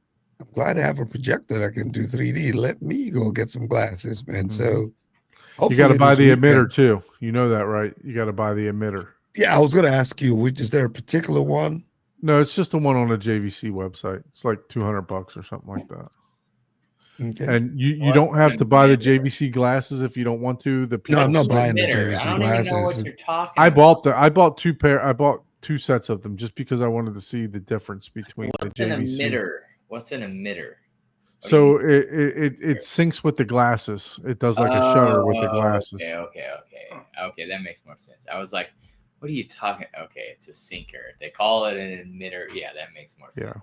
glad I have a projector that can do 3D. Let me go get some glasses, man. Mm-hmm. So you got to buy the emitter too. You know that, right? You got to buy the emitter. Yeah, I was gonna ask you, which is there a particular one? No, it's just the one on the JVC website. It's like $200 or something like that. Okay. And you don't have to buy the JVC glasses if you don't want to. No, I'm not buying the JVC I don't glasses. even know what you're talking I about. I bought two sets of them just because I wanted to see the difference between the JVC. An emitter? What's an emitter? So it syncs with the glasses. It does like a shutter with the glasses. Okay, that makes more sense. I was like, what are you talking? Okay, it's a sinker. They call it an emitter. Yeah, that makes more sense.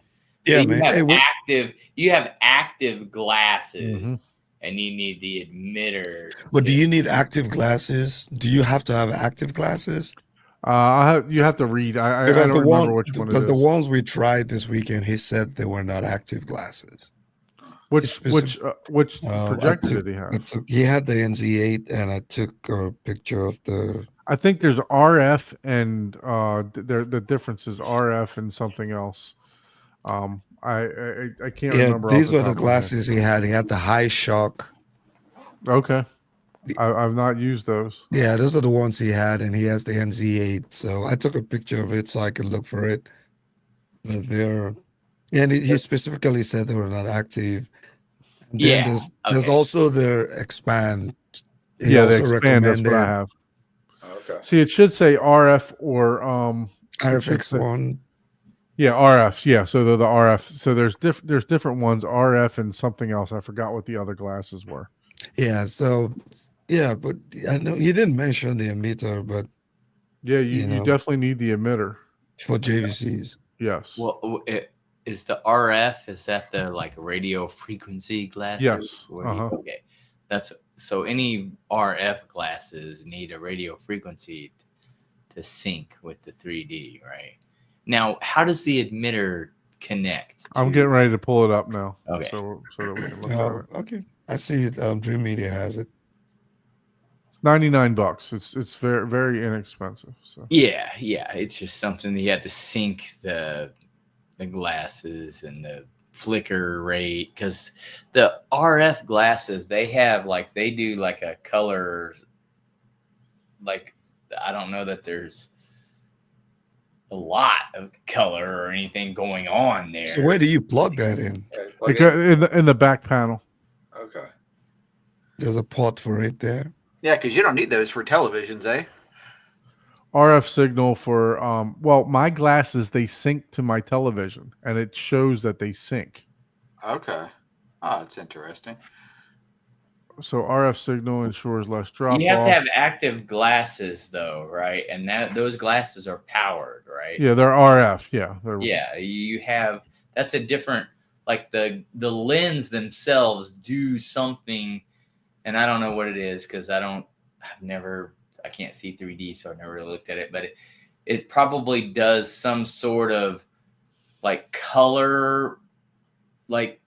Yeah, so man. You have active glasses, and you need the emitter. But do you need active glasses? Do you have to have active glasses? You have to read. I don't remember which one it is. Because the ones we tried this weekend, he said they were not active glasses. Which projector did he have? He had the NZ8, and I took a picture of the. I think there's RF and the difference is RF and something else. I can't remember. These were the glasses he had. He had the high shock. Okay. I've not used those. Yeah, those are the ones he had, and he has the NZ8. So I took a picture of it so I could look for it. But and he specifically said they were not active. And then there's also the expand. The expand. That's what I have. Okay. See, it should say RF or RFX1. Yeah, RF. Yeah, so they're the RF. So there's different ones, RF and something else. I forgot what the other glasses were. Yeah. So. Yeah, but I know you didn't mention the emitter, but yeah, you definitely need the emitter for JVCs. Yes. Well, is the RF? Is that the like radio frequency glasses? Yes. Okay, that's so. Any RF glasses need a radio frequency to sync with the 3D, right? Now, how does the emitter connect? I'm getting ready to pull it up now. Okay. So that we can look at it. Okay. I see it. Dream Media has it. $99. It's very, very inexpensive. So yeah, it's just something that you have to sync the glasses and the flicker rate, because the RF glasses they do like a color, like I don't know that there's a lot of color or anything going on there. So where do you plug that in? In the back panel. Okay. There's a port for it there. Yeah, because you don't need those for televisions, eh? RF signal for my glasses, they sync to my television and it shows that they sync. Okay. Oh, that's interesting. So RF signal ensures less drop off. You have to have active glasses though, right? And those glasses are powered, right? Yeah, they're RF. Yeah. You have that's a different, like the lens themselves do something. And I don't know what it is because I can't see 3D, so I've never really looked at it. But it probably does some sort of like color, like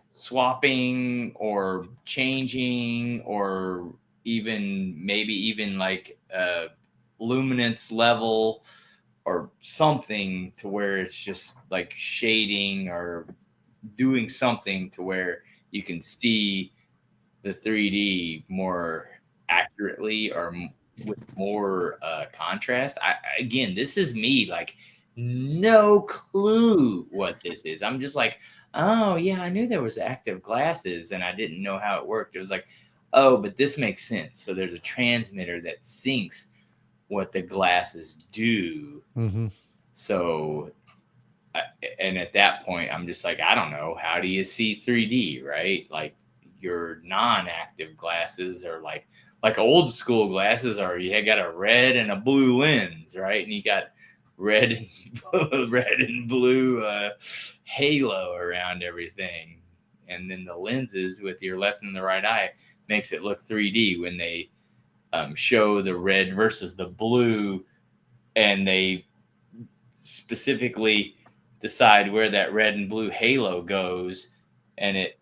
swapping or changing, or maybe like luminance level or something to where it's just like shading or doing something to where you can see the 3D more accurately or with more contrast. Again, this is me like no clue what this is. I'm just like, oh yeah, I knew there was active glasses and I didn't know how it worked. It was like, oh, but this makes sense. So there's a transmitter that syncs what the glasses do. Mm-hmm. So, and at that point, I'm just like, I don't know. How do you see 3D, right? Like your non-active glasses are like old school glasses are, you got a red and a blue lens, right? And you got red and blue halo around everything. And then the lenses with your left and the right eye makes it look 3D when they show the red versus the blue, and they specifically decide where that red and blue halo goes, and it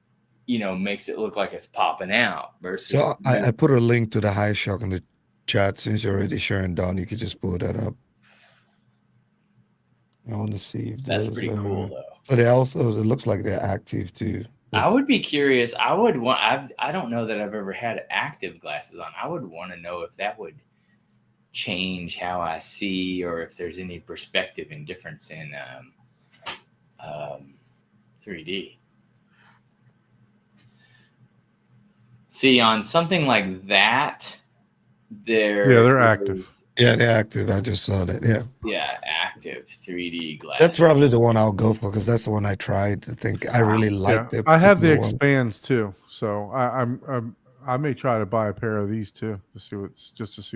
makes it look like it's popping out versus. So I put a link to the high shock in the chat. Since you're already sharing, Don, you could just pull that up. I want to see if that's pretty cool though. But it looks like they're active too. I would be curious. I don't know that I've ever had active glasses on. I would want to know if that would change how I see, or if there's any perspective and difference in 3D. See, on something like that, they're active. Yeah, they're active. I just saw that. Yeah. Yeah, active 3D glass. That's probably the one I'll go for because that's the one I tried. I think I really liked it. I have the expands too, so I may try to buy a pair of these too to see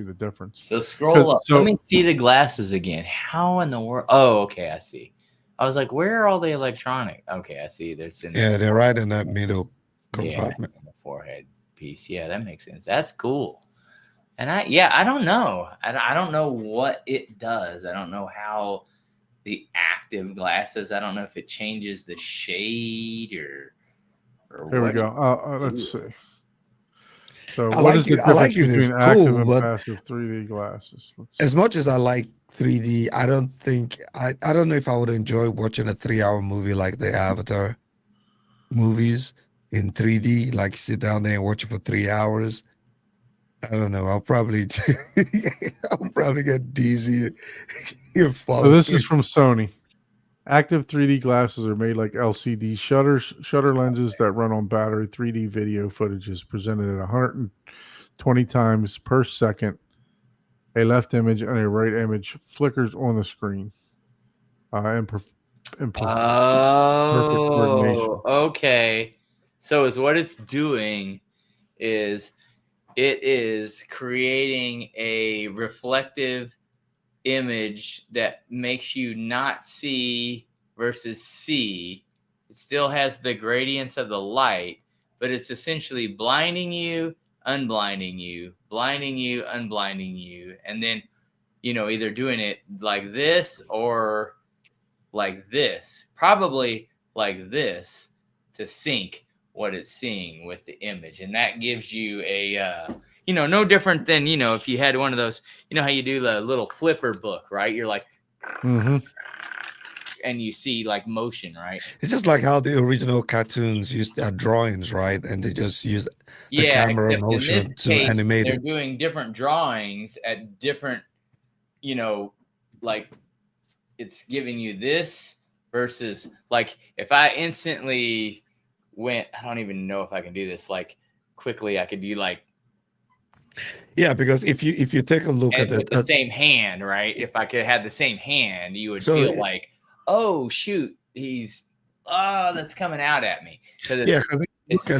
the difference. So scroll up. Let me see the glasses again. How in the world? Oh, okay, I see. I was like, where are all the electronic? Okay, I see. They're right in that middle compartment. The forehead piece. Yeah, that makes sense. That's cool. And I don't know. I don't know what it does. I don't know how the active glasses. I don't know if it changes the shade or Here we go. Let's see. So what is the difference between active and passive 3D glasses? As much as I like 3D, I don't think I don't know if I would enjoy watching a 3-hour movie like the Avatar movies in 3D, like sit down there and watch it for 3 hours. I don't know. I'll probably get dizzy. So this is from Sony. Active 3D glasses are made like LCD shutter lenses that run on battery. 3D video footage is presented at 120 times per second. A left image and a right image flickers on the screen. Perfect coordination. Okay. So is what it's doing is it is creating a reflective image that makes you not see versus see. It still has the gradients of the light, but it's essentially blinding you, unblinding you, blinding you, unblinding you, and then either doing it like this or like this, probably like this, to sync what it's seeing with the image. And that gives you a no different than if you had one of those, how you do the little flipper book, right? You're like and you see like motion, right? It's just like how the original cartoons used drawings, right? And they just use the camera motion to animate they're it. Doing different drawings at different, like it's giving you this versus like if I instantly went, I don't even know if I can do this like quickly. I could do like, because if you take a look at it, the same hand, right? If I could have the same hand, you would feel like, oh shoot, that's coming out at me. If you look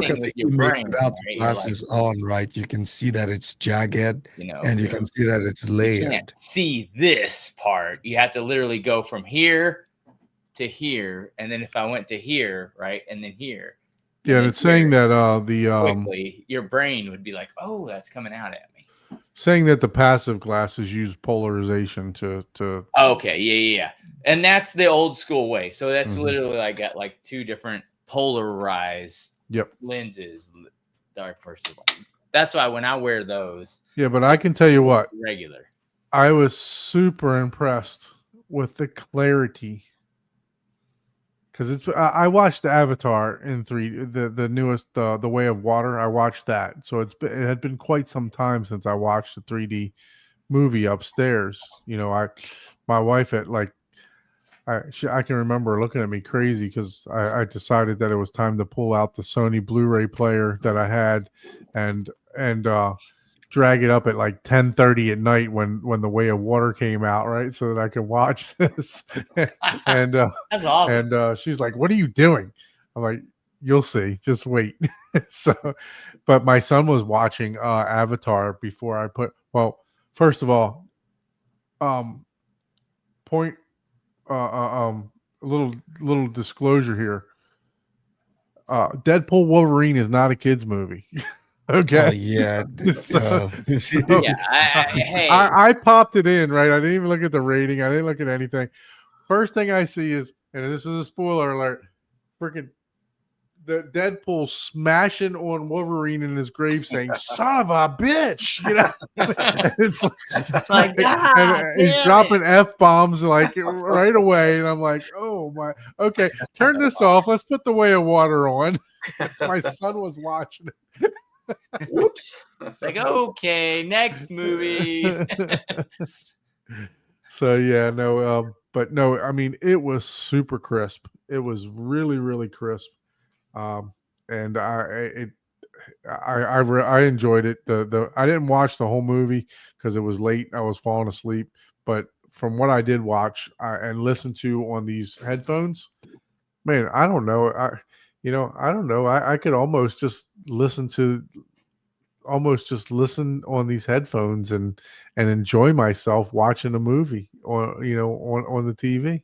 at the image without the glasses on, right, you can see that it's jagged, and you can see that it's layered. You can't see this part. You have to literally go from here to here, and then if I went to here, right, and then here. Yeah, and it's saying that quickly, your brain would be like, oh, that's coming out at me. Saying that the passive glasses use polarization to Okay, yeah. And that's the old school way. So that's literally like got like two different polarized lenses, dark versus light. That's why when I wear those. Yeah, but I can tell you what. Regular. I was super impressed with the clarity. Because I watched Avatar in 3D, the newest, the Way of Water. I watched that, so it had been quite some time since I watched a 3D movie upstairs. My wife I can remember looking at me crazy because I decided that it was time to pull out the Sony Blu-ray player that I had and drag it up at like 10:30 at night when the Way of Water came out, right? So that I could watch this. And that's awesome. And she's like, "What are you doing?" I'm like, "You'll see. Just wait." But my son was watching Avatar before I put. Well, first of all, little disclosure here. Deadpool Wolverine is not a kids movie. Okay. I popped it in, right? I didn't even look at the rating. I didn't look at anything. First thing I see is, and this is a spoiler alert, freaking the Deadpool smashing on Wolverine in his grave saying, "Son of a bitch," It's like and he's dropping F-bombs like right away. And I'm like, oh my, okay, turn this off. Let's put the Way of Water on. My son was watching it. Whoops. Like, okay, next movie. So yeah, no, but no, I mean, it was super crisp. It was really, really crisp. And I enjoyed it. I didn't watch the whole movie because it was late. I was falling asleep. But from what I did watch and listen to on these headphones, man, I don't know. I don't know. I could almost just listen on these headphones and enjoy myself watching a movie on the TV.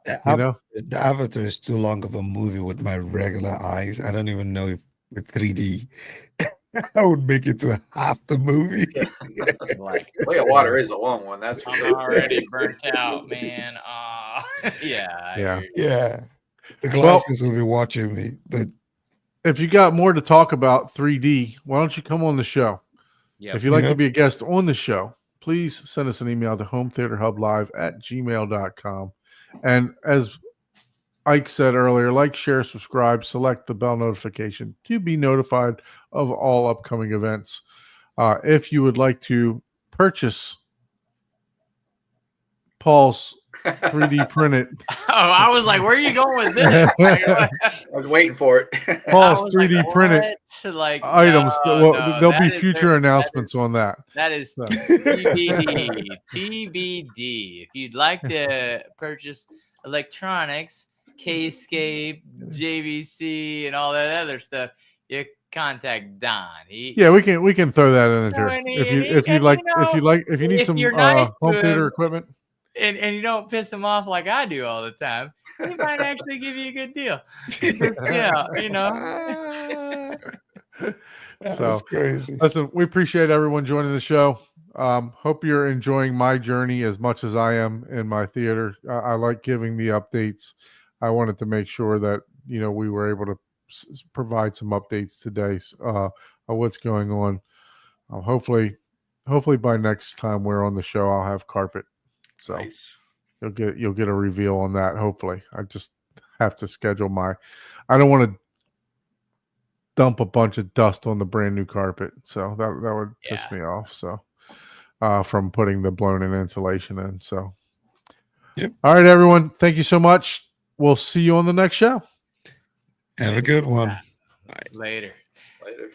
The Avatar is too long of a movie with my regular eyes. I don't even know if with 3D I would make it to half the movie. Like, Way of Water is a long one. That's for I'm sure. already burnt out, man. Yeah. The glasses will be watching me. But if you got more to talk about 3D, why don't you come on the show? If you'd like to be a guest on the show, please send us an email to hometheaterhublive@gmail.com. And as Ike said earlier, like, share, subscribe, select the bell notification to be notified of all upcoming events. If you would like to purchase Paul's 3D printed. Oh, I was like, where are you going with this? I was waiting for it. Paul's 3D printed items. There'll be future announcements on that. That is TBD. TBD. If you'd like to purchase electronics, K-Scape, JVC, and all that other stuff, you contact Don. We can throw that in there if you need some home theater equipment. And you don't piss him off like I do all the time, he might actually give you a good deal. That's crazy. Listen, we appreciate everyone joining the show. Hope you're enjoying my journey as much as I am in my theater. I like giving the updates. I wanted to make sure that we were able to provide some updates today of what's going on. Hopefully by next time we're on the show, I'll have carpet. So nice. You'll get a reveal on that. Hopefully, I just have to schedule I don't want to dump a bunch of dust on the brand new carpet, so that would piss me off. So from putting the blown in insulation in. So all right, everyone, thank you so much. We'll see you on the next show. Have a good one. Later. Later.